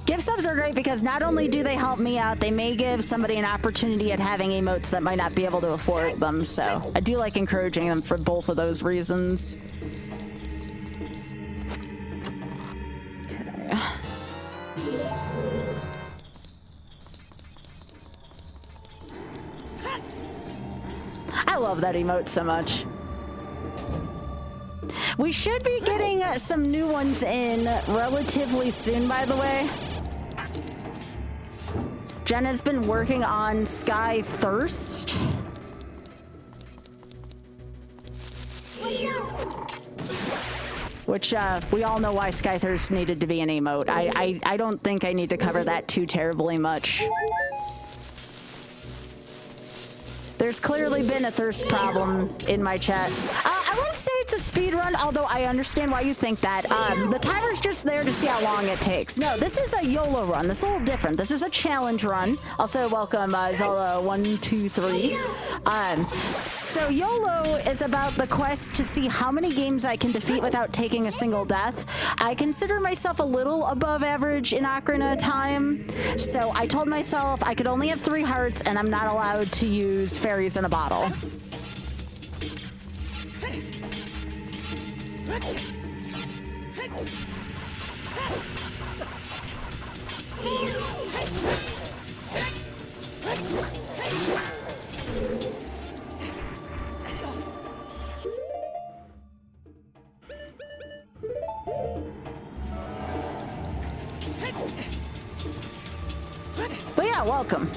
Gift subs are great because not only do they help me out, they may give somebody an opportunity at having emotes that might not be able to afford them, so I do like encouraging them for both of those reasons. Okay. I love that emote so much. We should be getting some new ones in relatively soon, by the way. Jen has been working on Sky Thirst. Which, we all know why Sky Thirst needed to be an emote. I don't think I need to cover that too terribly much. There's clearly been a thirst problem in my chat. I wouldn't say it's a speed run, although I understand why you think that. The timer's just there to see how long it takes. No, this is a YOLO run. This is a little different. This is a challenge run. Also, welcome Zola123. So YOLO is about the quest to see how many games I can defeat without taking a single death. I consider myself a little above average in Ocarina of Time, so I told myself I could only have 3 hearts and I'm not allowed to use fairies in a bottle. But yeah, welcome.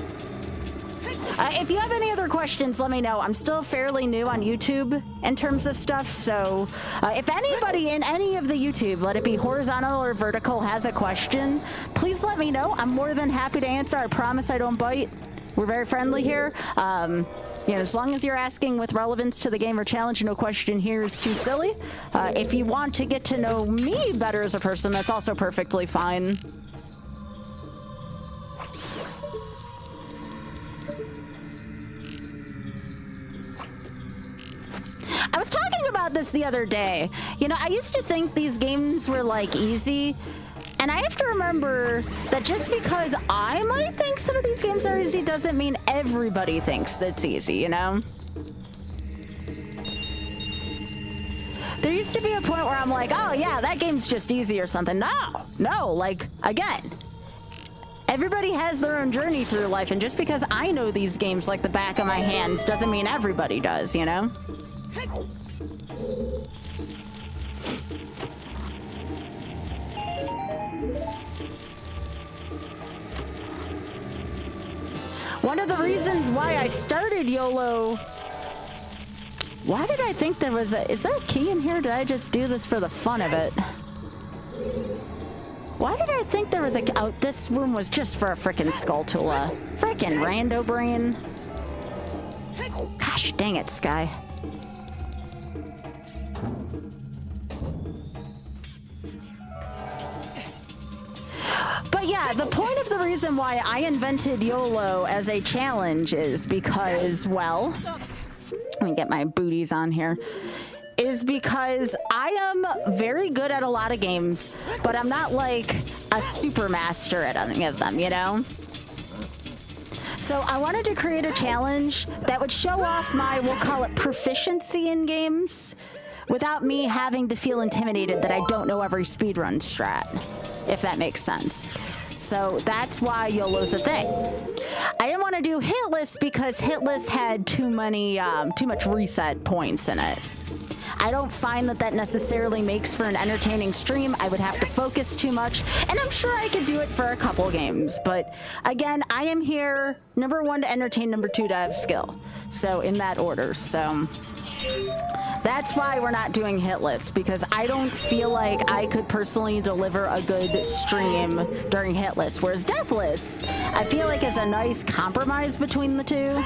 If you have any other questions, let me know. I'm still fairly new on YouTube in terms of stuff, so if anybody in any of the YouTube, let it be horizontal or vertical, has a question, please let me know. I'm more than happy to answer. I promise I don't bite. We're very friendly here. You know, as long as you're asking with relevance to the game or challenge, no question here is too silly. If you want to get to know me better as a person, that's also perfectly fine. I was talking about this the other day. You know, I used to think these games were like easy, and I have to remember that just because I might think some of these games are easy doesn't mean everybody thinks it's easy, you know? There used to be a point where I'm like, oh yeah, that game's just easy or something. No, like, again, everybody has their own journey through life, and just because I know these games like the back of my hands doesn't mean everybody does, you know? One of the reasons why I started YOLO... Why did I think there was a... Is that a key in here? Did I just do this for the fun of it? Why did I think there was a... Oh, this room was just for a frickin' Skulltula. Frickin' rando brain. Gosh dang it, Sky. But yeah, the point of the reason why I invented YOLO as a challenge is because, well, let me get my booties on here, is because I am very good at a lot of games, but I'm not like a super master at any of them, you know? So I wanted to create a challenge that would show off my, we'll call it proficiency in games, without me having to feel intimidated that I don't know every speedrun strat, if that makes sense. So that's why YOLO's a thing. I didn't want to do hitless because hitless had too much reset points in it. I don't find that that necessarily makes for an entertaining stream. I would have to focus too much, and I'm sure I could do it for a couple games. But again, I am here, number 1, to entertain, number 2, to have skill. So in that order, so... That's why we're not doing hitless, because I don't feel like I could personally deliver a good stream during hitless, whereas deathless, I feel like is a nice compromise between the two.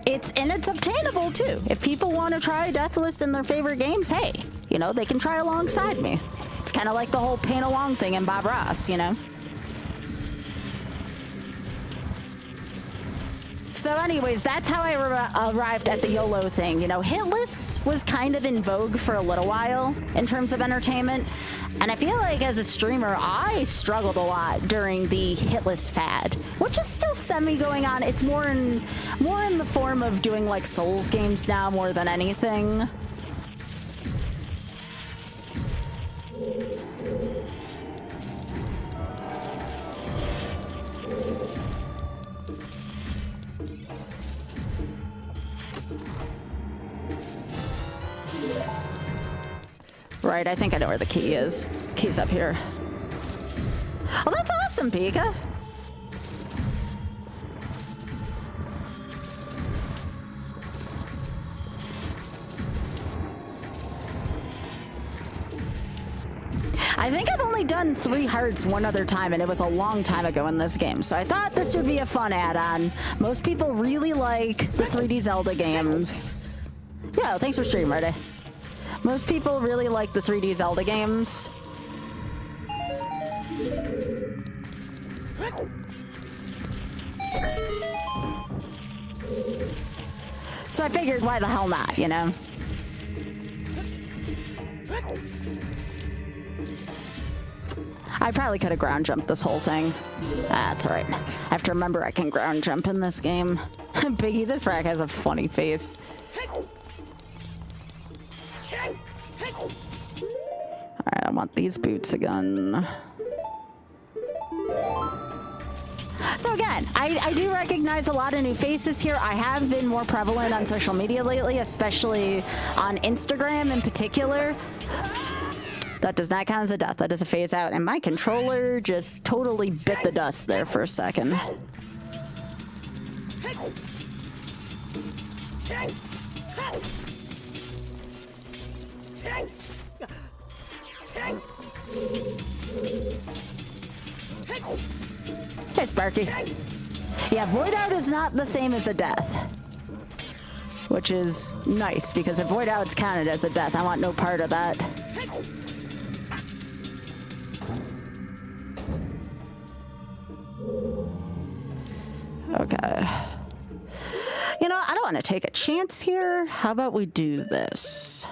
It's obtainable too. If people want to try deathless in their favorite games, hey, you know, they can try alongside me. It's kind of like the whole paint along thing in Bob Ross, you know? So anyways, that's how I arrived at the YOLO thing. You know, hitless was kind of in vogue for a little while in terms of entertainment. And I feel like as a streamer, I struggled a lot during the hitless fad, which is still semi going on. It's more in the form of doing like Souls games now more than anything. Right, I think I know where the key is. Key's up here. Oh, that's awesome, Pika. I think I've only done 3 hearts one other time, and it was a long time ago in this game, so I thought this would be a fun add-on. Most people really like the 3D Zelda games. Yeah, thanks for stream, Ready. Most people really like the 3D Zelda games. So I figured, why the hell not, you know? I probably could have ground jumped this whole thing. That's all right. I have to remember I can ground jump in this game. Biggie, this rack has a funny face. Alright, I want these boots again. So again, I do recognize a lot of new faces here. I have been more prevalent on social media lately, especially on Instagram in particular. That does not count as a death. That is a phase out. And my controller just totally bit the dust there for a second. Hey, Sparky. Yeah, Void Out is not the same as a death. Which is nice, because if Void Out's counted as a death, I want no part of that. Okay. You know, I don't want to take a chance here. How about we do this?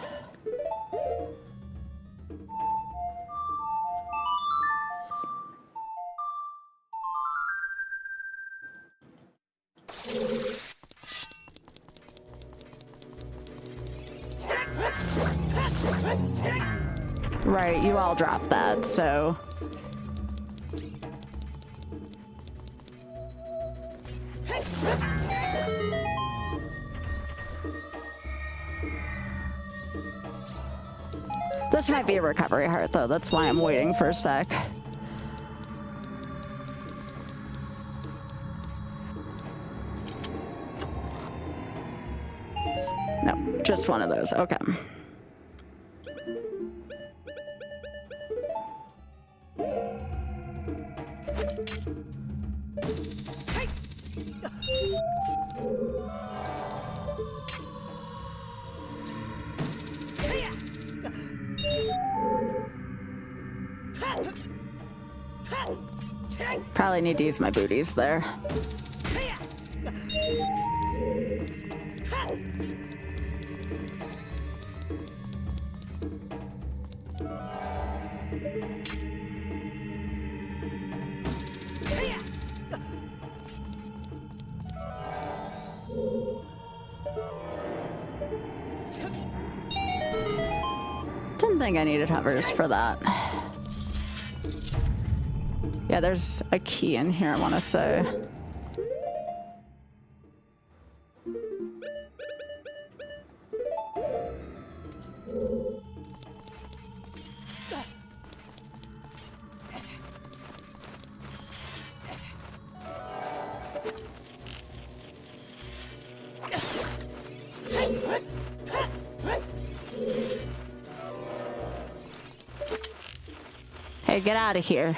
Right, you all dropped that, so... This might be a recovery heart, though. That's why I'm waiting for a sec. No, just one of those. Okay. Probably need to use my booties there. Didn't think I needed hovers for that. Yeah, there's a key in here, I want to say. Hey, get out of here.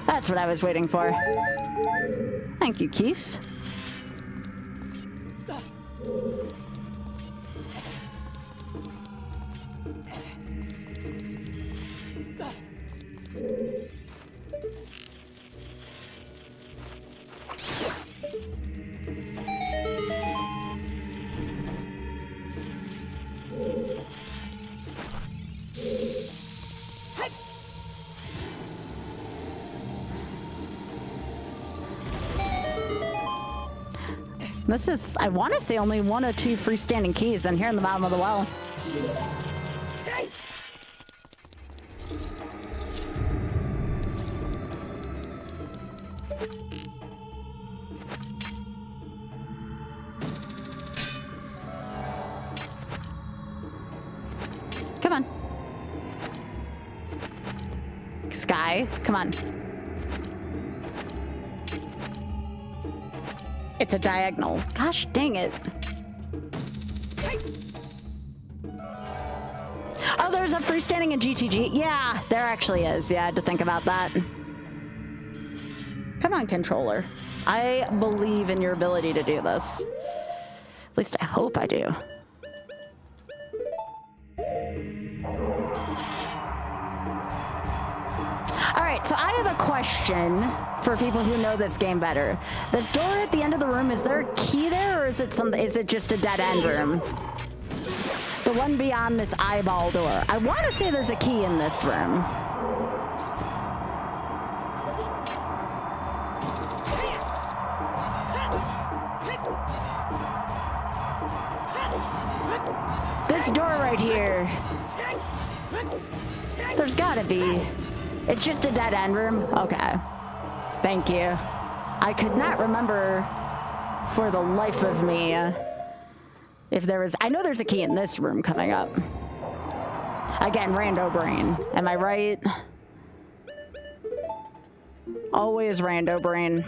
That's what I was waiting for. Thank you, Keys. This is, I want to say, only 1 or 2 freestanding keys in here in the bottom of the well. Sky, come on. It's a diagonal. Gosh dang it. Oh, there's a freestanding in GTG. Yeah, there actually is. Yeah, I had to think about that. Come on, controller. I believe in your ability to do this. At least I hope I do. All right, so I have a question for people who know this game better. This door at the end of the room, is there a key there, or is it just a dead end room? The one beyond this eyeball door. I want to say there's a key in this room. This door right here. There's gotta be. It's just a dead end room? Okay. Thank you. I could not remember for the life of me if there was. I know there's a key in this room coming up. Again, rando brain. Am I right? Always rando brain.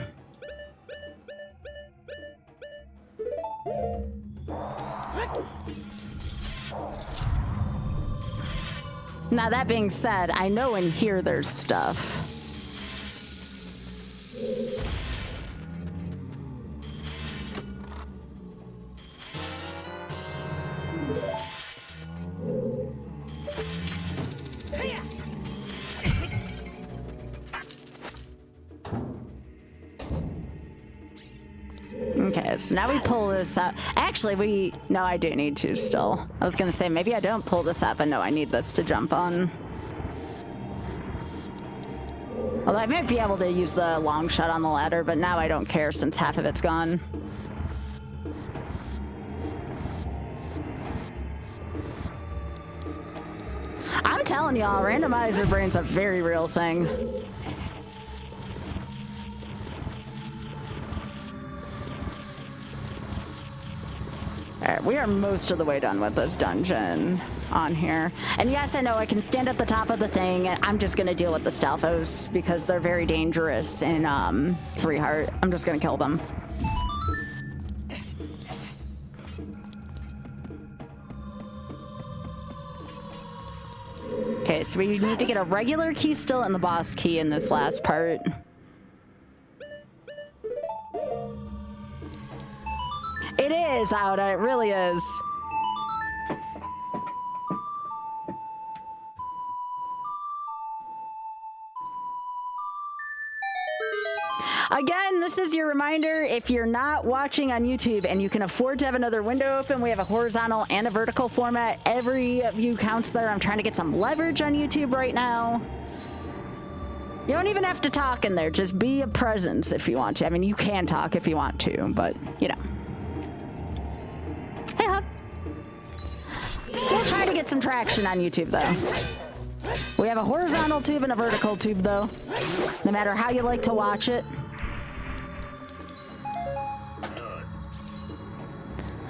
Now, that being said, I know in here there's stuff. Okay, so now we pull this up. Actually, no, I do need to still. I was gonna say, maybe I don't pull this up, but no, I need this to jump on. Although I might be able to use the long shot on the ladder, but now I don't care since half of it's gone. I'm telling y'all, randomizer brain's a very real thing. Alright, we are most of the way done with this dungeon on here. And yes, I know I can stand at the top of the thing, and I'm just gonna deal with the Stealthos because they're very dangerous in 3 Heart. I'm just gonna kill them. Okay, so we need to get a regular key still and the boss key in this last part. It is, Auda, it really is. Again, this is your reminder, if you're not watching on YouTube and you can afford to have another window open, we have a horizontal and a vertical format. Every view counts there. I'm trying to get some leverage on YouTube right now. You don't even have to talk in there. Just be a presence if you want to. I mean, you can talk if you want to, but, you know. Hey, Hub. Still trying to get some traction on YouTube, though. We have a horizontal tube and a vertical tube, though. No matter how you like to watch it.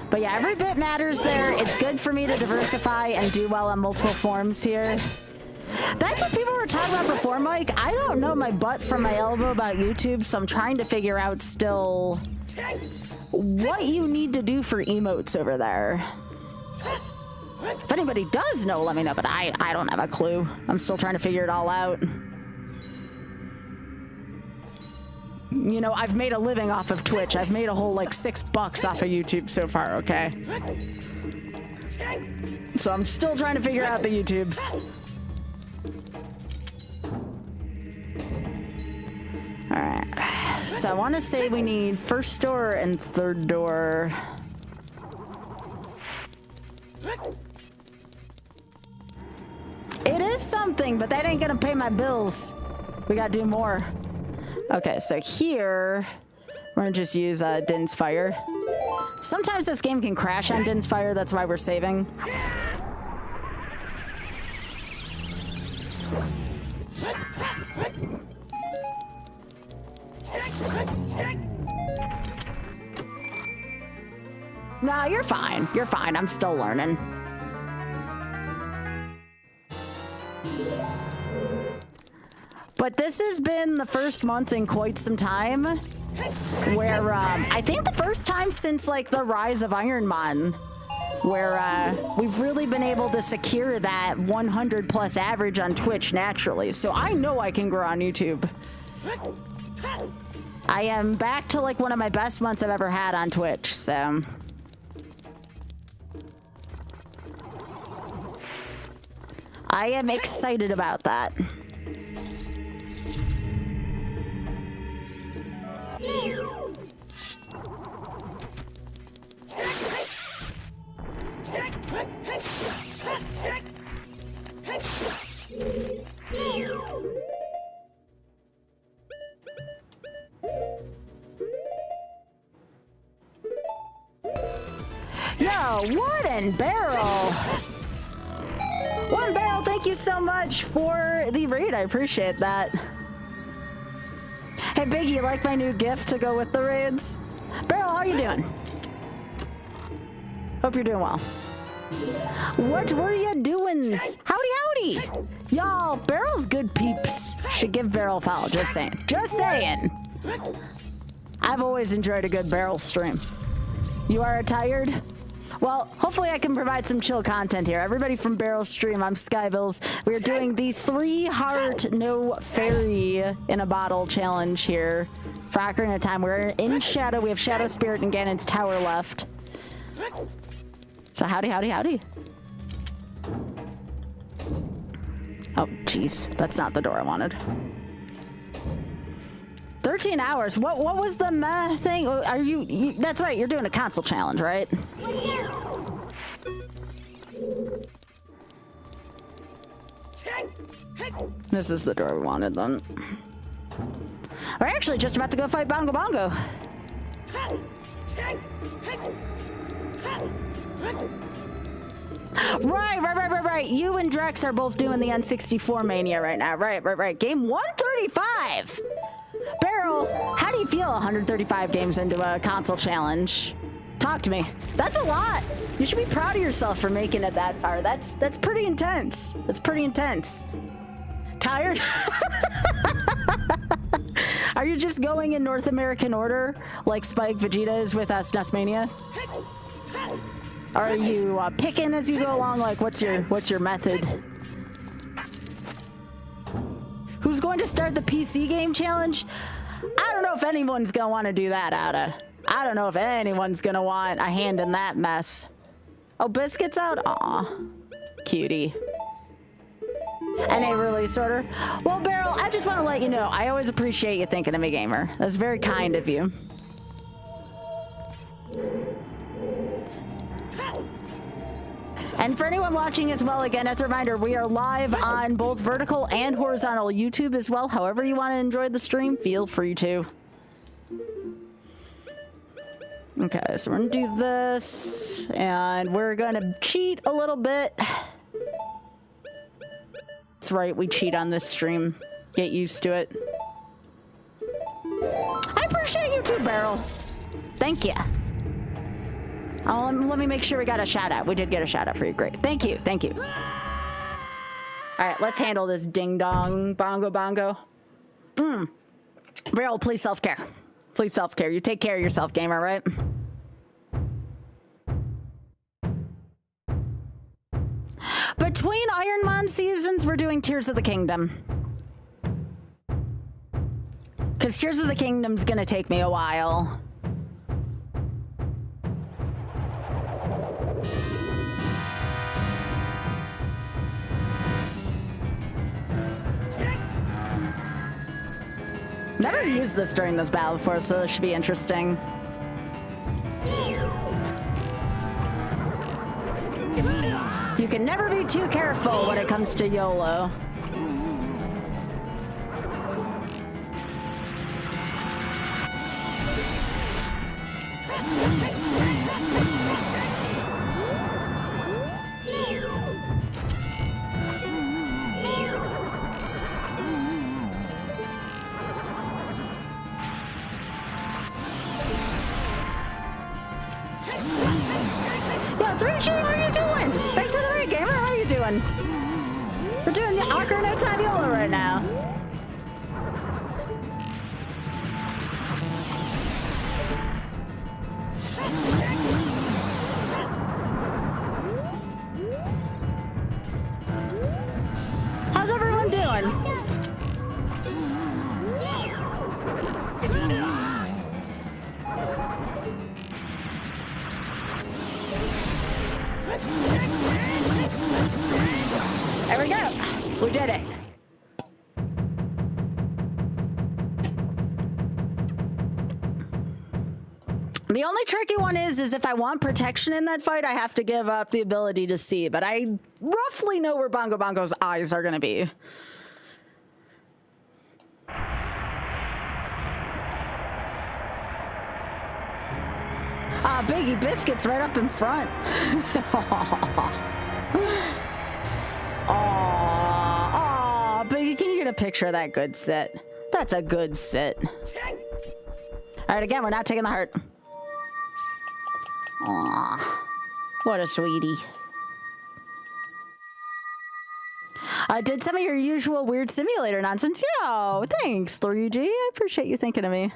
But yeah, every bit matters there. It's good for me to diversify and do well on multiple forms here. That's what people were talking about before, Mike. I don't know my butt from my elbow about YouTube, so I'm trying to figure out still what you need to do for emotes over there. If anybody does know, let me know, but I don't have a clue. I'm still trying to figure it all out. You know, I've made a living off of Twitch. I've made a whole, like, $6 off of YouTube so far, okay? So I'm still trying to figure out the YouTubes. Alright, so I want to say we need first door and third door. It is something, but that ain't gonna pay my bills. We gotta do more. Okay, so here, we're gonna just use Din's Fire. Sometimes this game can crash on Din's Fire, that's why we're saving. No, you're fine. You're fine. I'm still learning. But this has been the first month in quite some time where I think the first time since like the rise of Ironmon where we've really been able to secure that 100 plus average on Twitch naturally. So I know I can grow on YouTube. I am back to like one of my best months I've ever had on Twitch, so. I am excited about that. Yo, Wooden Barrel! Wooden Barrel, thank you so much for the raid. I appreciate that. Hey, Biggie, you like my new gift to go with the raids? Barrel, how you doing? Hope you're doing well. What were you doing? Howdy, howdy! Y'all, Barrel's good peeps. Should give Barrel a follow, just saying. Just saying! I've always enjoyed a good Barrel stream. You are tired? Well, hopefully I can provide some chill content here. Everybody from Barrel Stream, I'm Skybilz. We're doing the 3-heart no fairy in a bottle challenge here for Ocarina of Time. We're in Shadow. We have Shadow Spirit and Ganon's Tower left. So howdy, howdy, howdy. Oh, jeez. That's not the door I wanted. 13 hours. What was the meh thing? Are you that's right, you're doing a console challenge, right? This is the door we wanted then. We're actually just about to go fight Bongo Bongo. Right. You and Drex are both doing the N64 Mania right now. Right. Game 135. Barrel, how do you feel 135 games into a console challenge? Talk to me. That's a lot. You should be proud of yourself for making it that far. That's pretty intense. That's pretty intense. Tired? Are you just going in North American order like Spike Vegeta is with SNES Mania? Are you picking as you go along? Like, what's your method? Who's going to start the PC game challenge? I don't know if anyone's gonna want to do that, Ada. I don't know if anyone's gonna want a hand in that mess. Oh, Biscuit's out? Aw, cutie. NA release order. Well, Barrel, I just want to let you know, I always appreciate you thinking of me, gamer. That's very kind of you. And for anyone watching as well, again, as a reminder, we are live on both vertical and horizontal YouTube as well. However you want to enjoy the stream, feel free to. Okay, so we're going to do this, and we're going to cheat a little bit. That's right, we cheat on this stream. Get used to it. I appreciate you too, Barrel. Thank you. Oh, let me make sure we got a shout out. We did get a shout out for you. Great. Thank you. Thank you. All right, let's handle this ding dong bongo bongo. Barrel, please self-care. Please self-care. You take care of yourself, gamer, right? Between Ironmon seasons, we're doing Tears of the Kingdom. Because Tears of the Kingdom's gonna take me a while. Never used this during this battle before, so this should be interesting. You can never be too careful when it comes to YOLO. Yo, 3G, how are you doing? Thanks for the raid, gamer. How are you doing? We're doing the Ocarina of Time YOLO right now. The only tricky one is if I want protection in that fight, I have to give up the ability to see. But I roughly know where Bongo Bongo's eyes are going to be. Ah, Biggie Biscuit's right up in front. Aw, Biggie, can you get a picture of that good sit? That's a good sit. All right, again, we're not taking the heart. Aw, what a sweetie. Did some of your usual weird simulator nonsense. Yo, thanks, 3G. I appreciate you thinking of me.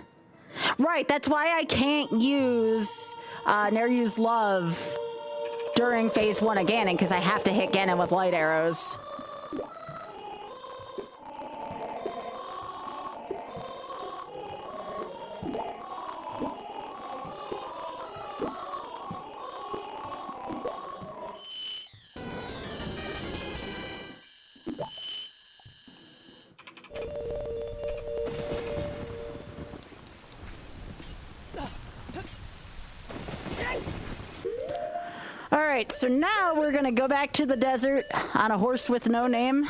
Right, that's why I can't use Ne'er Use Love during phase 1 of Ganon, because I have to hit Ganon with light arrows. All right, so now we're gonna go back to the desert on a horse with no name.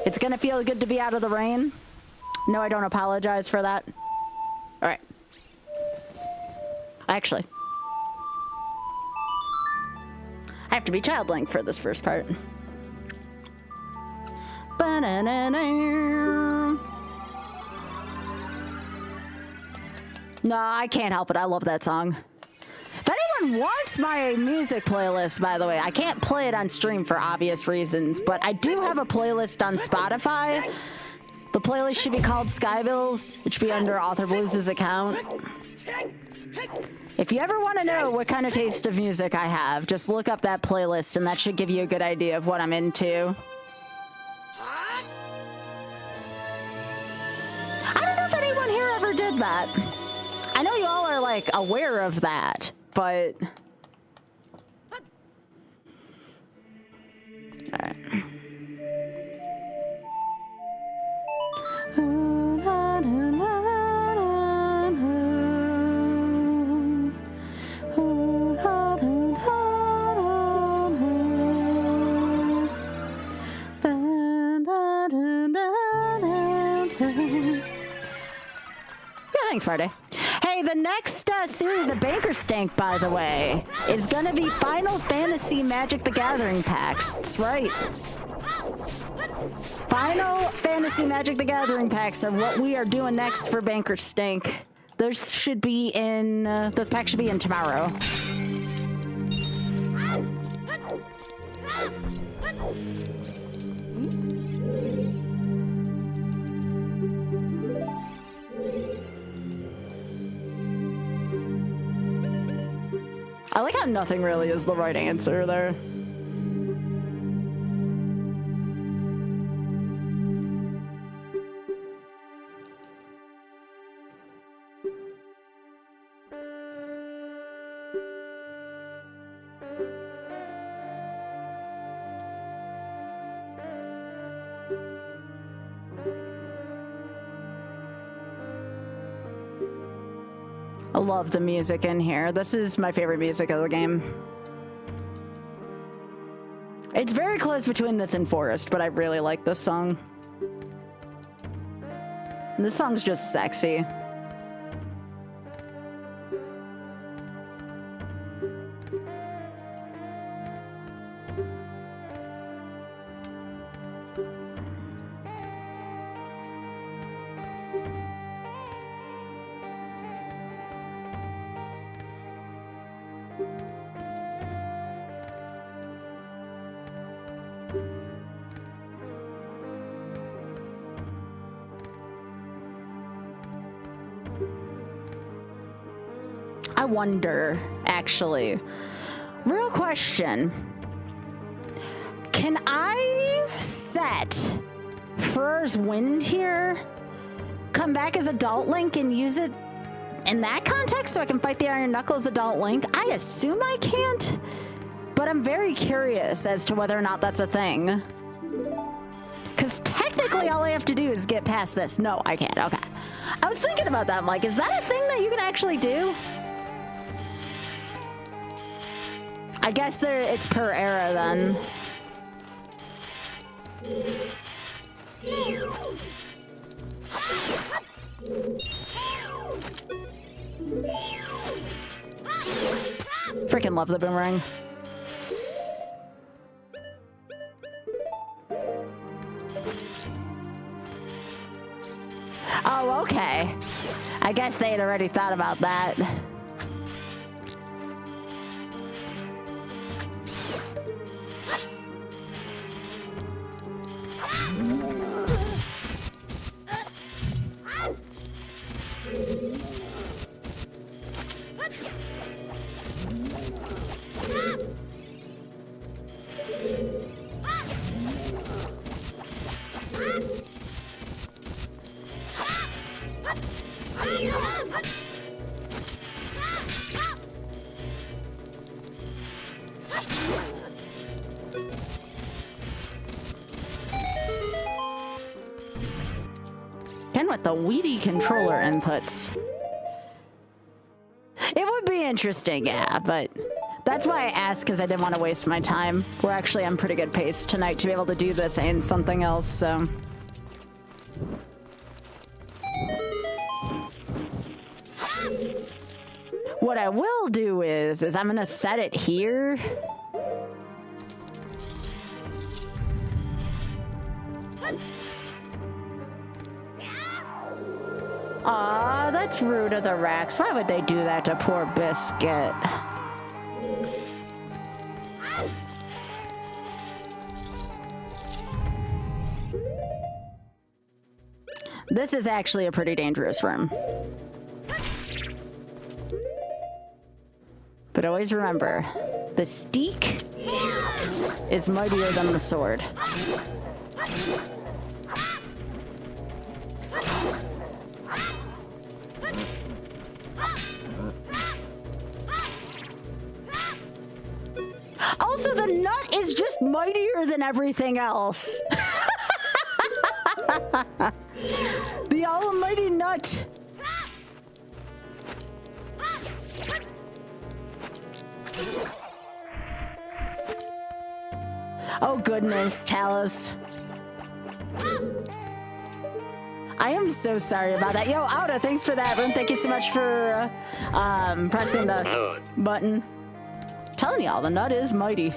It's gonna feel good to be out of the rain. No, I don't apologize for that. All right. Actually, I have to be childlike for this first part. No, I can't help it. I love that song. If anyone wants my music playlist, by the way, I can't play it on stream for obvious reasons, but I do have a playlist on Spotify. The playlist should be called Skybilz. It should be under Author Blues' account. If you ever want to know what kind of taste of music I have, just look up that playlist and that should give you a good idea of what I'm into. I don't know if anyone here ever did that. I know you all are, like, aware of that, but... Alright. Yeah, thanks, Friday. Hey, the next series of Banker Stank, by the way, is gonna be Final Fantasy Magic the Gathering packs. That's right. Final Fantasy Magic the Gathering packs are what we are doing next for Banker Stank. Those should be in, those packs should be in tomorrow. I like how nothing really is the right answer there. I love the music in here. This is my favorite music of the game. It's very close between this and Forest, but I really like this song. And this song's just sexy. I wonder, actually. Real question. Can I set Fur's Wind here, come back as Adult Link, and use it in that context so I can fight the Iron Knuckles Adult Link? I assume I can't, but I'm very curious as to whether or not that's a thing. Because technically all I have to do is get past this. No, I can't. Okay. I was thinking about that. I'm like, is that a thing that you can actually do? I guess it's per era then. Freaking love the boomerang. Oh, okay. I guess they had already thought about that. Again with the weedy controller inputs. It would be interesting, yeah, but that's why I asked, because I didn't want to waste my time. We're actually on pretty good pace tonight to be able to do this and something else, so. What I will do is I'm gonna set it here. Aw, that's rude of the Rex. Why would they do that to poor Biscuit? This is actually a pretty dangerous room. But always remember, the steak is mightier than the sword. Also, the nut is just mightier than everything else. The almighty nut. Oh goodness, Talus. I am so sorry about that. Yo, Auda, thanks for that. Thank you so much for pressing the button. Telling y'all, the nut is mighty.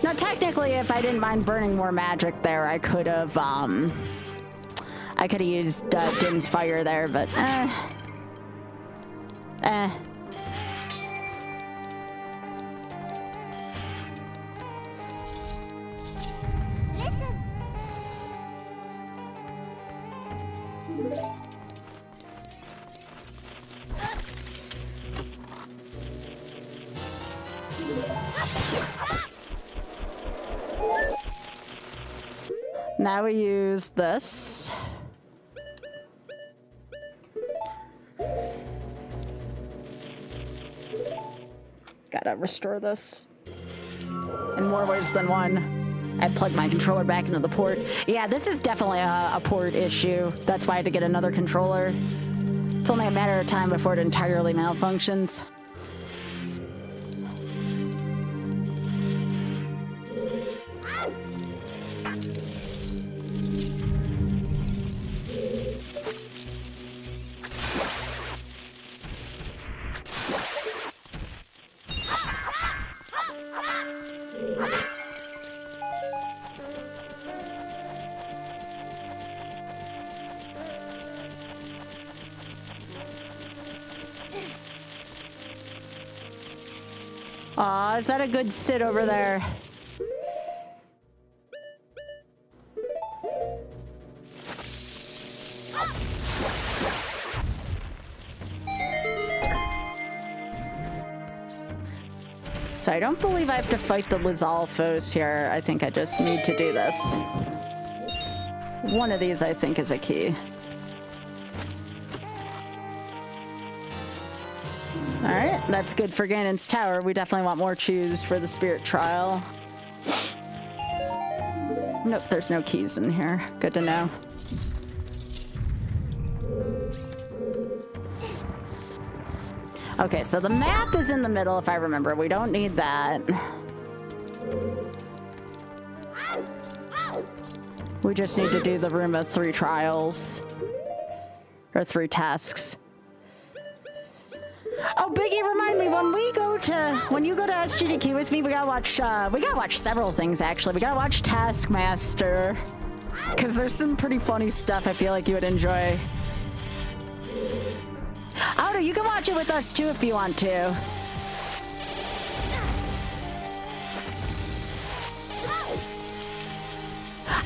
Now, technically, if I didn't mind burning more magic there, I could have used Din's fire there, but now we use this. Gotta restore this in more ways than one. I plugged my controller back into the port. Yeah, this is definitely a port issue. That's why I had to get another controller. It's only a matter of time before it entirely malfunctions. Aw, is that a good sit over there? So I don't believe I have to fight the Lizalfos here. I think I just need to do this. One of these, I think, is a key. Alright, that's good for Ganon's Tower. We definitely want more chews for the Spirit Trial. Nope, there's no keys in here. Good to know. Okay, so the map is in the middle, if I remember. We don't need that. We just need to do the Room of 3 trials. Or 3 tasks. Oh, Biggie, remind me, when you go to SGDQ with me, we gotta watch several things, actually. We gotta watch Taskmaster. Because there's some pretty funny stuff I feel like you would enjoy. Oh, no, you can watch it with us, too, if you want to.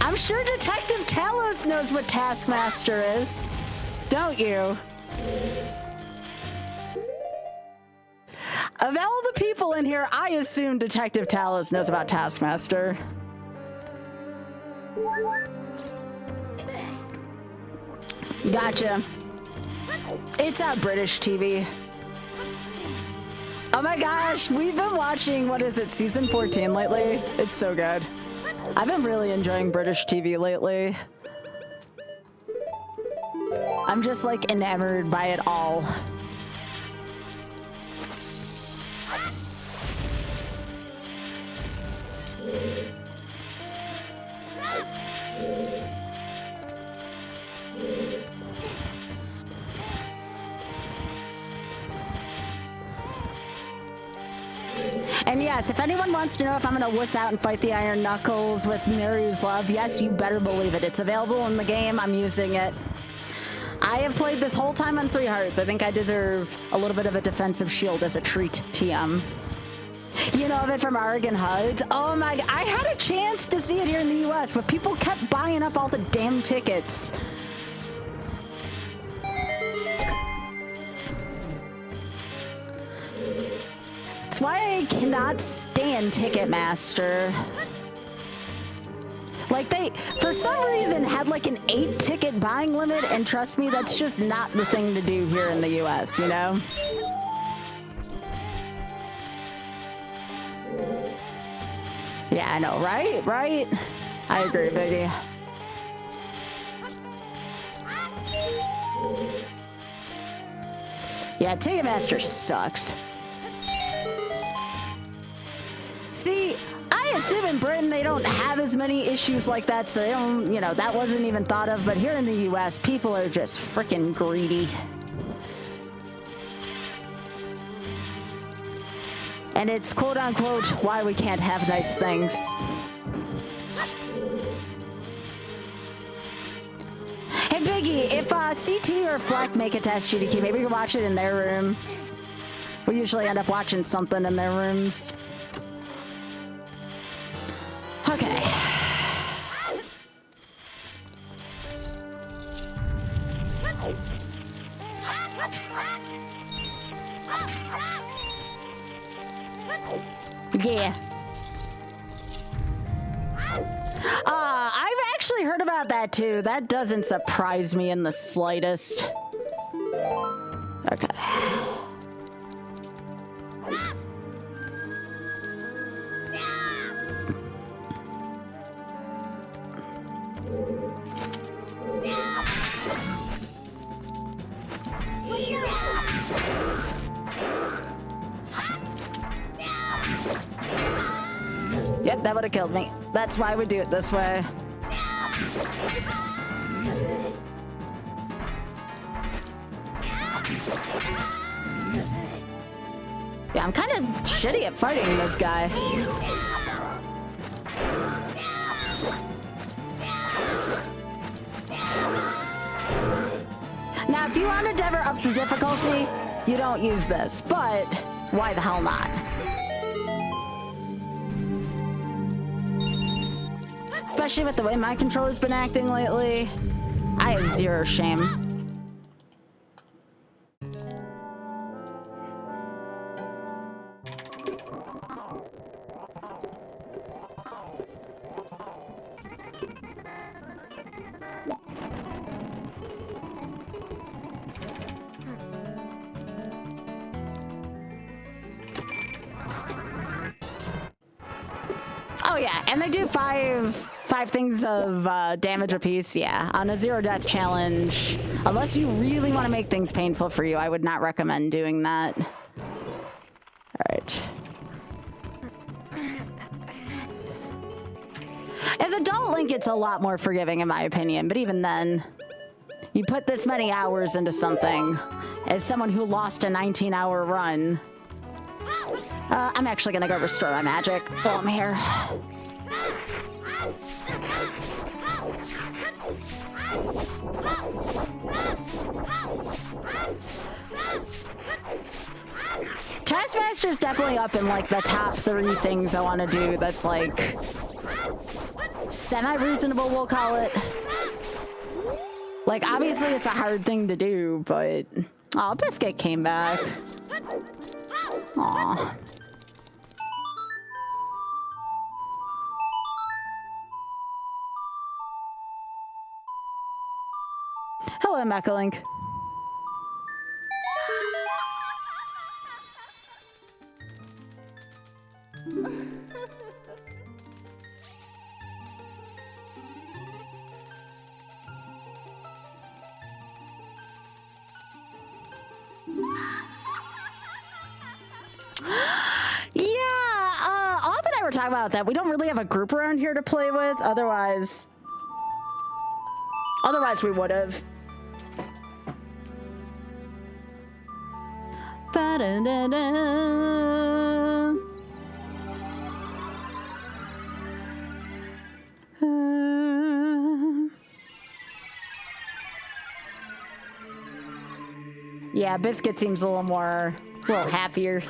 I'm sure Detective Talos knows what Taskmaster is. Don't you? Of all the people in here, I assume Detective Talos knows about Taskmaster. Gotcha. It's British TV. Oh my gosh, we've been watching, what is it, season 14 lately? It's so good. I've been really enjoying British TV lately. I'm just like enamored by it all. And yes, if anyone wants to know if I'm gonna wuss out and fight the Iron Knuckles with Miryu's Love, yes, you better believe it. It's available in the game. I'm using it. I have played this whole time on 3 hearts. I think I deserve a little bit of a defensive shield as a treat, TM. You know of it from Oregon HUDs? Oh my god, I had a chance to see it here in the US, but people kept buying up all the damn tickets. That's why I cannot stand Ticketmaster. Like, they, for some reason, had like an 8-ticket buying limit, and trust me, that's just not the thing to do here in the US, you know? Yeah, I know, right? Right? I agree, Biggie. Yeah, Ticketmaster sucks. See, I assume in Britain they don't have as many issues like that, so they don't, you know, that wasn't even thought of, but here in the US, people are just freaking greedy. And it's quote-unquote why we can't have nice things. Hey Biggie, if CT or Fleck make it to SGDQ, maybe we can watch it in their room. We usually end up watching something in their rooms. Okay. Yeah. I've actually heard about that too. That doesn't surprise me in the slightest. Okay. Yep, that would have killed me. That's why we do it this way. Yeah, I'm kind of shitty at fighting this guy. Now, if you want to ever up the difficulty, you don't use this, but why the hell not? Especially with the way my controller's been acting lately, I have zero shame. yeah, and they do five things of damage apiece. Yeah, on a 0 death challenge, unless you really want to make things painful for you, I would not recommend doing that. All right. As adult Link, it's a lot more forgiving in my opinion, but even then, you put this many hours into something. As someone who lost a 19-hour run, I'm actually gonna go restore my magic while I'm here. Taskmaster's definitely up in like the top 3 things I want to do that's like semi-reasonable, we'll call it. Like, obviously it's a hard thing to do, but... Aw, Biscuit came back. Aw. Hello, Mechalink. Talk about that. We don't really have a group around here to play with. Otherwise we would have. Yeah, Biscuit seems a little happier.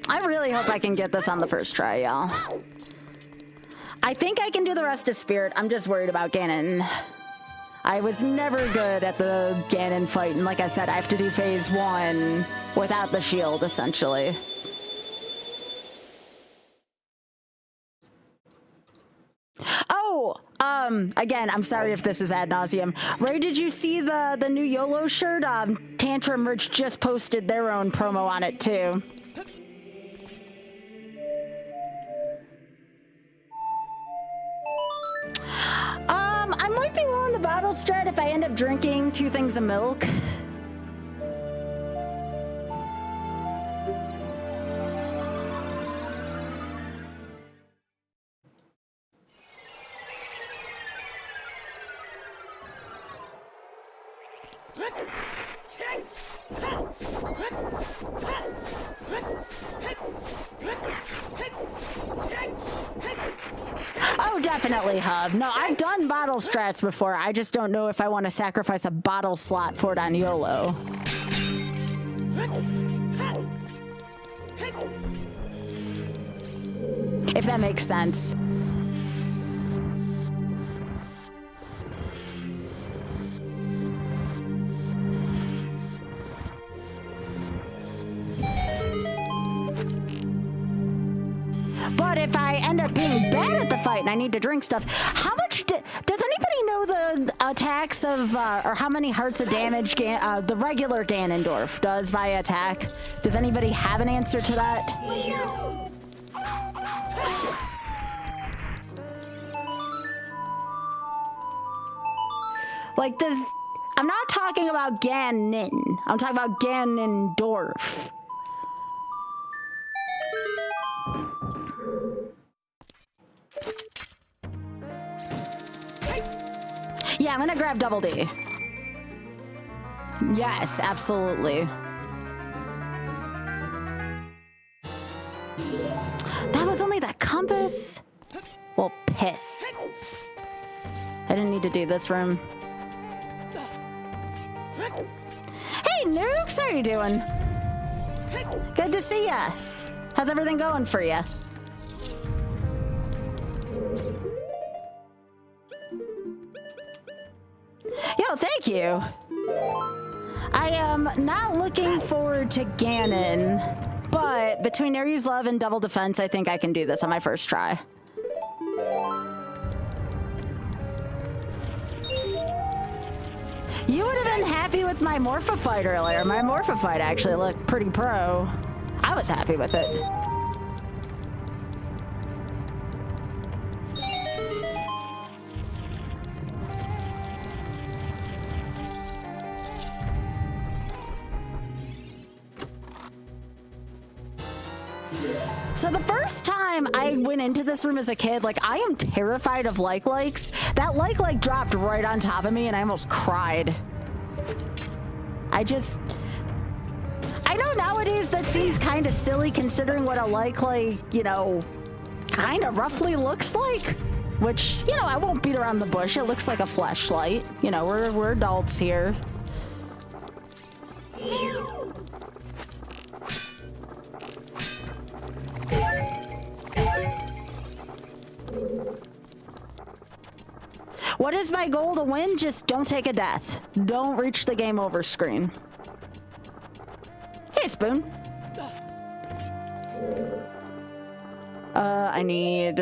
I really hope I can get this on the first try, y'all. I think I can do the rest of Spirit. I'm just worried about Ganon. I was never good at the Ganon fight, and like I said, I have to do phase 1 without the shield, essentially. Oh, again, I'm sorry if this is ad nauseum. Ray, did you see the new YOLO shirt? Tantrum Merch just posted their own promo on it, too. I might be willing to bottle strat if I end up drinking 2 things of milk. Oh, definitely, Hub. No, I've done bottle strats before. I just don't know if I want to sacrifice a bottle slot for it on YOLO. If that makes sense. But if I end up being bad at the fight and I need to drink stuff, how much does anybody know the attacks of, or how many hearts of damage the regular Ganondorf does via attack? Does anybody have an answer to that? Like, I'm not talking about Ganon. I'm talking about Ganondorf. Yeah, I'm gonna grab Double D. Yes, absolutely. That was only the compass? Well, piss. I didn't need to do this room. Hey, Nukes, how are you doing? Good to see ya. How's everything going for you? Yo, thank you. I am not looking forward to Ganon, but between Ares Love and Double Defense, I think I can do this on my first try. You would have been happy with my Morpha fight earlier. My Morpha fight actually looked pretty pro. I was happy with it. So the first time I went into this room as a kid, like, I am terrified of likes. That like dropped right on top of me and I almost cried. I know nowadays that seems kind of silly considering what a like, you know, kind of roughly looks like. Which, you know, I won't beat around the bush. It looks like a fleshlight. You know, we're adults here. What is my goal to win? Just don't take a death. Don't reach the game over screen. Hey, Spoon. I need...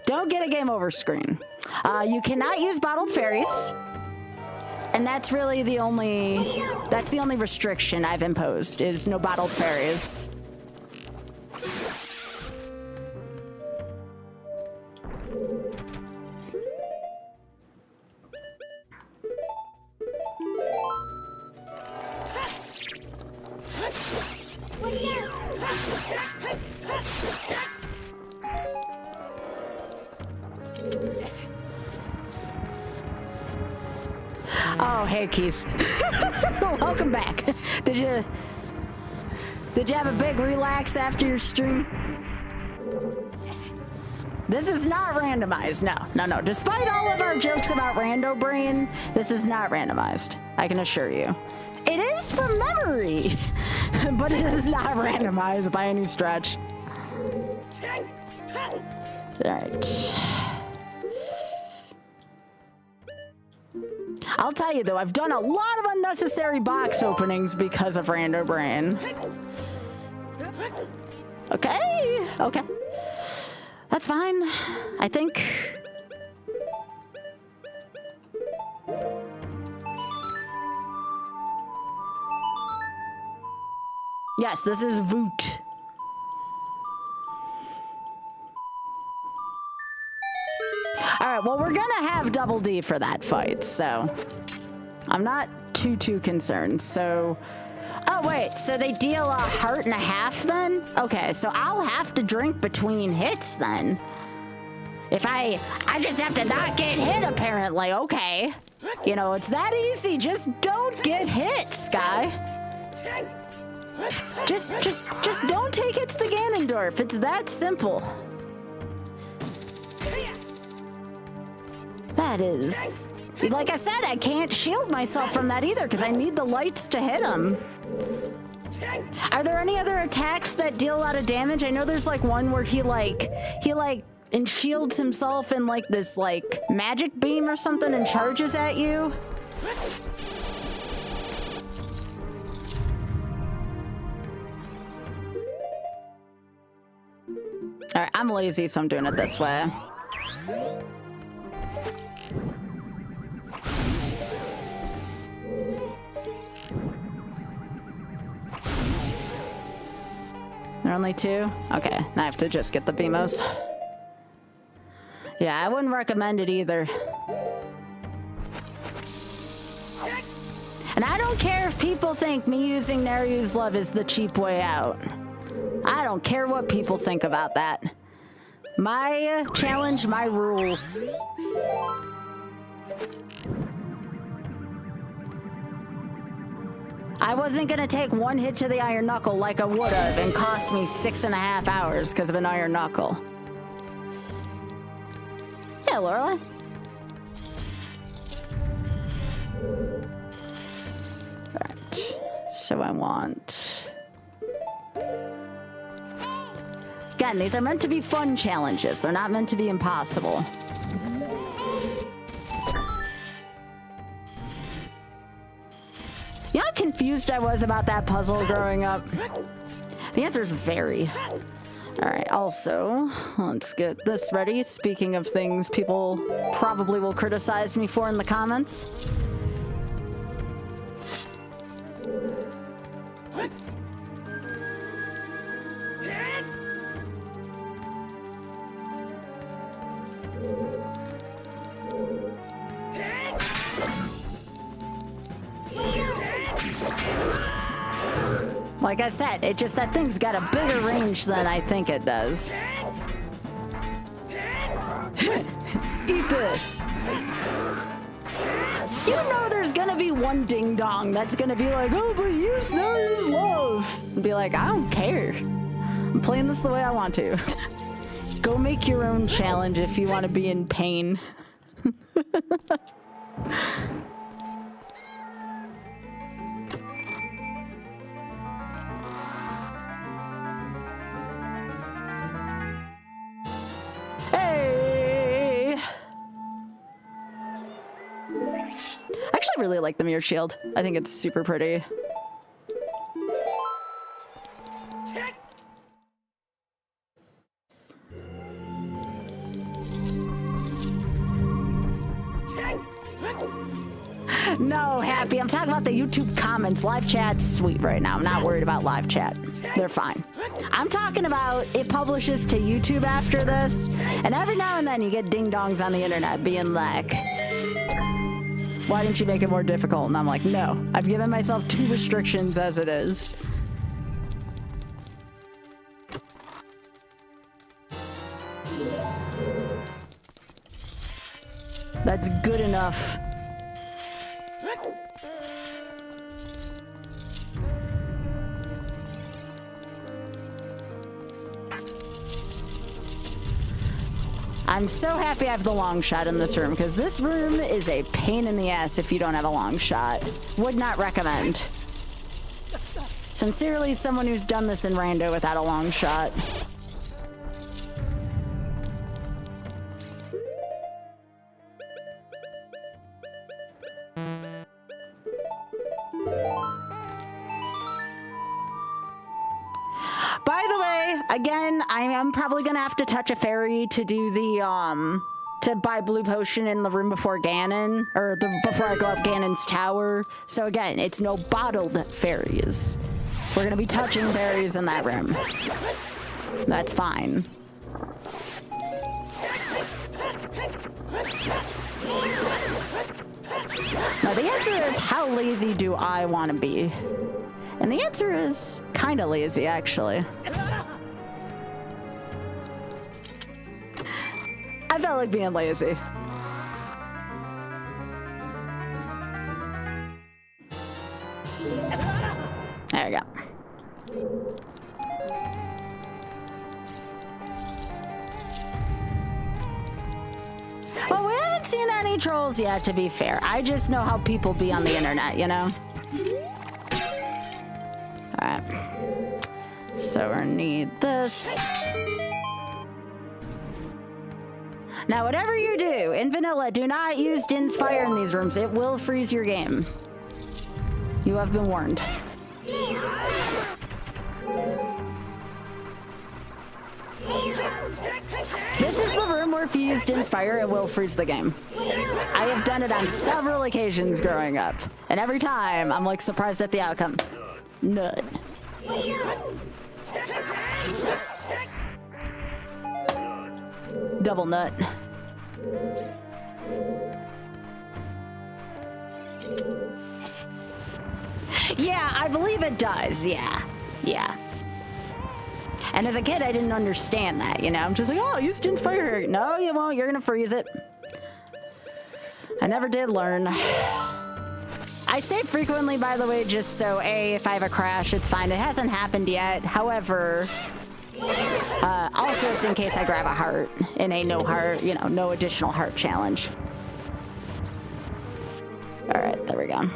Don't get a game over screen. You cannot use bottled fairies. And that's really the only... That's the only restriction I've imposed, is no bottled fairies. Oh, hey, Keys. Welcome back. Did you have a big relax after your stream? This is not randomized. No. Despite all of our jokes about Rando Brain, this is not randomized. I can assure you. It is from memory, but it is not randomized by any stretch. All right. I'll tell you though, I've done a lot of unnecessary box openings because of Rando Brain. Okay. That's fine, I think. Yes, this is Voot. Alright, well, we're gonna have Double D for that fight, so I'm not too concerned. So, oh wait, so they deal 1.5 hearts then? Okay, so I'll have to drink between hits then. If I just have to not get hit apparently, okay. You know, it's that easy, just don't get hit, Sky. Just don't take hits to Ganondorf, it's that simple. That is... Like I said, I can't shield myself from that either because I need the lights to hit him. Are there any other attacks that deal a lot of damage? I know there's like one where he and shields himself in like this like magic beam or something and charges at you. All right, I'm lazy, so I'm doing it this way. There are only 2? Okay, now I have to just get the Beamos. Yeah, I wouldn't recommend it either. And I don't care if people think me using Neryu's Love is the cheap way out. I don't care what people think about that. My challenge, my rules. I wasn't gonna take 1 hit to the Iron Knuckle like I would have and cost me 6.5 hours because of an Iron Knuckle. Yeah, Lorelai. Alright, so I want... Again, these are meant to be fun challenges. They're not meant to be impossible. You know how confused I was about that puzzle growing up? The answer is very. All right, also, let's get this ready. Speaking of things people probably will criticize me for in the comments. Like I said, it just that thing's got a bigger range than I think it does. Eat this. You know there's gonna be one ding dong that's gonna be like, oh, but you snooze love. And be like, I don't care. I'm playing this the way I want to. Go make your own challenge if you want to be in pain. I actually really like the mirror shield. I think it's super pretty. No, Happy, I'm talking about the YouTube comments. Live chat's sweet right now. I'm not worried about live chat. They're fine. I'm talking about it publishes to YouTube after this, and every now and then you get ding-dongs on the internet being like, why didn't you make it more difficult? And I'm like, no, I've given myself 2 restrictions as it is. That's good enough. I'm so happy I have the long shot in this room, because this room is a pain in the ass if you don't have a long shot. Would not recommend. Sincerely, someone who's done this in rando without a long shot. By the way, again, I am probably gonna have to touch a fairy to do the, to buy blue potion in the room before Ganon, or before I go up Ganon's tower. So again, it's no bottled fairies. We're gonna be touching fairies in that room. That's fine. Now the answer is, how lazy do I want to be? And the answer is kind of lazy, actually. I felt like being lazy. There we go. Well, we haven't seen any trolls yet, to be fair. I just know how people be on the internet, you know? Alright. So we need this. Now, whatever you do, in vanilla, do not use Din's Fire in these rooms. It will freeze your game. You have been warned. This is the room where if you use Din's Fire, it will freeze the game. I have done it on several occasions growing up, and every time, I'm like surprised at the outcome. None. Double nut. Yeah, I believe it does. Yeah. And as a kid, I didn't understand that, you know? I'm just like, oh, use Din's Fire. No, you won't. You're gonna freeze it. I never did learn. I save frequently, by the way, just so, A, if I have a crash, it's fine. It hasn't happened yet. However, also it's in case I grab a heart in a no heart, you know, no additional heart challenge. All right, there we go.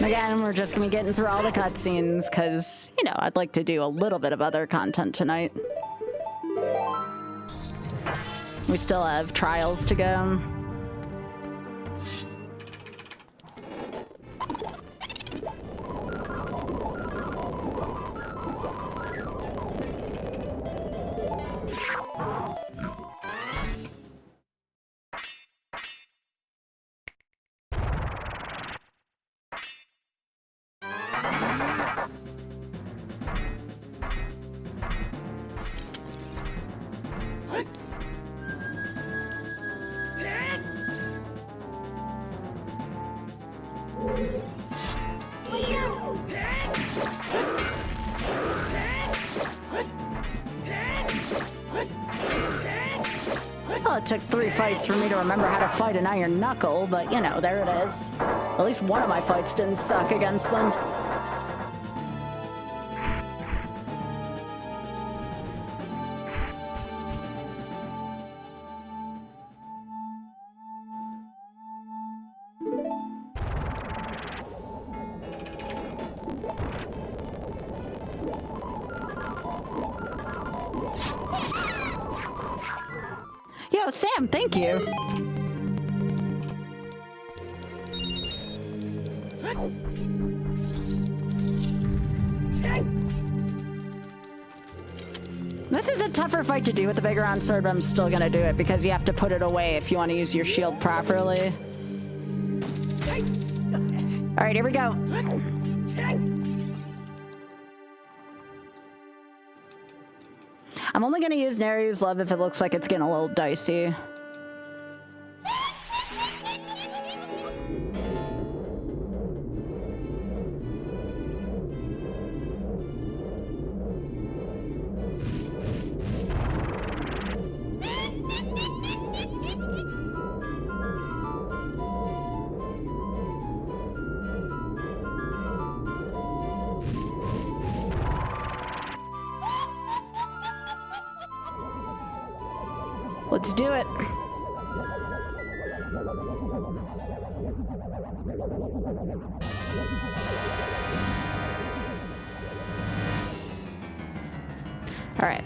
Again, we're just gonna be getting through all the cutscenes because, you know, I'd like to do a little bit of other content tonight. We still have trials to go. Well, it took 3 fights for me to remember how to fight an iron knuckle, but you know, there it is. At least one of my fights didn't suck against them. Yo, Sam, thank you. This is a tougher fight to do with the big round sword, but I'm still gonna do it because you have to put it away if you want to use your shield properly. All right, here we go. I'm only gonna use Neryu's Love if it looks like it's getting a little dicey. Let's do it. All right.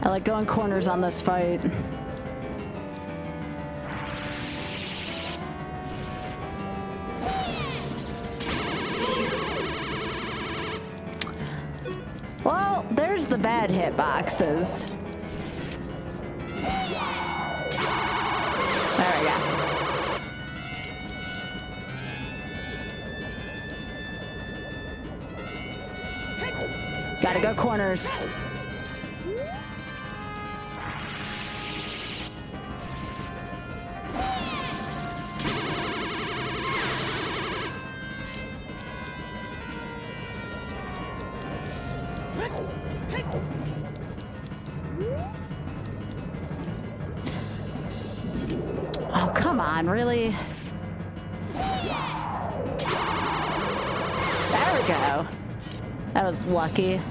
I like going corners on this fight. Well, there's the bad hitboxes. There we go. Gotta go corners. Oh, come on, really? There we go. That was lucky.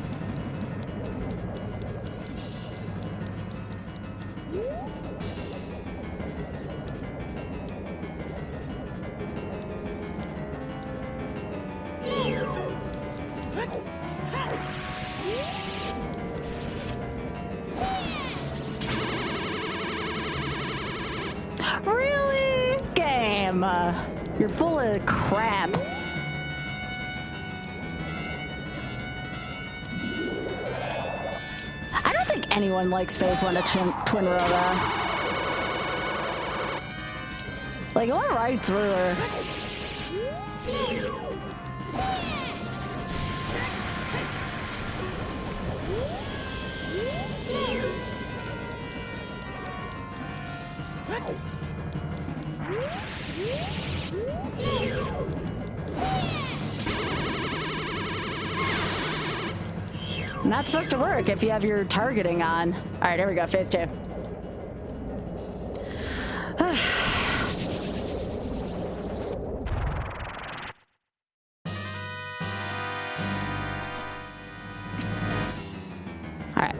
Really? Game. You're full of crap. I don't think anyone likes phase 1 of Twin Rora. Like, I went right through her. Not supposed to work if you have your targeting on. All right, here we go, phase 2. All right.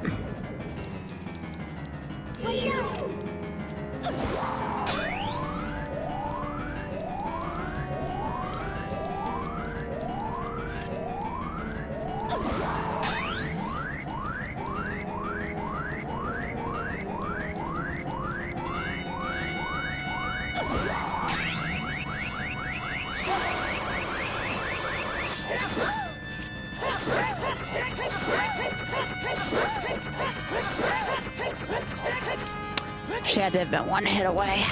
had to have been one hit away.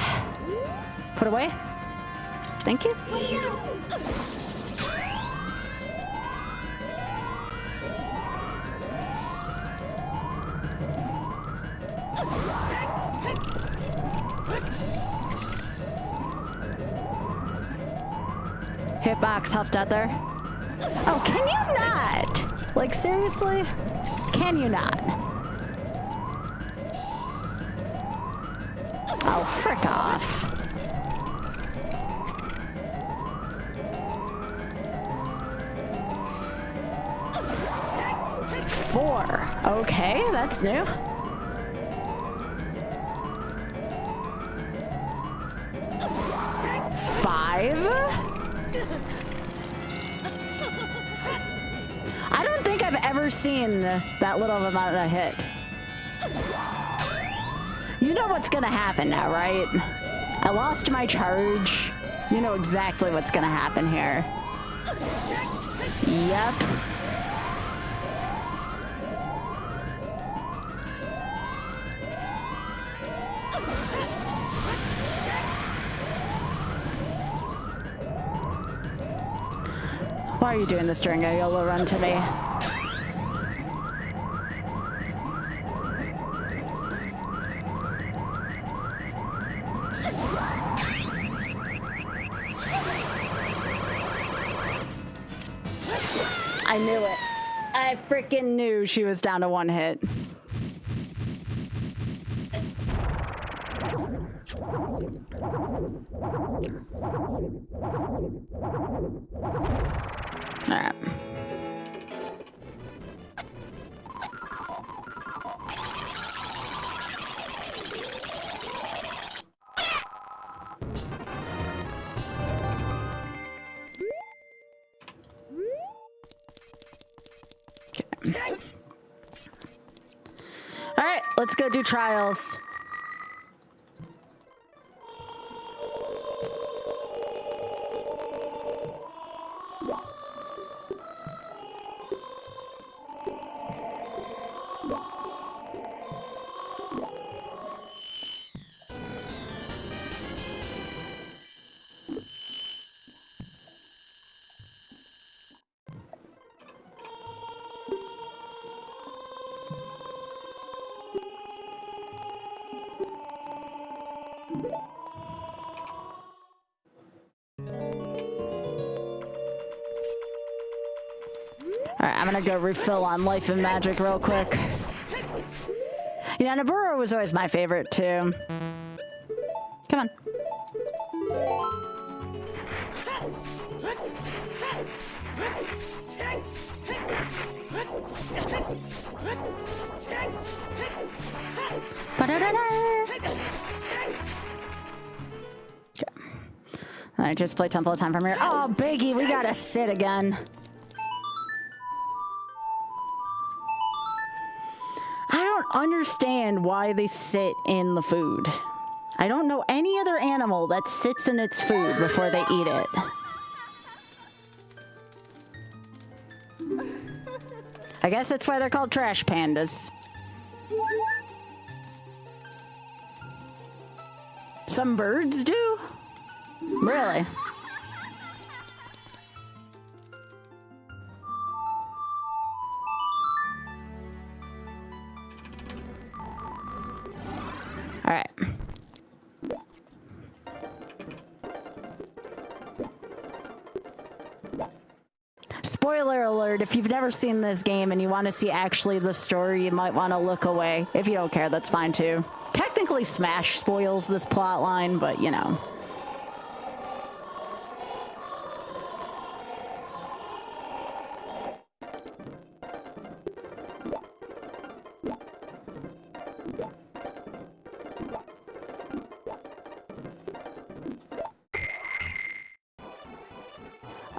Put away. Thank you. Hitbox helped out there. Oh, can you not? Like, seriously? Can you not? Oh, frick off. Four. Okay, that's new. Five. I don't think I've ever seen that little of amount of hit. You know what's gonna happen now, right? I lost my charge. You know exactly what's gonna happen here. Yep. Why are you doing this during a YOLO run to me? I knew it. I freaking knew she was down to one hit. All right. Okay. All right, let's go do trials. Alright, I'm gonna go refill on Life and Magic real quick. You know, Naburo was always my favorite too. Come on. I just play Temple of Time from here. Oh, Biggie, we gotta sit again. I don't understand why they sit in the food. I don't know any other animal that sits in its food before they eat it. I guess that's why they're called trash pandas. Some birds do? Really? All right. Spoiler alert, if you've never seen this game and you want to see actually the story, you might want to look away. If you don't care, that's fine too. Technically, Smash spoils this plot line, but you know.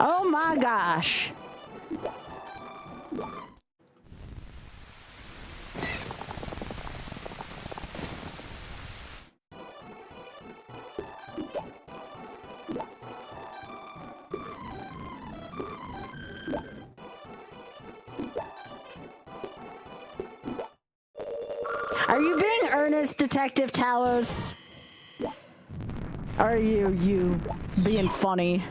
Oh my gosh. Are you being Miss Detective Talos? Are you being funny?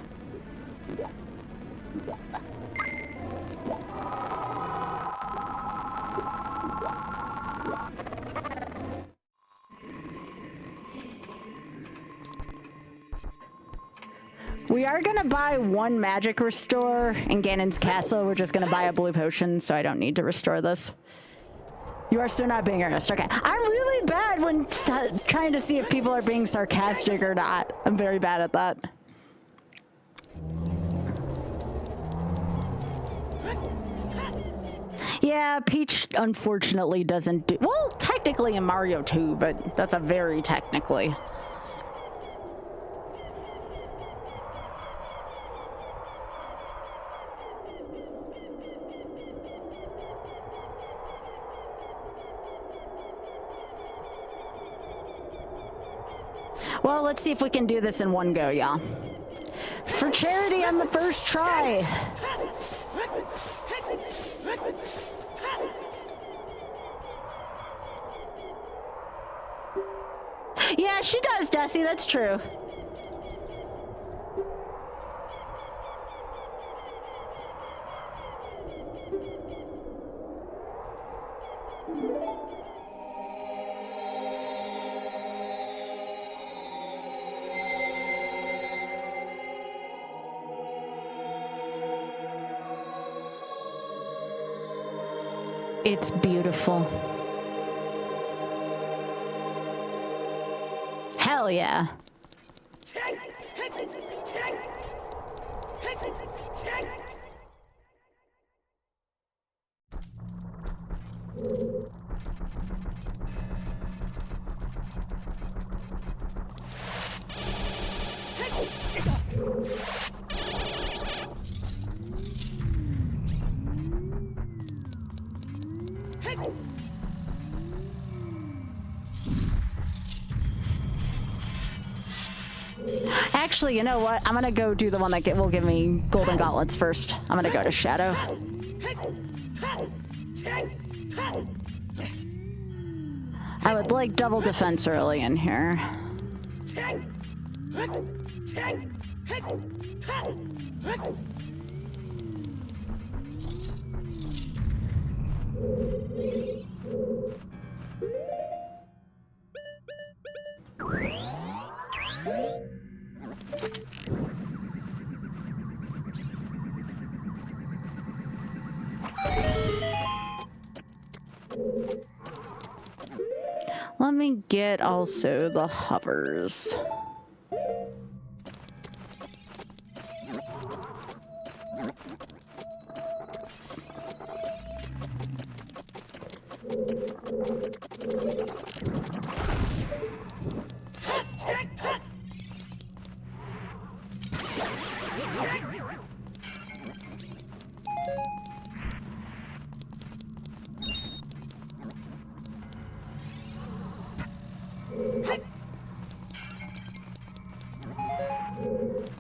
We are gonna buy one magic restore in Ganon's castle. We're just gonna buy a blue potion, so I don't need to restore this. You are still not being earnest. Okay. I'm really bad when trying to see if people are being sarcastic or not. I'm very bad at that. Yeah, Peach unfortunately doesn't do... Well, technically in Mario 2, but that's a very technically. Well, let's see if we can do this in one go, y'all. For charity on the first try. Yeah, she does, Desi, that's true. It's beautiful. Hell yeah. Actually, you know what? I'm gonna go do the one that will give me golden gauntlets first. I'm gonna go to Shadow. I would like double defense early in here. Let me get also the hovers.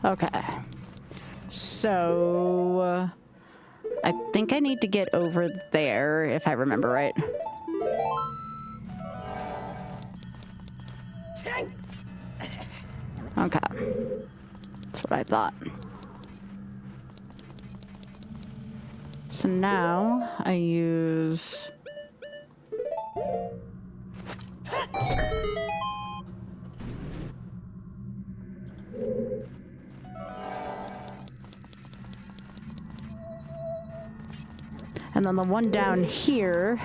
Okay, so I think I need to get over there if I remember right. Okay, that's what I thought. So now I use... And then the one down here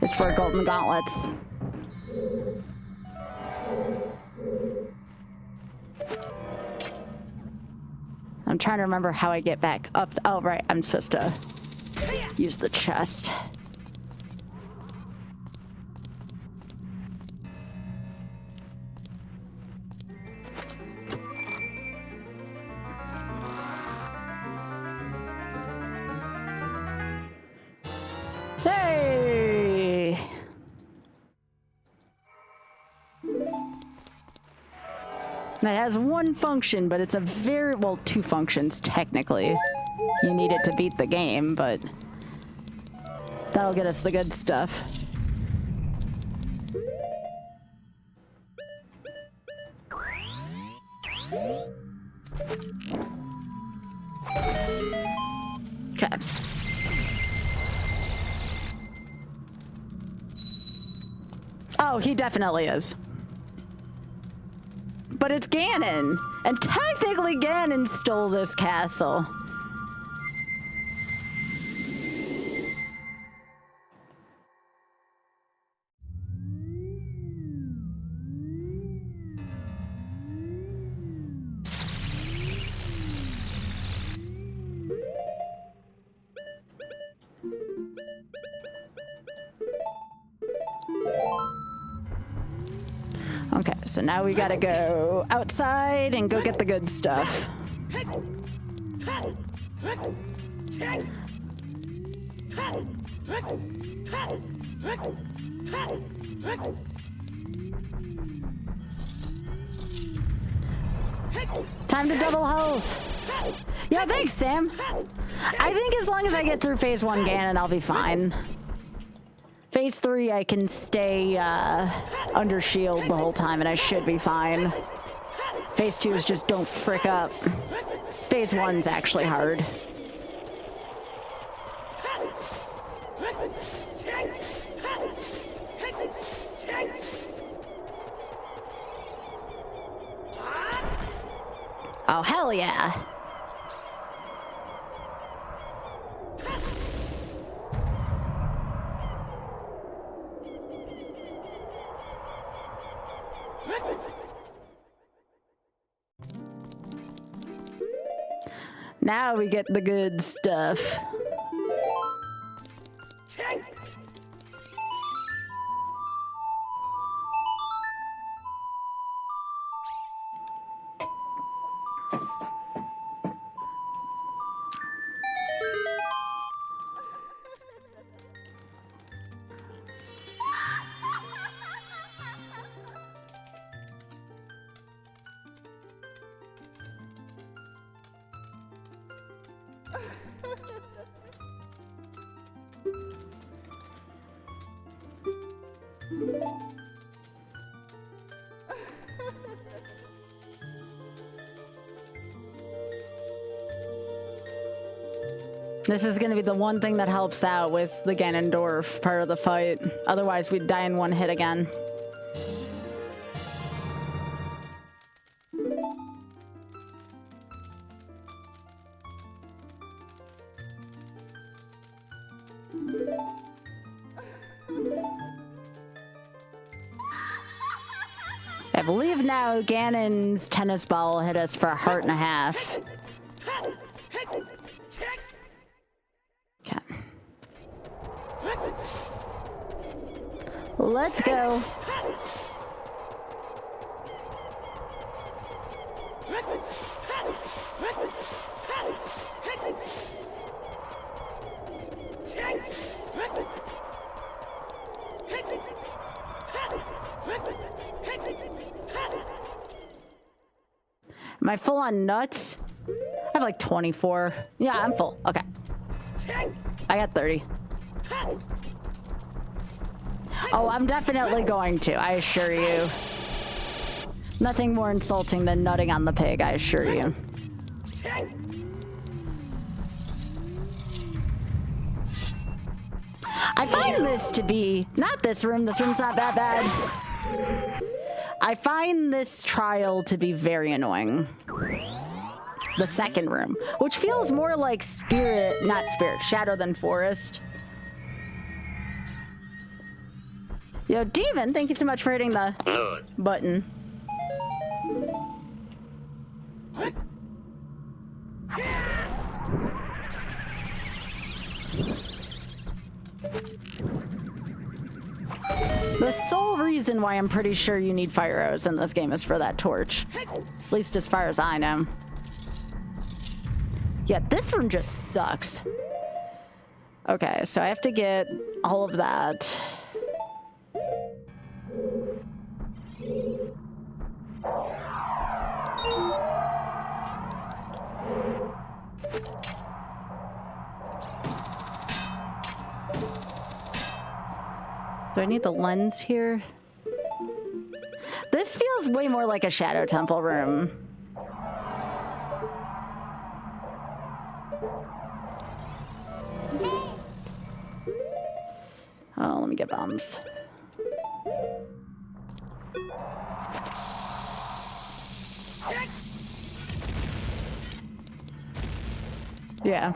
is for golden gauntlets. I'm trying to remember how I get back up. Oh, right. I'm supposed to use the chest. Hey! It has one function, but it's a very, well, two functions, technically. You need it to beat the game, but that'll get us the good stuff. Okay. Oh, he definitely is. But it's Ganon, and technically Ganon stole this castle. Okay, so now we gotta go outside and go get the good stuff. Time to double health. Yeah, thanks, Sam. I think as long as I get through phase 1 Ganon, I'll be fine. Phase 3, I can stay under shield the whole time, and I should be fine. Phase 2 is just don't frick up. Phase 1's actually hard. Oh, hell yeah. Now we get the good stuff. This is going to be the one thing that helps out with the Ganondorf part of the fight. Otherwise, we'd die in one hit again. I believe now Ganon's tennis ball hit us for 1.5 hearts. Okay. Let's go. Am I full on nuts? I have like 24. Yeah, I'm full. Okay. I got 30. Oh, I'm definitely going to, I assure you. Nothing more insulting than nutting on the pig, I assure you. I find this to be, not this room's not that bad. I find this trial to be very annoying. The second room, which feels more like Shadow than Forest. Yo, Demon, thank you so much for hitting the button. The sole reason why I'm pretty sure you need fire arrows in this game is for that torch. At least as far as I know. Yeah, this room just sucks. Okay, so I have to get all of that. Do I need the lens here? This feels way more like a Shadow Temple room. Oh, let me get bombs. Yeah.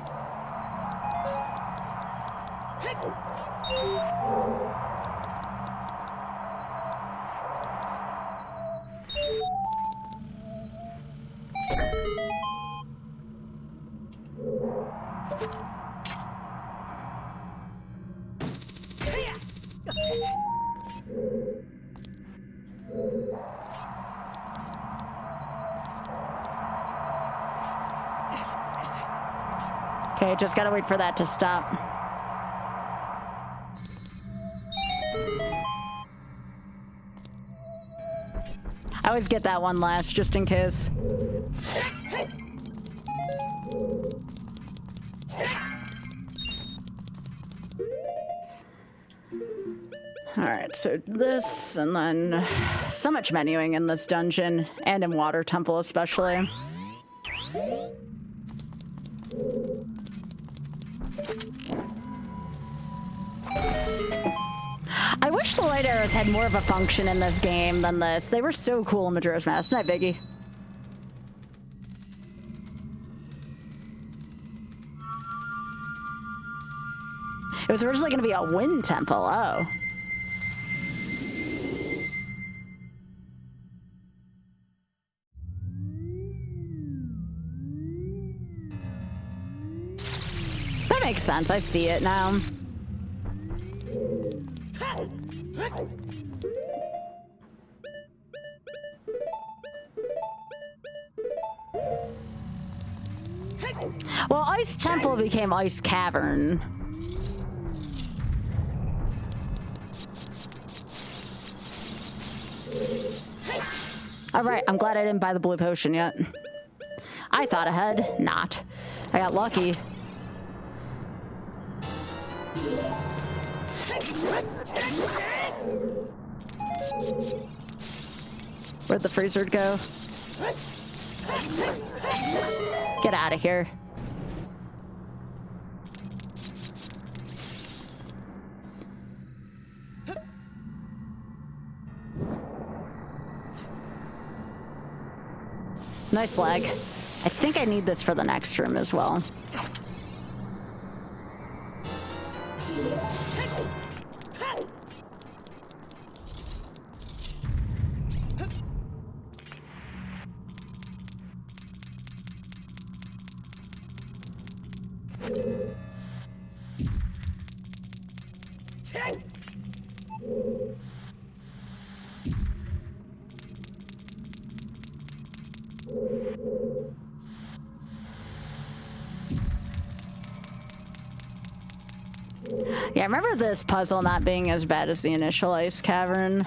Okay, just gotta wait for that to stop. I always get that one last, just in case. Alright, so this, and then so much menuing in this dungeon, and in Water Temple especially. I wish the light arrows had more of a function in this game than this. They were so cool in Majora's Mask. Night, Biggie. It was originally going to be a wind temple. Oh. That makes sense. I see it now. Well, Ice Temple became Ice Cavern. All right, I'm glad I didn't buy the blue potion yet. I thought ahead. Not. I got lucky. Where'd the freezer go? Get out of here. Nice leg. I think I need this for the next room as well. Yeah, I remember this puzzle not being as bad as the initial Ice Cavern.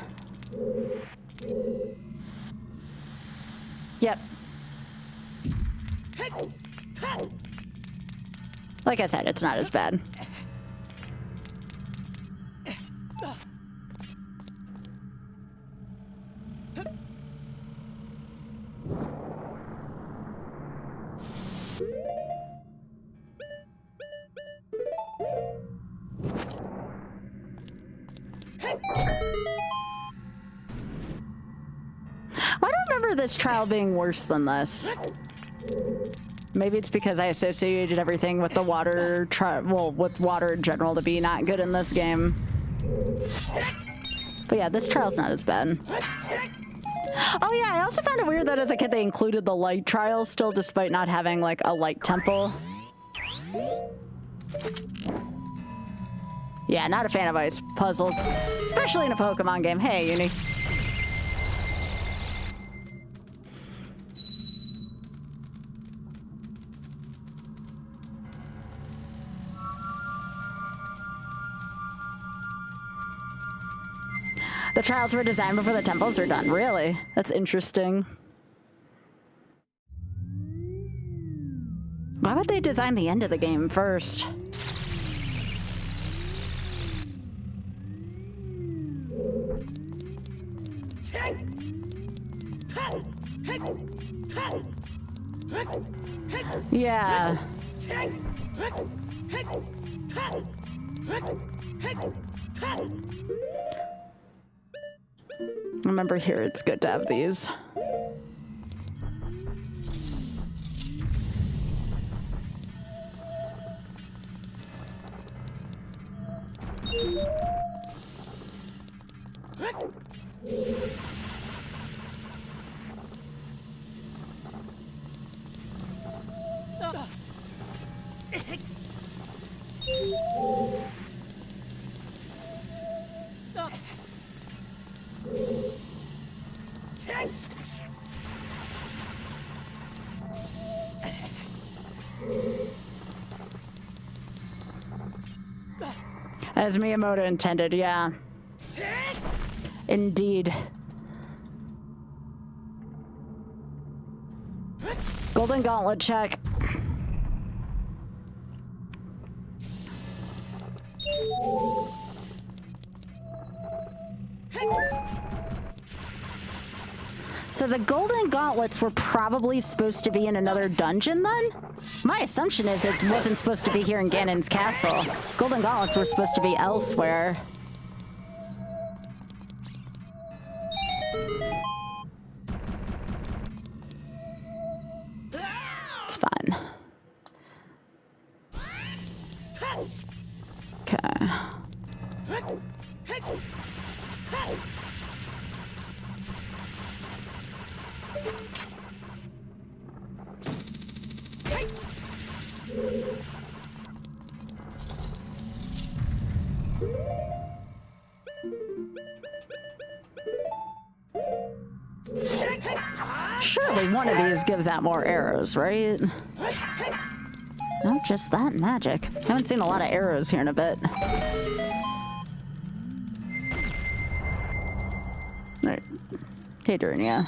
Yep. Like I said, it's not as bad. This trial being worse than this. Maybe it's because I associated everything with the water well, with water in general to be not good in this game. But yeah, this trial's not as bad. Oh yeah, I also found it weird that as a kid they included the light trial still, despite not having like a light temple. Yeah, not a fan of ice puzzles, especially in a Pokemon game. Hey, Uni. The trials were designed before the temples are done. Really? That's interesting. Why would they design the end of the game first? Yeah. Remember here, it's good to have these. As Miyamoto intended, yeah. Indeed. Golden Gauntlet check. So the Golden Gauntlets were probably supposed to be in another dungeon then? My assumption is it wasn't supposed to be here in Ganon's castle. Golden Gauntlets were supposed to be elsewhere. It's fine. Okay. Surely one of these gives out more arrows, right? Not just that magic. Haven't seen a lot of arrows here in a bit. Alright. Hey, Durnia.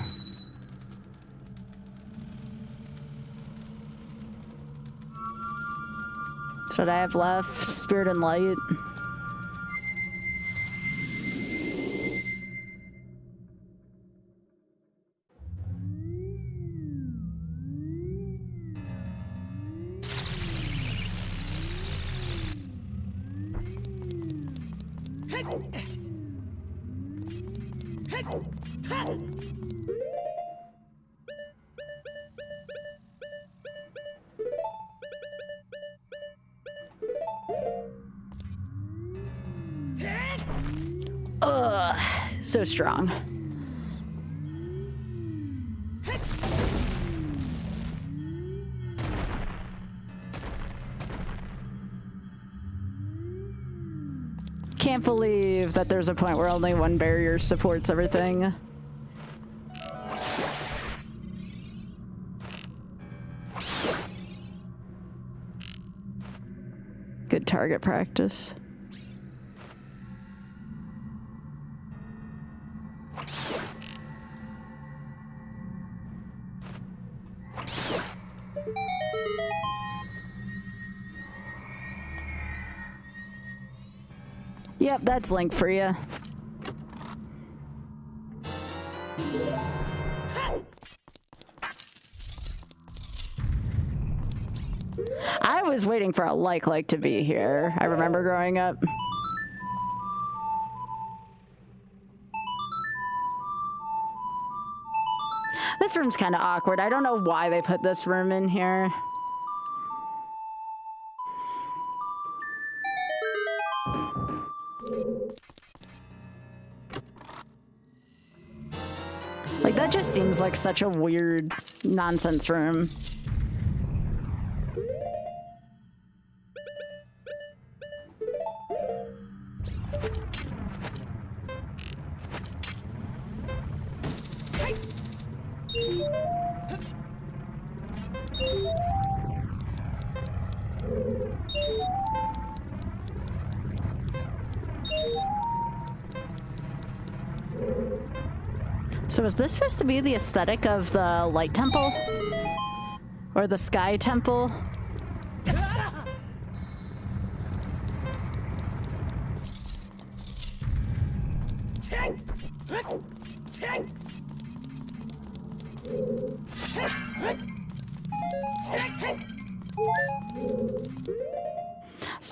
That's what I have left. Spirit and Light. Ugh, so strong. Can't believe that there's a point where only one barrier supports everything. Good target practice. Yep, that's Link for you. I was waiting for a like to be here. I remember growing up. This room's kind of awkward. I don't know why they put this room in here. Like, that just seems like such a weird nonsense room. So is this supposed to be the aesthetic of the Light Temple? Or the Sky Temple?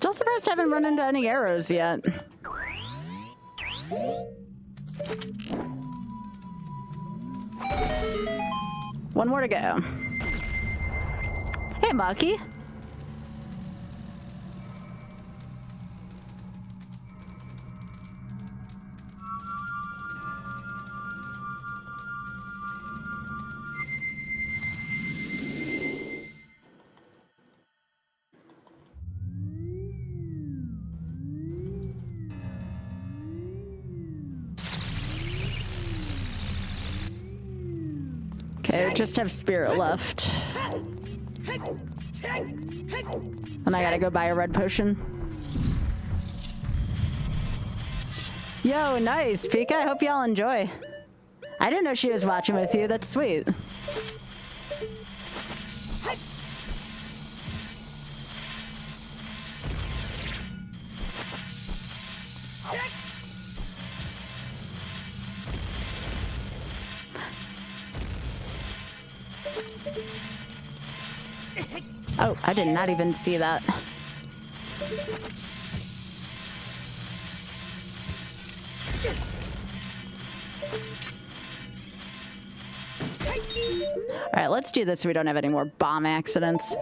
Still surprised I haven't run into any arrows yet. One more to go. Hey, Maki. Okay, we just have spirit left. And I gotta go buy a red potion. Yo, nice, Pika. I hope y'all enjoy. I didn't know she was watching with you. That's sweet. Oh, I did not even see that. All right, let's do this so we don't have any more bomb accidents.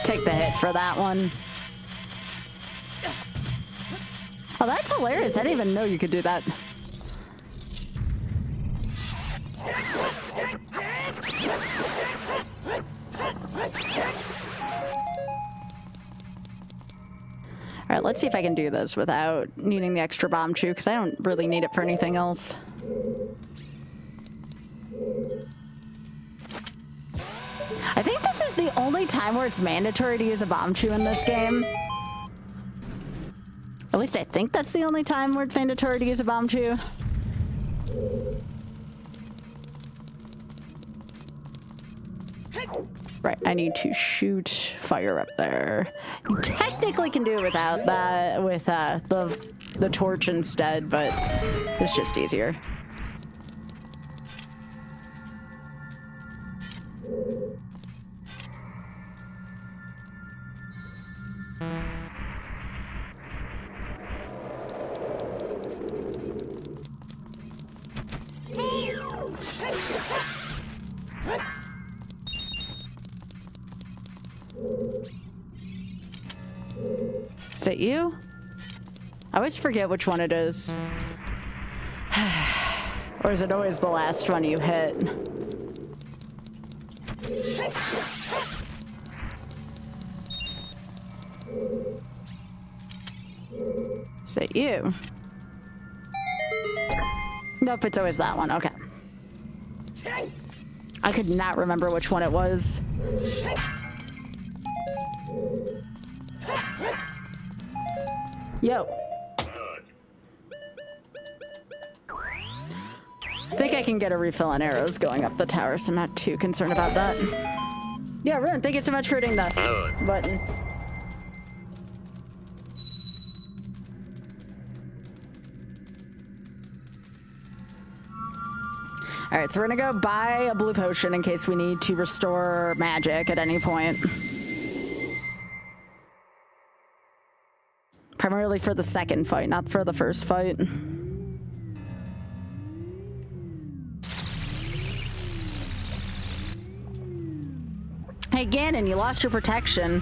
Take the hit for that one. Oh, that's hilarious. I didn't even know you could do that. All right, let's see if I can do this without needing the extra bomb chew, because I don't really need it for anything else. I think this is the only time where it's mandatory to use a bomb chew in this game. At least I think that's the only time where it's mandatory to use a bomb chew. Right, I need to shoot fire up there. You technically can do it without that, with the torch instead, but it's just easier. Is it you? I always forget which one it is. Or is it always the last one you hit? Is it you? Nope, it's always that one. Okay. I could not remember which one it was. Yo. I think I can get a refill on arrows going up the tower, so I'm not too concerned about that. Yeah, Rune, thank you so much for hitting the button. All right, so we're gonna go buy a blue potion in case we need to restore magic at any point. Primarily for the second fight, not for the first fight. Hey, Ganon, you lost your protection.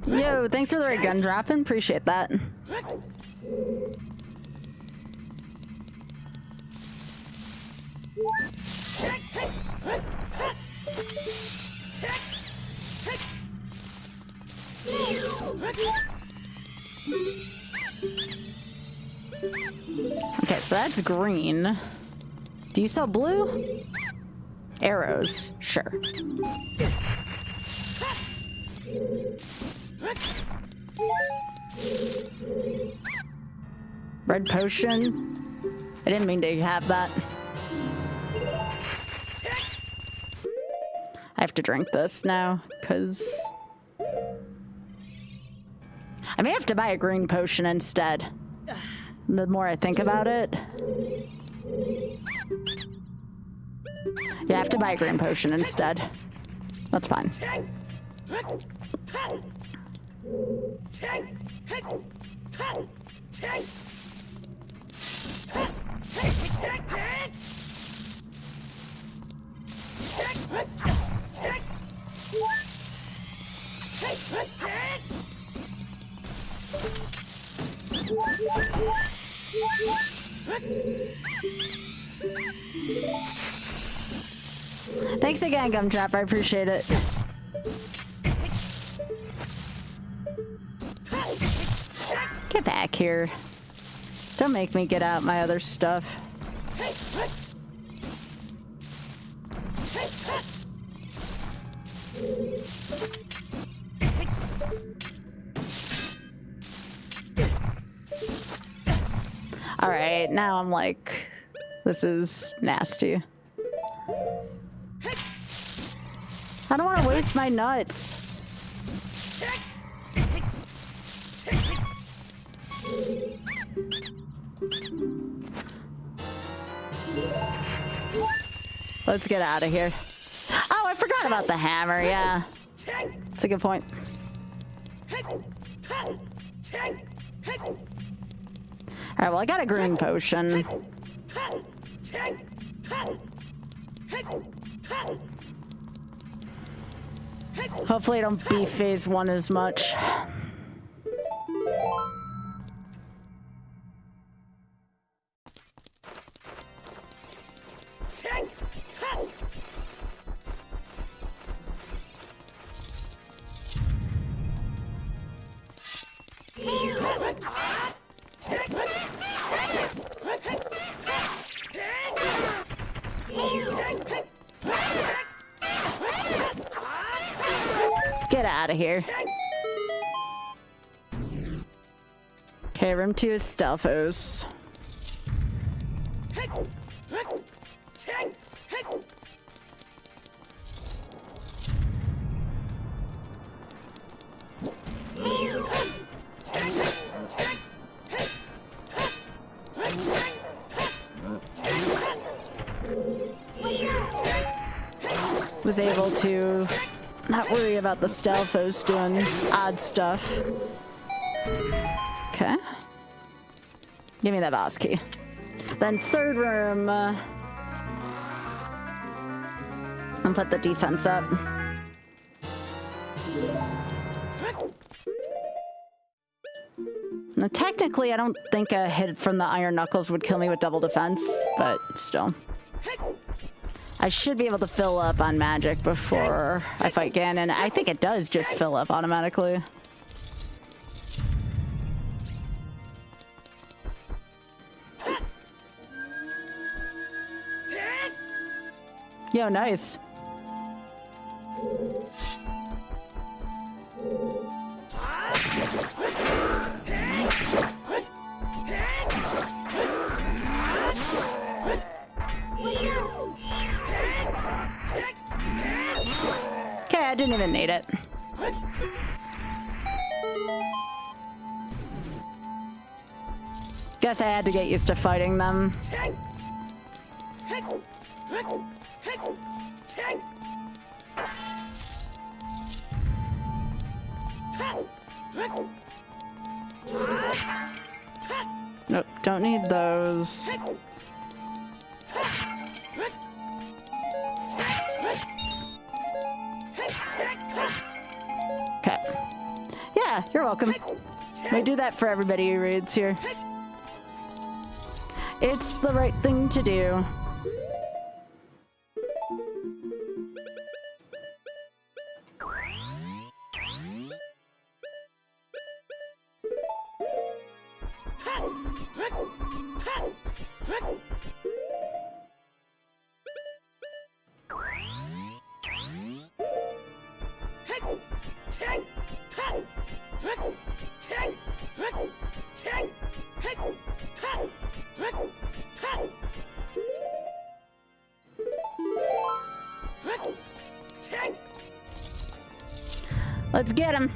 Yo, thanks for the right gun dropping. Appreciate that. Okay, so that's green. Do you sell blue? Arrows, sure. Red potion. I didn't mean to have that. I have to drink this now, because I may have to buy a green potion instead. The more I think about it. Yeah, I have to buy a green potion instead. That's fine. Thanks again, Gumtrap. I appreciate it. Get back here. Don't make me get out my other stuff. All right, now I'm like, this is nasty. I don't want to waste my nuts. Let's get out of here. Oh, I forgot about the hammer, yeah. That's a good point. Alright, well, I got a green potion. Hopefully I don't beat phase 1 as much. Get out of here. Okay, room 2 is Stelphos. Was able to not worry about the Stelphos doing odd stuff. Okay. Give me that boss key. Then third room. I'll put the defense up. Now, technically, I don't think a hit from the Iron Knuckles would kill me with double defense, but still. I should be able to fill up on magic before I fight Ganon. I think it does just fill up automatically. Yo, nice. Okay, I didn't even need it. Guess I had to get used to fighting them. Nope, don't need those. Okay. Yeah, you're welcome. We do that for everybody who reads here. It's the right thing to do. Let's get him.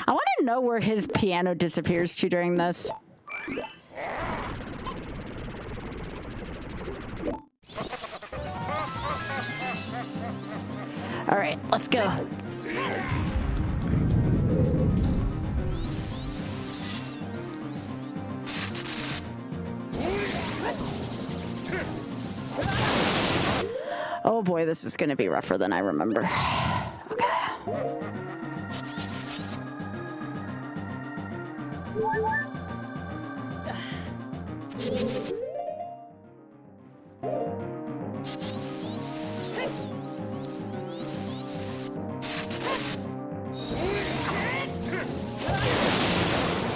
I want to know where his piano disappears to during this. All right, let's go. Oh boy, this is going to be rougher than I remember. Okay.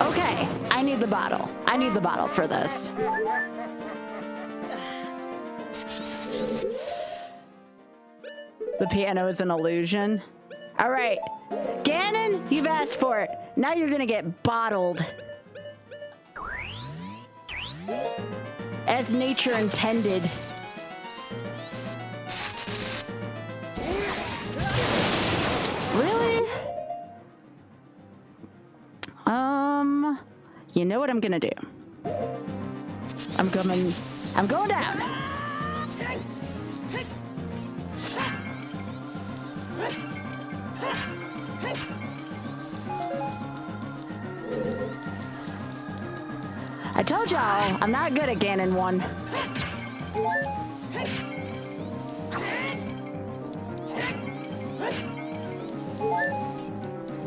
Okay, I need the bottle. I need the bottle for this. The piano is an illusion. All right, Ganon, you've asked for it. Now you're gonna get bottled. As nature intended. Really? You know what I'm gonna do? I'm going down. I told y'all, I'm not good at Ganon 1.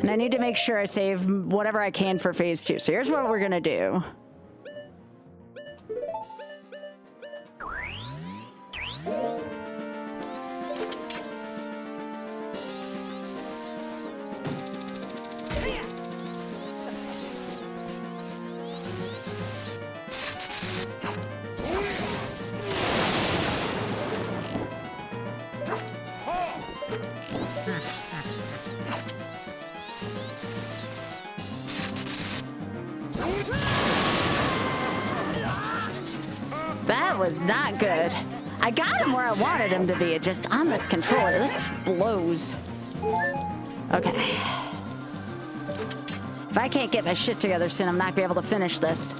And I need to make sure I save whatever I can for phase 2. So here's what we're gonna do. That was not good. I got him where I wanted him to be, just on this controller. This blows. Okay. If I can't get my shit together soon, I'm not gonna be able to finish this.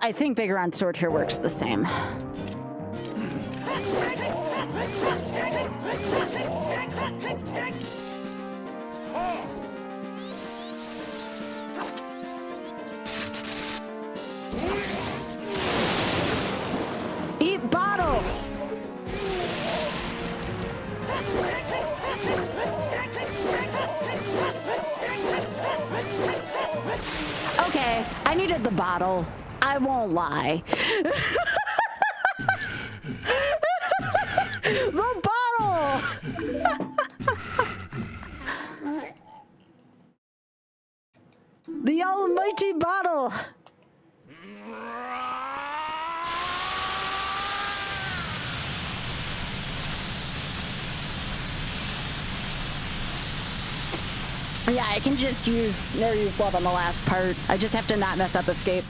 I think Bigger on Sword here works the same. Eat bottle! Okay, I needed the bottle. I won't lie. The bottle! The almighty bottle! Yeah, I can just never use love on the last part. I just have to not mess up escape.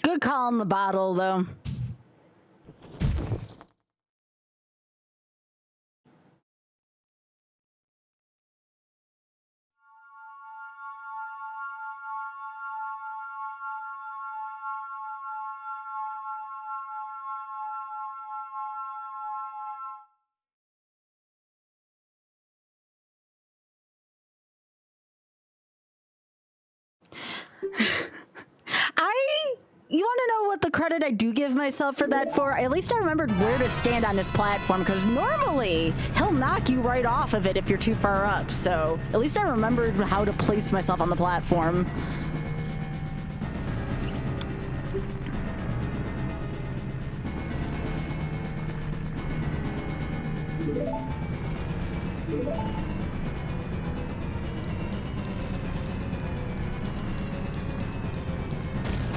Good call on the bottle, though. You want to know what the credit I do give myself for that for? At least I remembered where to stand on this platform, because normally he'll knock you right off of it if you're too far up. So at least I remembered how to place myself on the platform.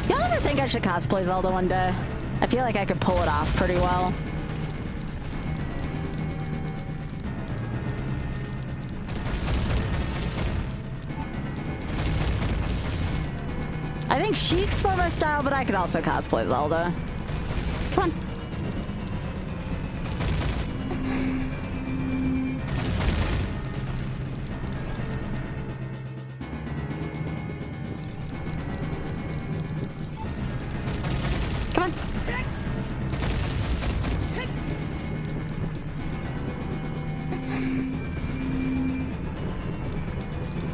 Y'all ever think I should cosplay Zelda one day? I feel like I could pull it off pretty well. I think Sheik's more my style, but I could also cosplay Zelda. Come on. Come on.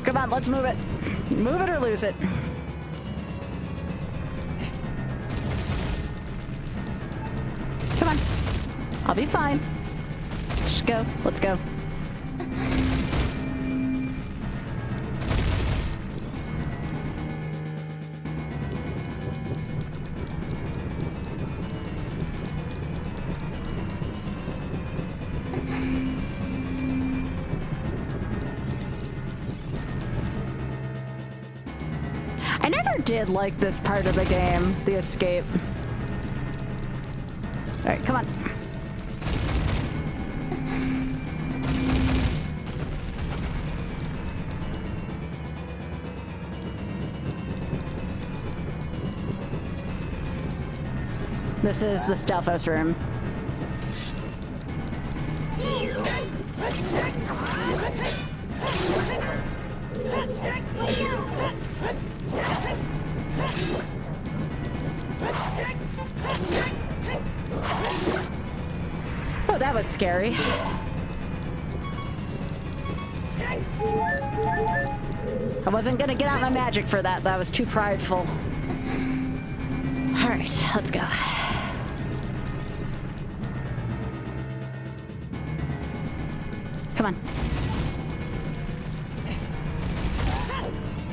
Come on, let's move it. Move it or lose it. Come on. I'll be fine. Let's just go. Let's go. I never did like this part of the game, the escape. All right, come on. This is the Stelphos room. Oh, that was scary. I wasn't gonna get out my magic for that. That was too prideful. All right, let's go. Come on.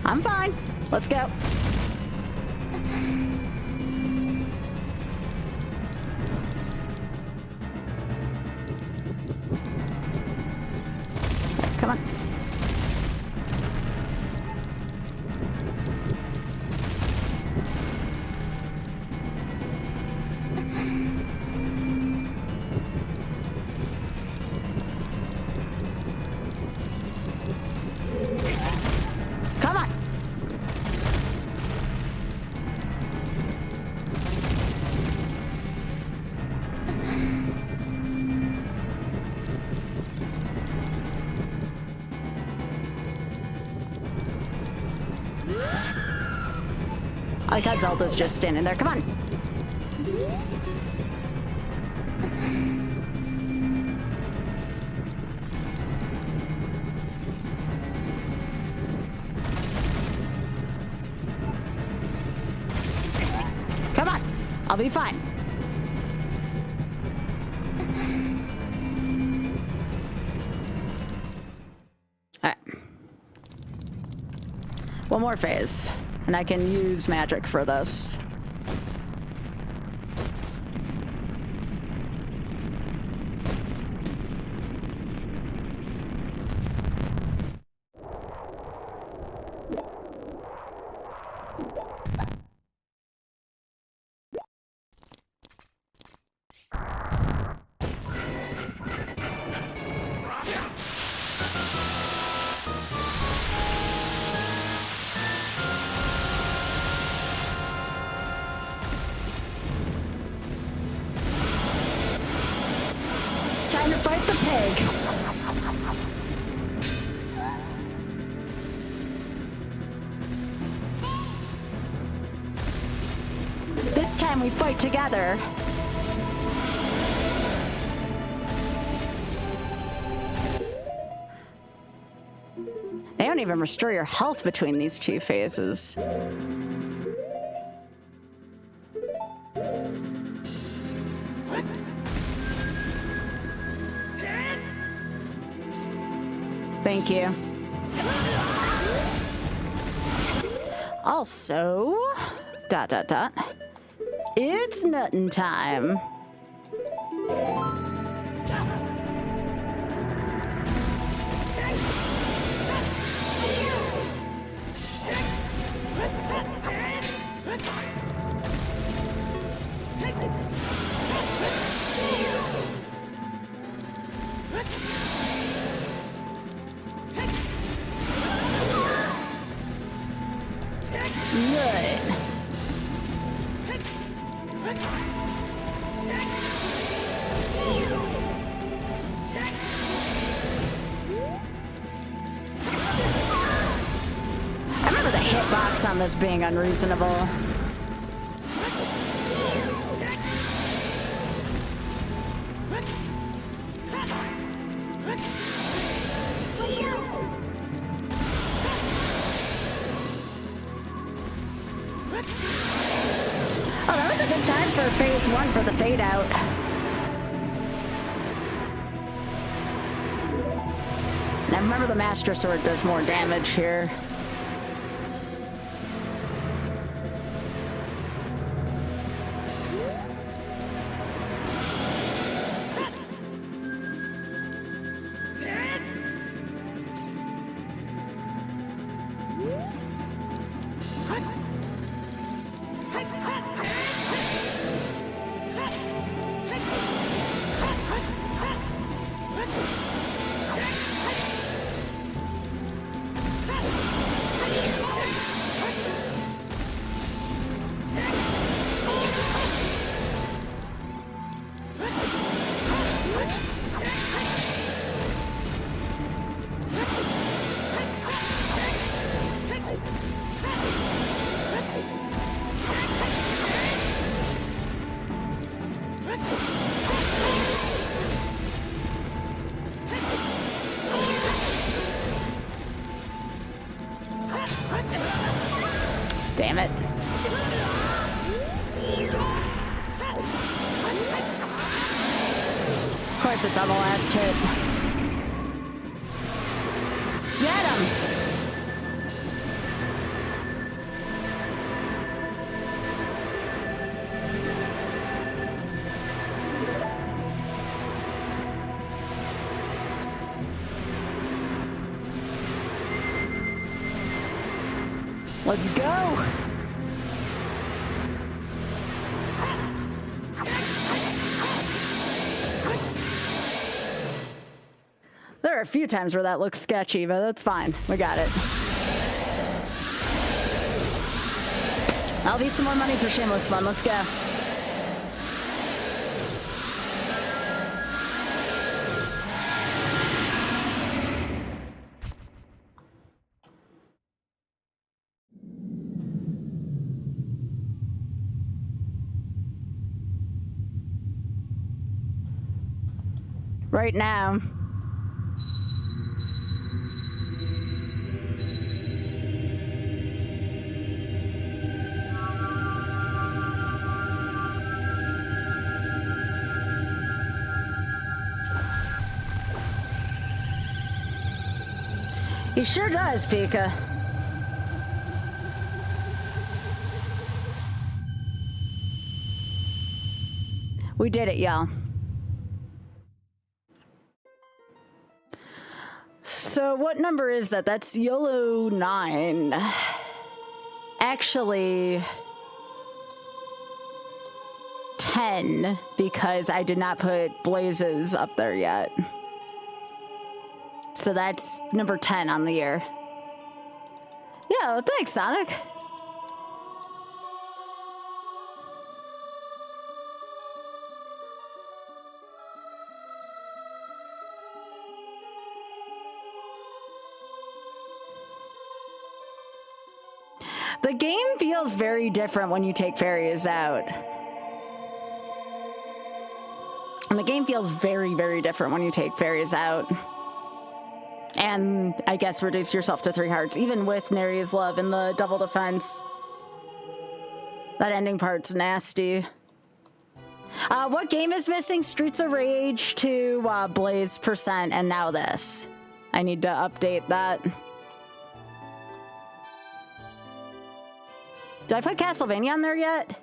I'm fine. Let's go. Come on. Come on. I like how Zelda's just standing there. Come on. Come on. I'll be fine. All right. One more phase. And I can use magic for this. Time to fight the pig. This time we fight together. They don't even restore your health between these two phases. Thank you. Also, ... It's nuttin' time. Good. I remember the hitbox on this being unreasonable. Oh, that was a good time for phase 1 for the fade out. Now remember the Master Sword does more damage here. Damn it. Of course it's on the last hit. Get him! Let's go! There are a few times where that looks sketchy, but that's fine. We got it. That'll be some more money for Shameless Fun. Let's go. Right now. He sure does, Pika. We did it, y'all. So what number is that? That's YOLO 9. Actually, 10, because I did not put Blazes up there yet. So that's number 10 on the year. Yeah, well, thanks, Sonic. The game feels very different when you take fairies out. And the game feels very, very different when you take fairies out. And I guess reduce yourself to 3 hearts, even with Neri's Love and the double defense. That ending part's nasty. What game is missing? Streets of Rage to Blaze %, and now this. I need to update that. Did I put Castlevania on there yet?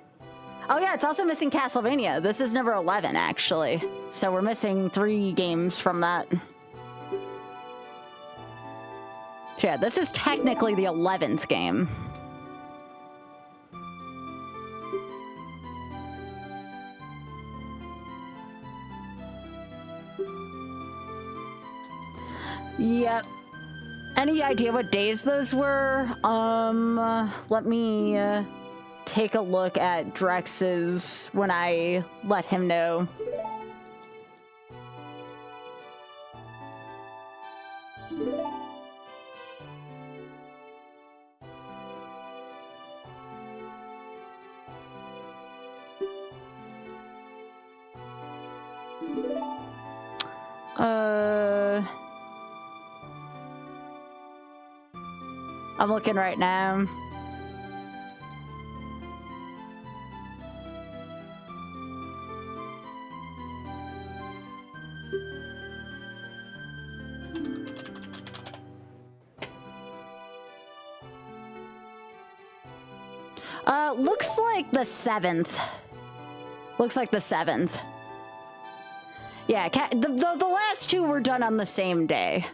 Oh yeah, it's also missing Castlevania. This is number 11, actually. So we're missing 3 games from that. Yeah, this is technically the 11th game. Yep. Any idea what days those were? Let me take a look at Drex's when I let him know. I'm looking right now. Looks like the 7th. Looks like the 7th. Yeah, the last 2 were done on the same day.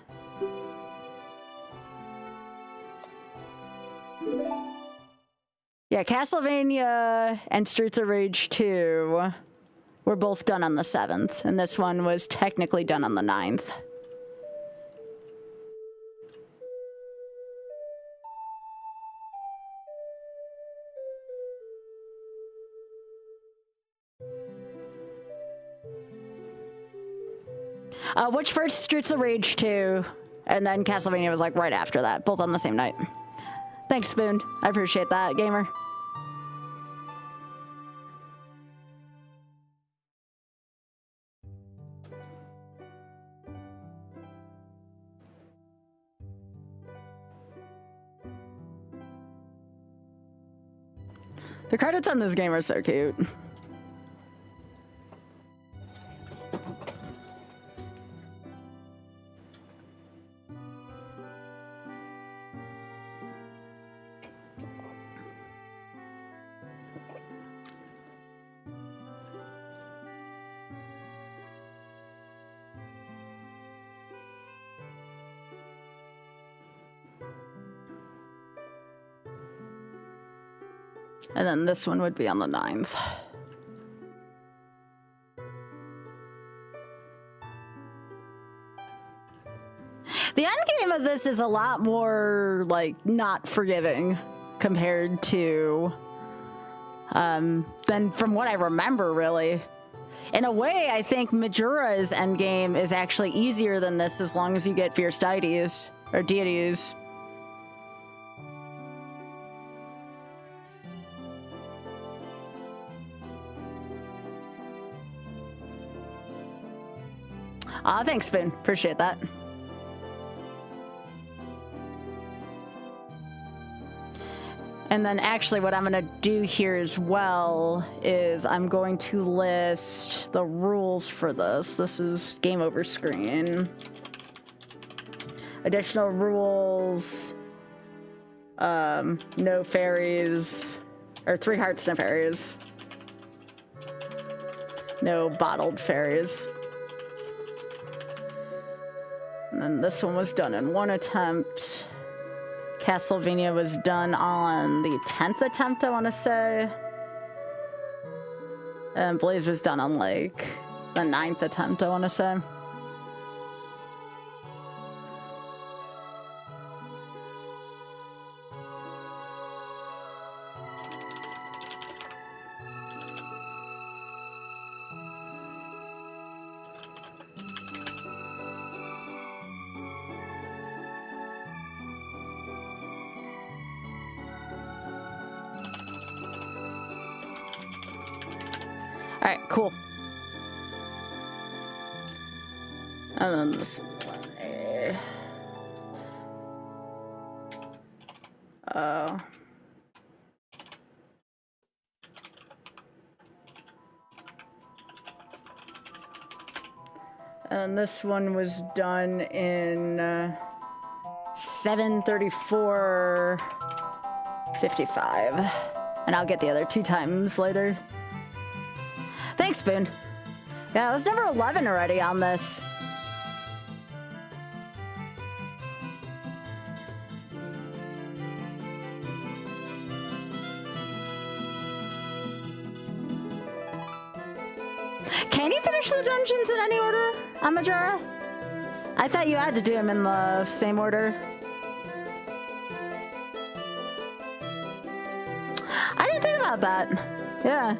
Yeah, Castlevania and Streets of Rage 2 were both done on the 7th, and this one was technically done on the 9th. Which first Streets of Rage 2, and then Castlevania was like right after that, both on the same night. Thanks, Spoon. I appreciate that, gamer. The credits on this game are so cute. And then this one would be on the 9th. The end game of this is a lot more, like, not forgiving compared to, than from what I remember, really. In a way, I think Majura's endgame is actually easier than this as long as you get fierce deities, or deities. Aw, thanks, Spoon. Appreciate that. And then actually what I'm going to do here as well is I'm going to list the rules for this. This is game over screen. Additional rules. No fairies. Or 3 hearts, no fairies. No bottled fairies. And then this one was done in 1 attempt. Castlevania was done on the 10th attempt, I want to say. And Blaze was done on, like, the 9th attempt, I want to say. Alright, cool. And then this one. Oh. And this one was done in 7:34:55. And I'll get the other 2 times later. Thanks, Spoon. Yeah, I was number 11 already on this. Can you finish the dungeons in any order, Amajara? I thought you had to do them in the same order. I didn't think about that. Yeah.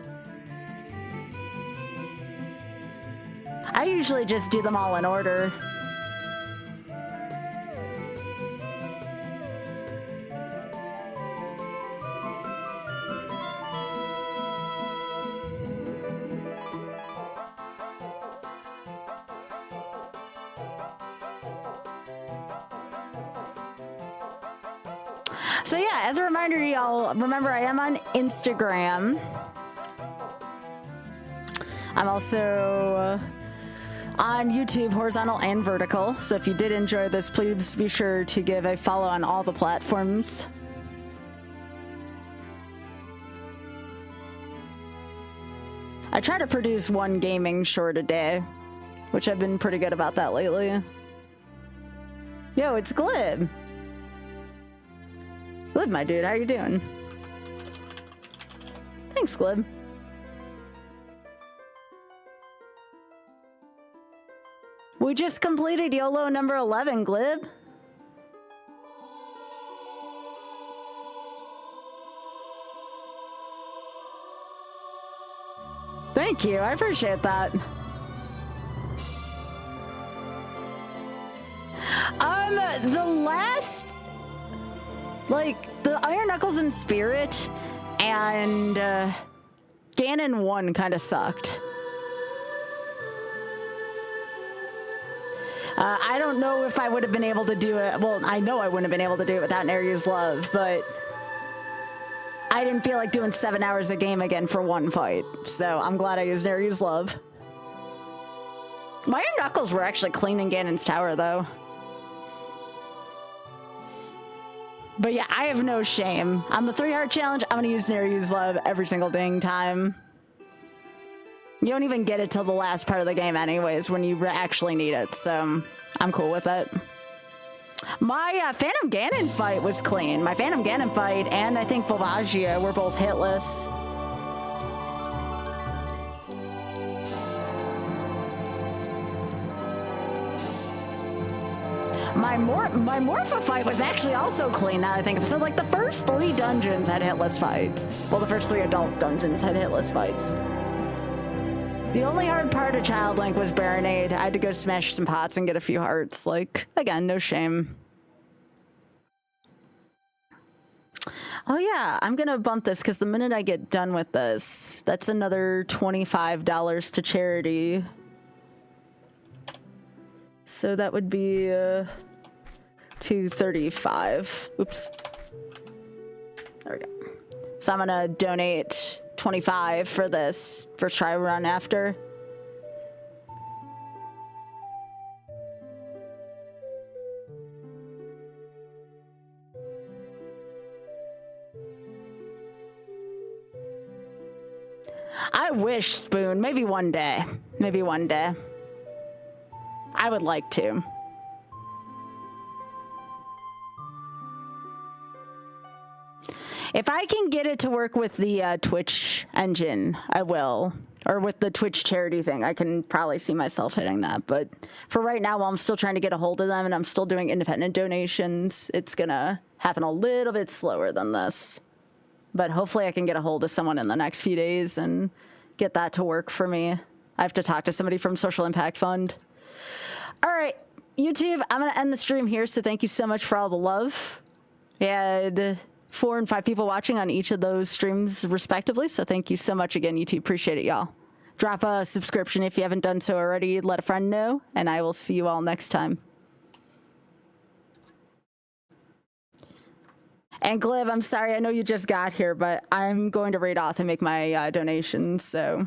I usually just do them all in order. So yeah, as a reminder, y'all, remember I am on Instagram. I'm also on YouTube, horizontal and vertical. So if you did enjoy this, please be sure to give a follow on all the platforms. I try to produce 1 gaming short a day, which I've been pretty good about that lately. Yo, it's Glib. Glib, my dude, how you doing? Thanks, Glib. We just completed YOLO number 11, Glib. Thank you, I appreciate that. The last, like, the Iron Knuckles and Spirit and Ganon 1 kind of sucked. I don't know if I would have been able to do it. Well, I know I wouldn't have been able to do it without Neryu's Love, but I didn't feel like doing 7 hours a game again for 1 fight. So I'm glad I used Neryu's Love. My Iron Knuckles were actually clean in Ganon's Tower, though. But yeah, I have no shame. On the 3-heart challenge, I'm gonna use Neryu's Love every single dang time. You don't even get it till the last part of the game anyways, when you actually need it, so I'm cool with it. My Phantom Ganon fight was clean. My Phantom Ganon fight and I think Volvagia were both hitless. My Morpha fight was actually also clean, now I think of it. So like the first 3 dungeons had hitless fights. Well, the first 3 adult dungeons had hitless fights. The only hard part of Child Link was Baronade. I had to go smash some pots and get a few hearts. Like, again, no shame. Oh yeah, I'm gonna bump this because the minute I get done with this, that's another $25 to charity. So that would be $235. Oops. There we go. So I'm gonna donate 25 for this first try run after. I wish, Spoon, maybe one day. Maybe one day. I would like to. If I can get it to work with the Twitch engine, I will. Or with the Twitch charity thing, I can probably see myself hitting that. But for right now, while I'm still trying to get a hold of them and I'm still doing independent donations, it's gonna happen a little bit slower than this. But hopefully I can get a hold of someone in the next few days and get that to work for me. I have to talk to somebody from Social Impact Fund. All right, YouTube, I'm gonna end the stream here, so thank you so much for all the love. We had 4 and 5 people watching on each of those streams respectively, so thank you so much again, YouTube. Appreciate it, y'all. Drop a subscription if you haven't done so already. Let a friend know, and I will see you all next time. And Glib, I'm sorry, I know you just got here, but I'm going to raid auth and make my donations, so